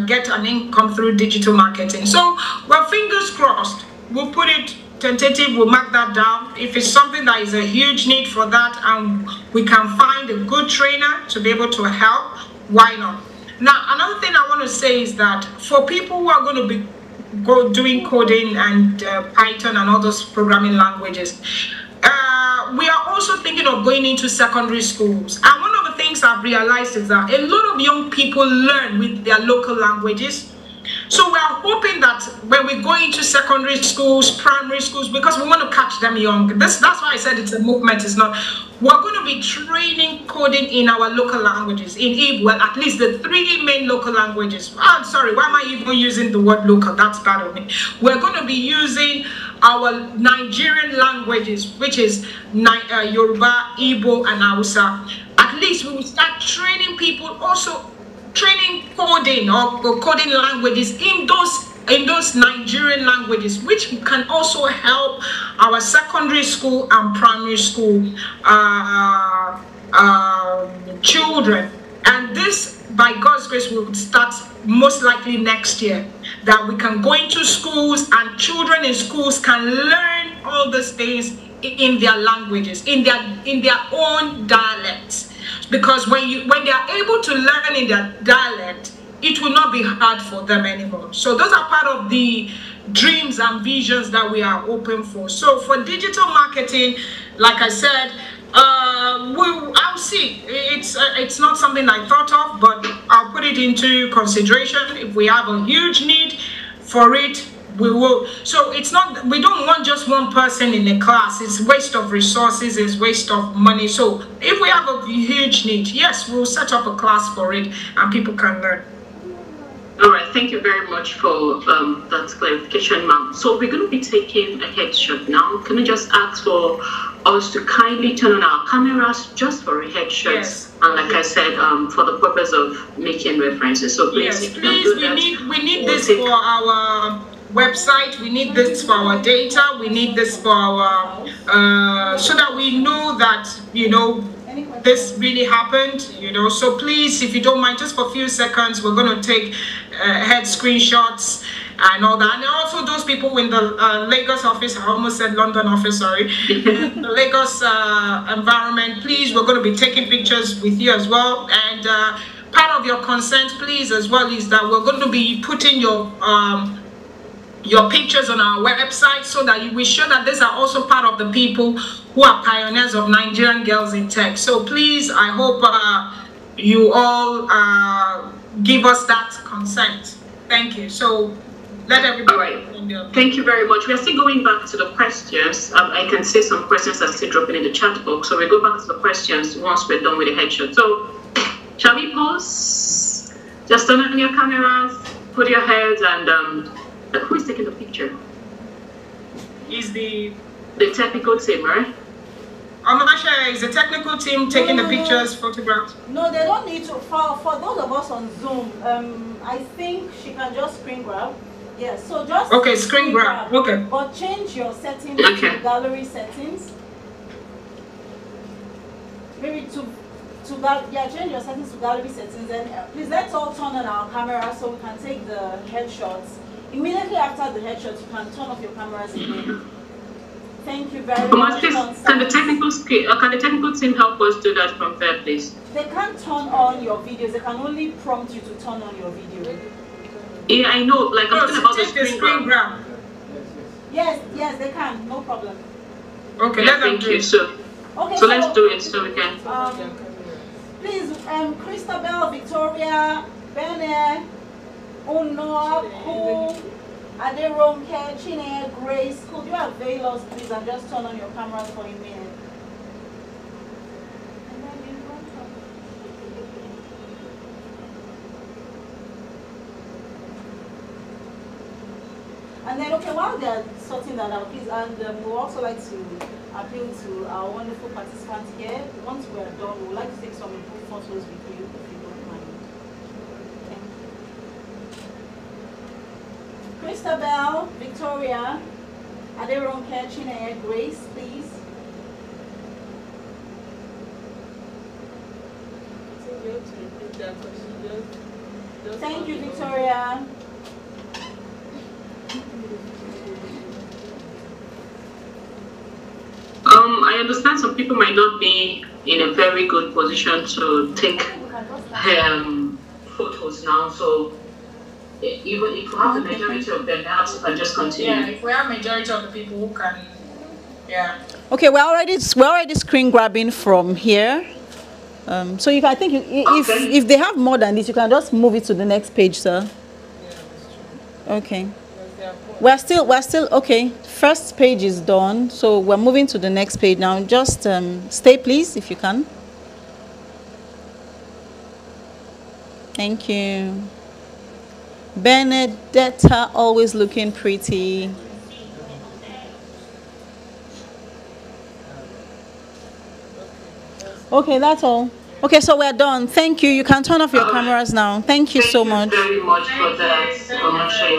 S6: get an income through digital marketing. So, well, fingers crossed. We'll put it tentative, we'll mark that down. If it's something that is a huge need for that and we can find a good trainer to be able to help, why not? Now, another thing I want to say is that for people who are going to be doing coding and Python and all those programming languages, we are also thinking of going into secondary schools. And one of the things I've realized is that a lot of young people learn with their local languages. So we are hoping that when we go into secondary schools, primary schools, because we want to catch them young. That's why I said it's a movement. It's not. We're going to be training coding in our local languages, in Igbo, well, at least the 3 main local languages. I'm sorry, why am I even using the word local? That's bad of me. We're going to be using our Nigerian languages, which is Yoruba, Igbo, and Hausa. At least we will start training people, also training coding or coding languages in those Nigerian languages, which can also help our secondary school and primary school children. And this, by God's grace, will start most likely next year, that we can go into schools and children in schools can learn all these things in their languages, in their own dialects. Because when they are able to learn in their dialect, it will not be hard for them anymore. So those are part of the dreams and visions that we are open for. So for digital marketing, like I said, I'll see. It's not something I thought of, but I'll put it into consideration. If we have a huge need for it, we will. So it's not, we don't want just one person in the class. It's waste of resources, it's waste of money. So if we have a huge need, yes, we'll set up a class for it and people can learn.
S2: All right, thank you very much for that clarification, ma'am. So we're going to be taking a headshot now. Can I just ask for us to kindly turn on our cameras just for a headshot?
S6: Yes.
S2: And like I said, for the purpose of making references. So please,
S6: yes, please, we need this for our website. We need this for our data. We need this for our so that we know that, you know, this really happened, you know. So please, if you don't mind, just for a few seconds, we're going to take head screenshots and all that. And also those people in the Lagos office, I almost said London office, sorry, the Lagos environment, please, we're going to be taking pictures with you as well. And part of your consent, please, as well, is that we're going to be putting your pictures on our website so that we show that these are also part of the people who are pioneers of Nigerian girls in tech. So please, I hope you all give us that consent. Thank you. So let everybody.
S2: All right. Thank you very much. We are still going back to the questions. I can see some questions are still dropping in the chat box. So we go back to the questions once we're done with the headshot. So shall we pause? Just turn on your cameras, put your heads, and who is taking the picture?
S6: Is the
S2: technical team, right?
S6: I'm not sure. Is the technical team taking the pictures, photographs?
S3: No, they don't need to. For those of us on Zoom, I think she can just screen grab. Yes, so just
S6: screen grab. Okay.
S3: But change your settings to gallery settings. Maybe change your settings to gallery settings, and please let's all turn on our camera so we can take the headshots. Immediately after the headshot, you can turn off your cameras again. Thank you very much.
S2: Can the technical team help us do that from there, please?
S3: They can't turn on your videos. They can only prompt you to turn on your video.
S2: Yeah, I know. Like I'm talking about the screen grab.
S3: Yes, they can. No problem.
S6: Okay,
S2: thank you. So let's do it so we can.
S3: Please, Christabel, Victoria, Bene, Uno, Cool, Aderonke, Chine, Grace, could you avail us, please, and just turn on your cameras for a minute? And then, okay, while they're sorting that out, please, and we'd also like to appeal to our wonderful participants here. Once we're done, we'd like to take some group photos with you, if you don't mind. Christabel, Victoria, Aderonke, Chineye, Grace, please. Thank you, Victoria.
S2: I understand some people might not be in a very good position to take photos now, so even if we have the majority of them, perhaps we can just continue.
S6: Yeah, if we have majority of the people who can, yeah.
S3: Okay, we're already screen grabbing from here. So I think if they have more than this, you can just move it to the next page, sir. Okay. We're still okay. First page is done, so we're moving to the next page now. Just stay, please, if you can. Thank you. Benedetta, always looking pretty. Okay, that's all. Okay, so we're done. Thank you. You can turn off your cameras now. Thank you so much.
S2: Thank you very much for that.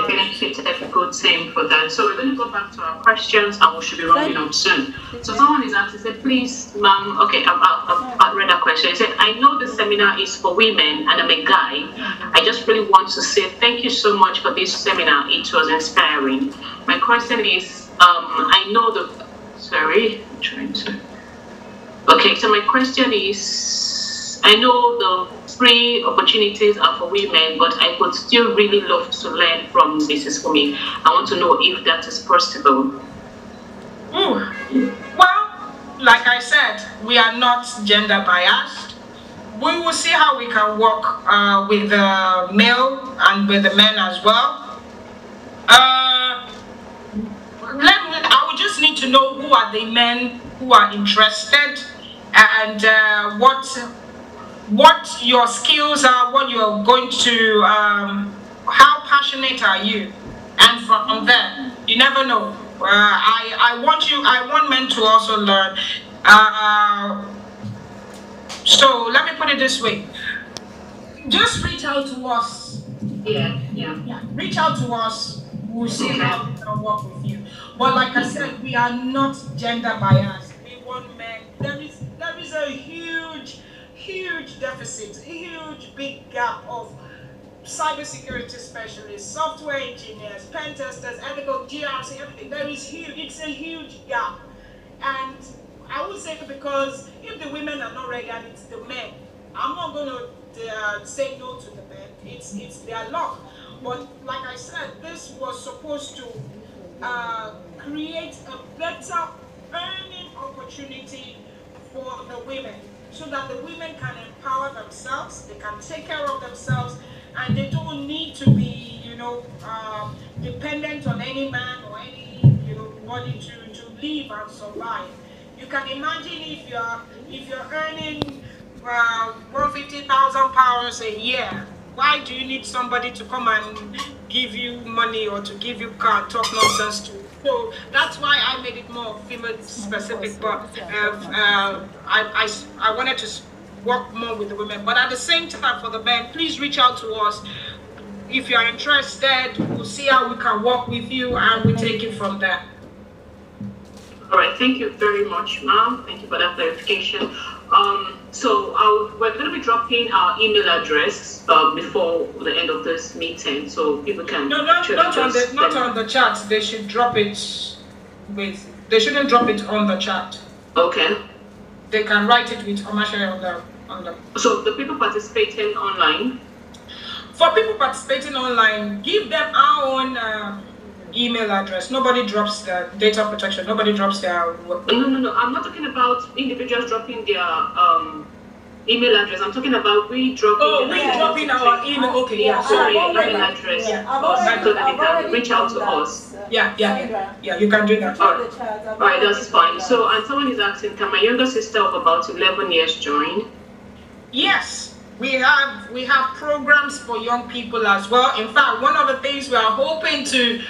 S2: Thank you to the technical team for that. So we're going to go back to our questions and we should be rounding up soon. So someone is asking, said, please, ma'am, okay, I've read that question. He said, I know the seminar is for women and I'm a guy. I just really want to say thank you so much for this seminar. It was inspiring. My question is, I know the, sorry, I'm trying to, okay, so my question is, I know the free opportunities are for women, but I would still really love to learn from Mrs. Fumi. I want to know if that is possible.
S6: Well, like I said, we are not gender biased. We will see how we can work with the male and with the men as well. I would just need to know who are the men who are interested, and what your skills are, what you're going to, how passionate are you, and from there, you never know. I want men to also learn. So let me put it this way: just reach out to us. Yeah. Reach out to us. We'll see how we can work with you. But like I said, we are not gender biased. We want men. There is a huge deficit, a huge big gap of cybersecurity specialists, software engineers, pen testers, ethical GRC, everything. It's a huge gap. And I would say because if the women are not ready and it's the men, I'm not going to say no to the men. It's their luck. But like I said, this was supposed to create a better earning opportunity for the women, so that the women can empower themselves, they can take care of themselves, and they don't need to be, dependent on any man or any, body to live and survive. You can imagine if you're earning £150,000 a year. Why do you need somebody to come and give you money or to give you car, talk nonsense to? So that's why I made it more female specific. But I wanted to work more with the women. But at the same time, for the men, please reach out to us. If you are interested, we'll see how we can work with you, and we take it from there.
S2: All right, thank you very much, ma'am. Thank you for that clarification. So we're going to be dropping our email address before the end of this meeting, so people can.
S6: No, not on the chat. They should drop it They shouldn't drop it on the chat.
S2: Okay.
S6: They can write it with Omashe on the.
S2: So the people participating online.
S6: For people participating online, give them our own. Email address. Nobody drops their data protection. Nobody drops their.
S2: No. I'm not talking about individuals dropping their email address. I'm talking about we dropping.
S6: Oh, we dropping our email. Okay, yeah.
S2: Sorry, email address. So that they can reach out to us.
S6: Yeah. You can do that.
S2: All right, that's fine. So, and someone is asking, can my younger sister of about 11 years join?
S6: Yes. We have programs for young people as well. In fact, one of the things we are hoping to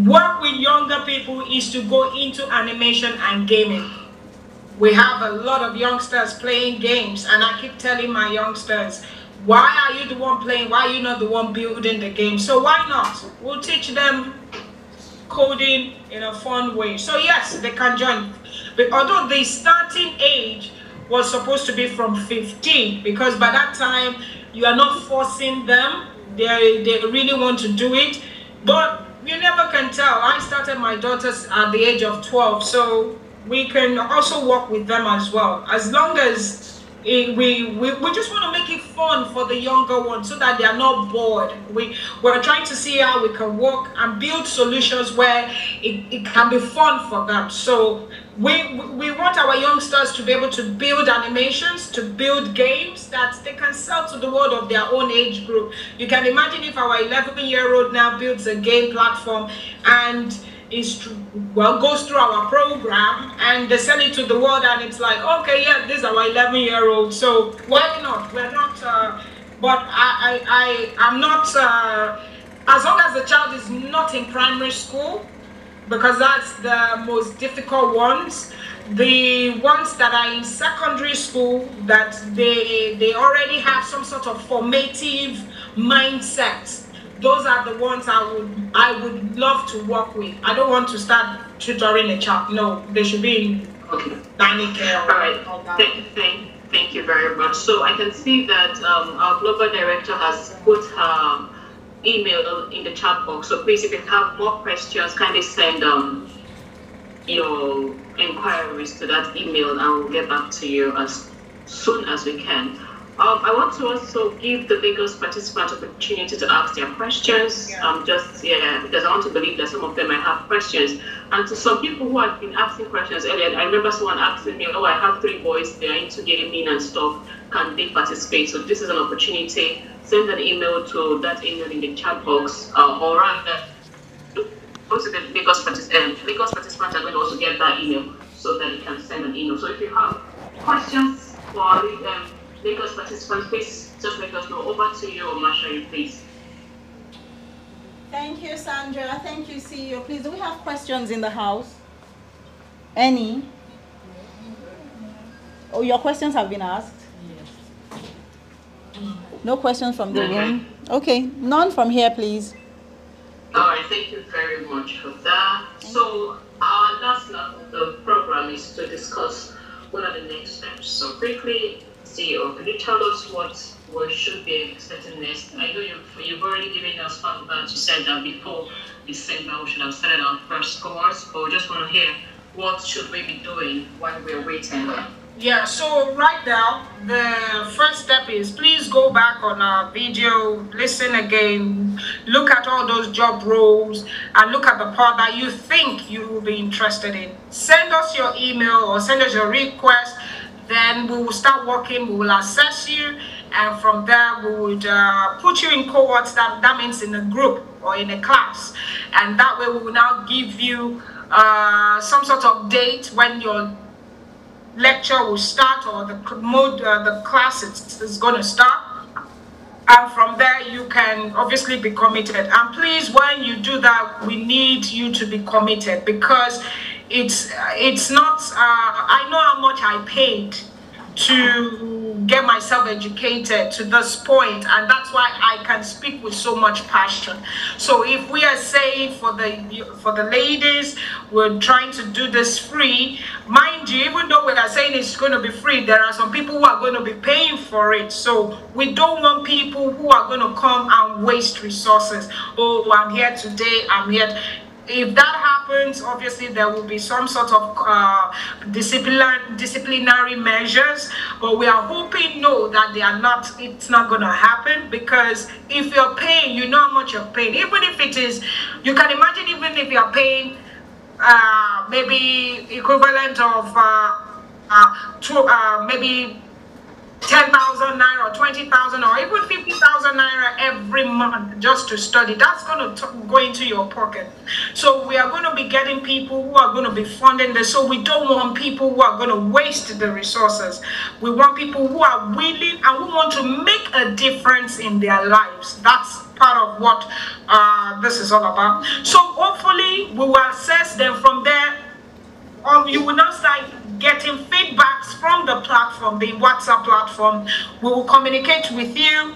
S6: work with younger people is to go into animation and gaming. We have a lot of youngsters playing games, and I keep telling my youngsters, why are you the one playing? Why are you not the one building the game? So why not? We'll teach them coding in a fun way. So yes, they can join. But although the starting age was supposed to be from 15, because by that time you are not forcing them. They really want to do it, but you never can tell. I started my daughters at the age of 12, so we can also work with them as well, as long as we just want to make it fun for the younger ones, so that they are not bored. We're trying to see how we can work and build solutions where it can be fun for them. So we want our youngsters to be able to build animations, to build games that they can sell to the world of their own age group. You can imagine if our 11-year-old now builds a game platform and goes through our program and they sell it to the world, and it's like, okay, yeah, this is our 11-year-old, so why not? We're not, but I'm not, as long as the child is not in primary school, because that's the most difficult ones. The ones that are in secondary school, that they already have some sort of formative mindset, those are the ones I would love to work with. I don't want to start tutoring a child. No, they should be in nanny care.
S2: All right. Thank you very much. So I can see that our global director has put her email in the chat box. So please, if you have more questions, kindly send your inquiries to that email, and we'll get back to you as soon as we can. I want to also give the Lagos participants opportunity to ask their questions. Because I want to believe that some of them might have questions. And to some people who have been asking questions earlier, I remember someone asking me, "Oh, I have 3 boys. They are into gaming and stuff. Can they participate?" So this is an opportunity. Send an email to that email in the chat box, or rather, also the Lagos participants are going to also get that email so that you can send an email. So if you have questions for Lagos participants, please just let us know. Over to you, Omashari, please.
S3: Thank you, Sandra. Thank you, CEO. Please, do we have questions in the house? Any? Oh, your questions have been asked? Yes. No questions from the room? Okay, none from here, please.
S2: All right, thank you very much for that. So our last lap of the program is to discuss what are the next steps. So quickly, CEO, can you tell us what we should be expecting next? I know you've already given us feedback. You said that before December we should have started our first course, but we just want to hear what should we be doing while we're waiting.
S6: Yeah, so right now, the first step is please go back on our video, listen again, look at all those job roles, and look at the part that you think you will be interested in. Send us your email or send us your request, then we will start working, we will assess you, and from there we would put you in cohorts, that means in a group or in a class, and that way we will now give you some sort of date when your lecture will start or the class is going to start, and from there you can obviously be committed. And please, when you do that, we need you to be committed, because it's not I know how much I paid to get myself educated to this point, and that's why I can speak with so much passion. So if we are saying for the ladies, we're trying to do this free, mind you, even though we are saying it's going to be free, there are some people who are going to be paying for it. So we don't want people who are going to come and waste resources. Oh, I'm here today, I'm here. If that happens, obviously there will be some sort of disciplinary measures, but we are hoping that they are not. It's not going to happen, because if you're paying, you know how much you're paying. Even if it is, you can imagine, even if you're paying maybe equivalent of maybe 10,000 naira or 20,000 or even 50,000 naira every month just to study, that's going to go into your pocket. So we are going to be getting people who are going to be funding this. So we don't want people who are going to waste the resources. We want people who are willing and who want to make a difference in their lives. That's part of what this is all about. So hopefully we will assess them from there. You will now start getting feedbacks from the platform, the WhatsApp platform. We will communicate with you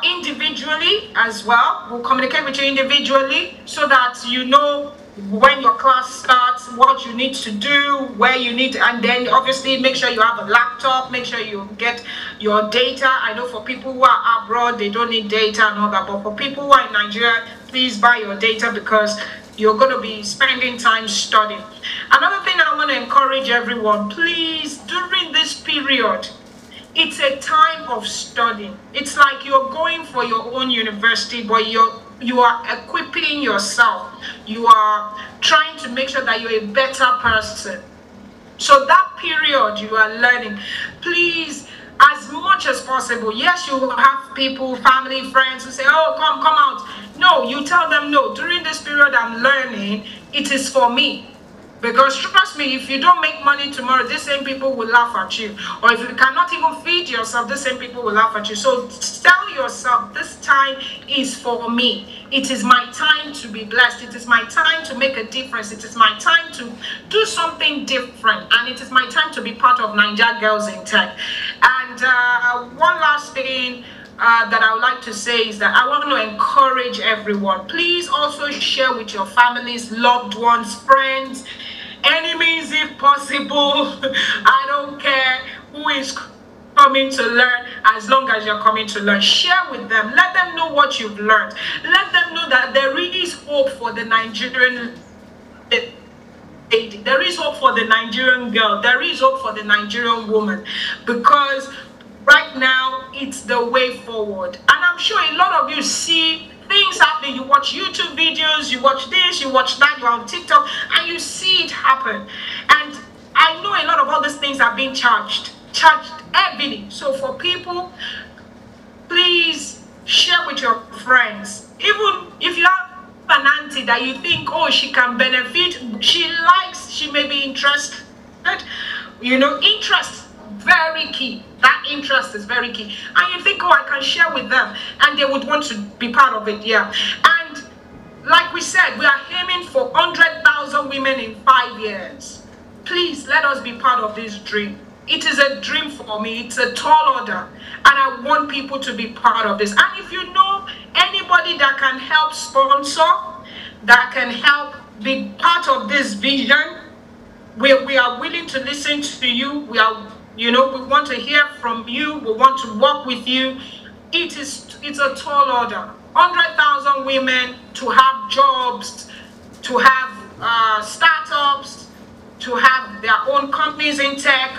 S6: individually as well. We'll communicate with you individually so that you know when your class starts, what you need to do, where you need, and then obviously make sure you have a laptop, make sure you get your data. I know for people who are abroad, they don't need data and all that, but for people who are in Nigeria, please buy your data, because you're going to be spending time studying. Another thing I want to encourage everyone, please, during this period, it's a time of studying. It's like you're going for your own university, but you are equipping yourself. You are trying to make sure that you're a better person. So that period you are learning, please, as much as possible. Yes, you will have people, family, friends who say, "Oh, come out." No, you tell them, no, during this period I'm learning, it is for me. Because trust me, if you don't make money tomorrow, the same people will laugh at you. Or if you cannot even feed yourself, the same people will laugh at you. So tell yourself, this time is for me. It is my time to be blessed. It is my time to make a difference. It is my time to do something different. And it is my time to be part of Naija Girls in Tech. And one last thing that I would like to say is that I want to encourage everyone. Please also share with your families, loved ones, friends, enemies if possible. I don't care who is coming to learn, as long as you're coming to learn. Share with them. Let them know what you've learned. Let them know that there is hope for the Nigerian lady. There is hope for the Nigerian girl. There is hope for the Nigerian woman. Because right now, it's the way forward. And I'm sure a lot of you see things happening. You watch YouTube videos, you watch this, you watch that, you're on TikTok, and you see it happen. And I know a lot of all these things are being charged heavily. So for people, please share with your friends. Even if you have an auntie that you think, oh, she can benefit, she may be interested. You know, interest, very key. That interest is very key. And you think, oh, I can share with them, and they would want to be part of it, yeah. And like we said, we are aiming for 100,000 women in 5 years. Please let us be part of this dream. It is a dream for me. It's a tall order, and I want people to be part of this. And if you know anybody that can help sponsor, that can help be part of this vision, we are willing to listen to you. We are, you know, we want to hear from you. We want to work with you. It's a tall order. 100,000 women to have jobs, to have startups, to have their own companies in tech.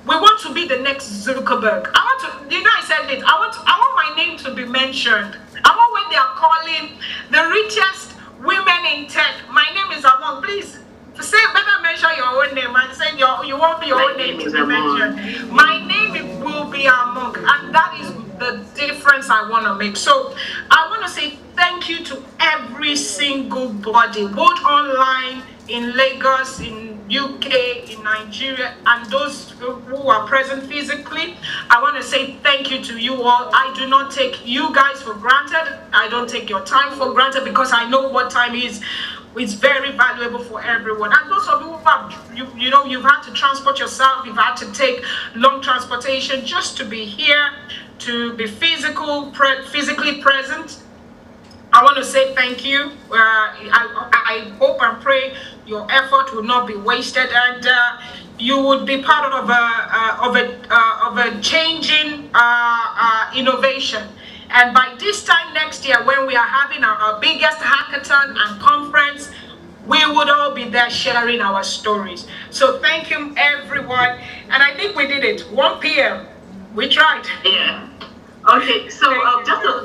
S6: We want to be the next Zuckerberg. I want to, you know, I said it. I want my name to be mentioned. I want when they are calling the richest women in tech, my name is Amon. Please say, better mention your own name and say you want your own name to be mentioned. My name will be Amon, and that is the difference I want to make. So I want to say thank you to every single body, both online, in Lagos, in UK, in Nigeria, and those who are present physically. I want to say thank you to you all. I do not take you guys for granted. I don't take your time for granted, because I know what time is. It's very valuable for everyone. And those of you who have, you know, you've had to transport yourself, you've had to take long transportation just to be here, to be physically present. I want to say thank you. I hope and pray your effort will not be wasted, and you would be part of a changing innovation. And by this time next year, when we are having our biggest hackathon and conference, we would all be there sharing our stories. So thank you, everyone. And I think we did it. 1 p.m. We tried.
S2: Yeah. Okay, so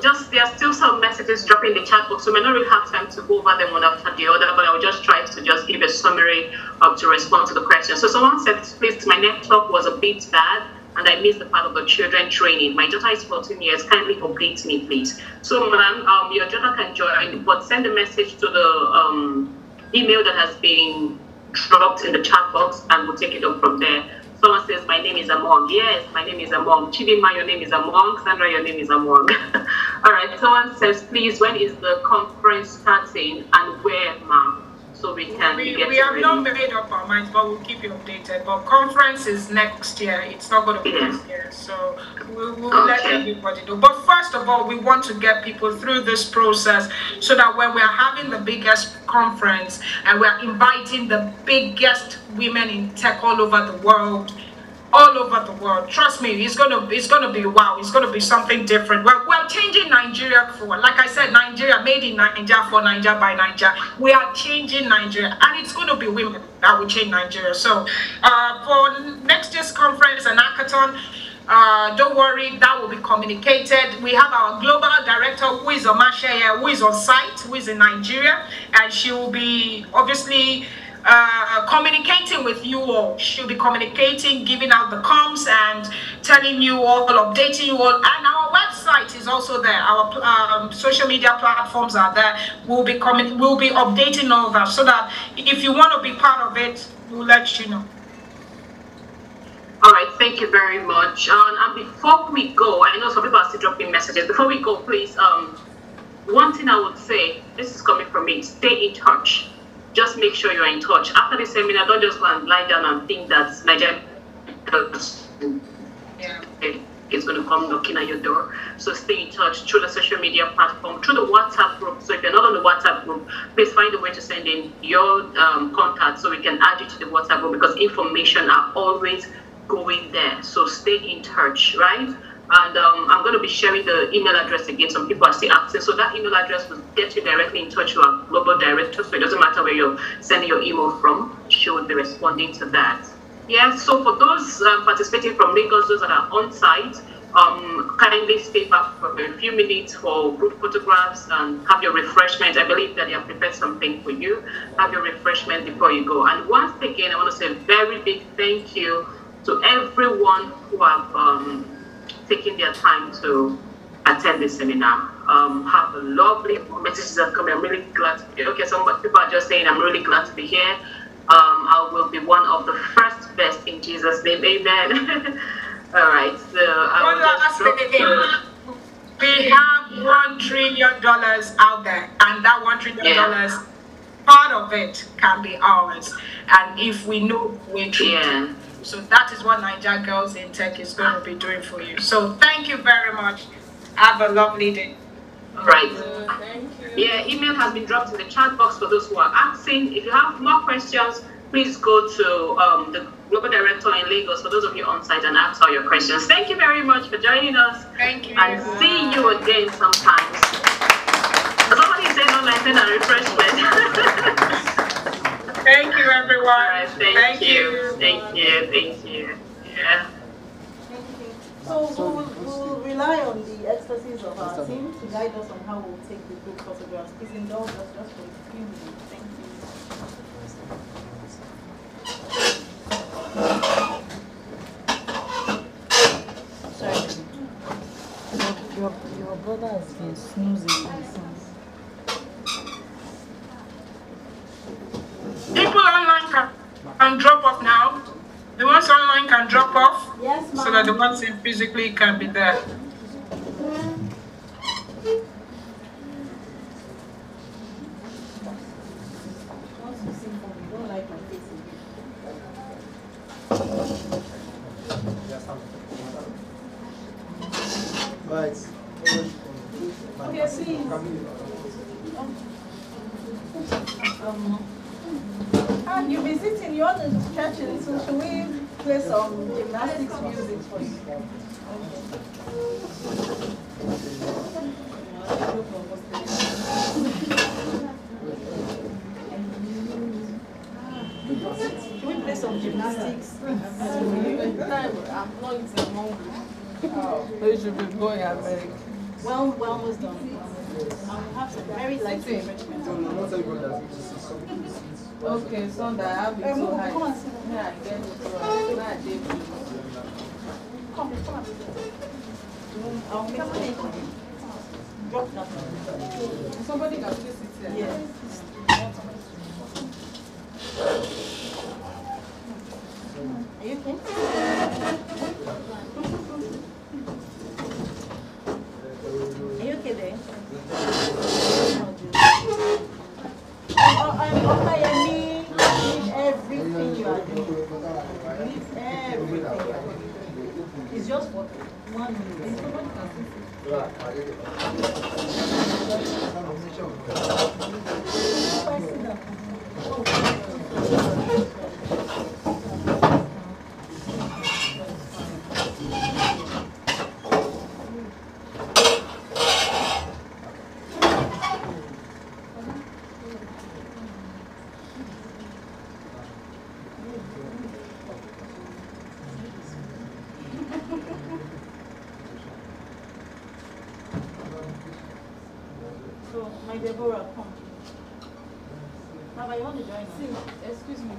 S2: just there are still some messages dropping in the chat box, so we may not really have time to go over them one after the other, but I will just try to just give a summary to respond to the question. So someone said, please, my network was a bit bad and I missed the part of the children training. My daughter is 14 years, kindly update me, please. So ma'am, your daughter can join, but send a message to the email that has been dropped in the chat box, and we'll take it up from there. Someone says, my name is Among. Yes, my name is Among. Chidima, your name is Among. Sandra, your name is Among. All right, someone says, please, when is the conference starting and where, ma'am? So we can
S6: we have not made up our minds, but we'll keep you updated. But conference is next year. It's not going to be this year. So we'll let everybody know. But first of all, we want to get people through this process so that when we're having the biggest conference and we're inviting the biggest women in tech all over the world, trust me, it's gonna be wow. It's gonna be something different. We're changing Nigeria forward. Like I said, Nigeria, made in Naija, for Naija, by Naija. We are changing Nigeria, and it's gonna be women that will change Nigeria. So for next year's conference and hackathon, don't worry, that will be communicated. We have our global director, who is Omasheye, who is on site, who is in Nigeria, and she will be obviously communicating with you all. She'll be communicating, giving out the comms and telling you all, updating you all. And our website is also there. Our social media platforms are there. We'll be updating all that, so that if you want to be part of it, we'll let you know.
S2: All right, thank you very much. And before we go, I know some people are still dropping messages. Before we go, please, one thing I would say, this is coming from me, stay in touch. Just make sure you're in touch. After the seminar, don't just go and lie down and think that Nigeria is going to come knocking at your door. So stay in touch through the social media platform, through the WhatsApp group. So if you're not on the WhatsApp group, please find a way to send in your contact so we can add you to the WhatsApp group, because information are always going there. So stay in touch, right? And I'm going to be sharing the email address again. Some people are still asking. So that email address will get you directly in touch with our global director. So it doesn't matter where you're sending your email from. She will be responding to that. Yeah, so for those participating from Lagos, those that are on site, kindly stay back for a few minutes for group photographs and have your refreshment. I believe that they have prepared something for you. Have your refreshment before you go. And once again, I want to say a very big thank you to everyone who have taken their time to attend this seminar. Have a lovely messages that come. I'm really glad to be here. Okay, some people are just saying I'm really glad to be here. I will be one of the first best in Jesus' name. Amen. All right. So
S6: we have $1 trillion out there, and that $1 trillion, part of it can be ours, and if we know we're true. So that is what Naija Girls in Tech is going to be doing for you. So thank you very much. Have a lovely day.
S2: Right. Thank you. Yeah, email has been dropped in the chat box for those who are asking. If you have more questions, please go to the Global Director in Lagos for those of you on site and ask all your questions. Thank you very much for joining us.
S6: Thank you.
S2: And see you again sometimes. Somebody said online send a refreshment.
S6: Thank you, everyone.
S2: All right, thank you. Thank you. Yeah.
S3: So we'll rely on the expertise of our team to guide us on how we'll take the group photographs. Please indulge us just for a few minutes. Thank you. Sorry. Your brother has been snoozing since.
S6: People online can drop off now. The ones online can drop off.
S3: Yes, ma'am.
S6: So that the ones in physically can be there.
S7: Right.
S3: Okay, please. And you've been sitting, you want to stretch a little. Should we play some gymnastics music for you? Should we play some gymnastics? I'm not eating hungry. You should be going at like. Well, we're almost done. I'll have some very light refreshments. Okay, so that I have it so high. Come and sit down. Yeah, I get it. Come. I'll make it. Drop that. Somebody can still sit here. Yes. Are you okay? Are you okay there? I need everything you are doing. Leave everything you are doing. It's just for 1 minute. Somebody can So, my Deborah, come. Baba, you want to join us? See, excuse me.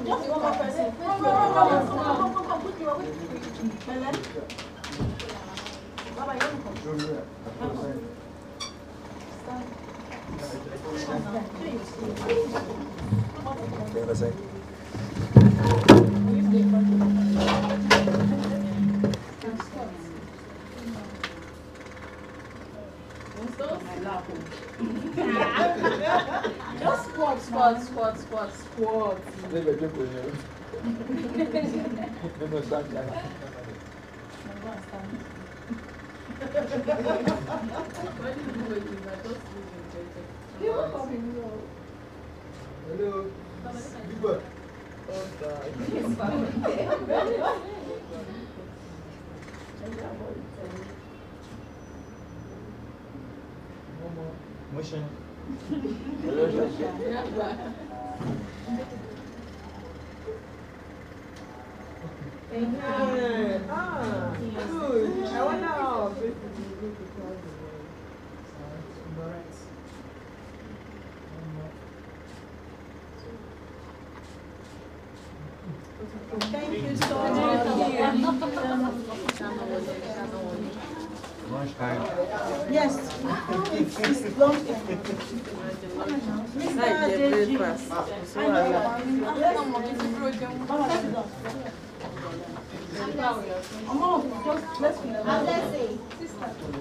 S3: Just one more person. Come, put your way. Baba, you want to come? Just squat.
S7: Hello. Big boy. Motion.
S8: Good. I wonder how big it will be to tell the
S3: Thank you so much. Yes. It's long time.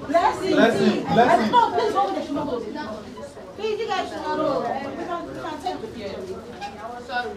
S3: Blessing. No, please go with the please, you guys should not roll. We can take the picture. Sorry.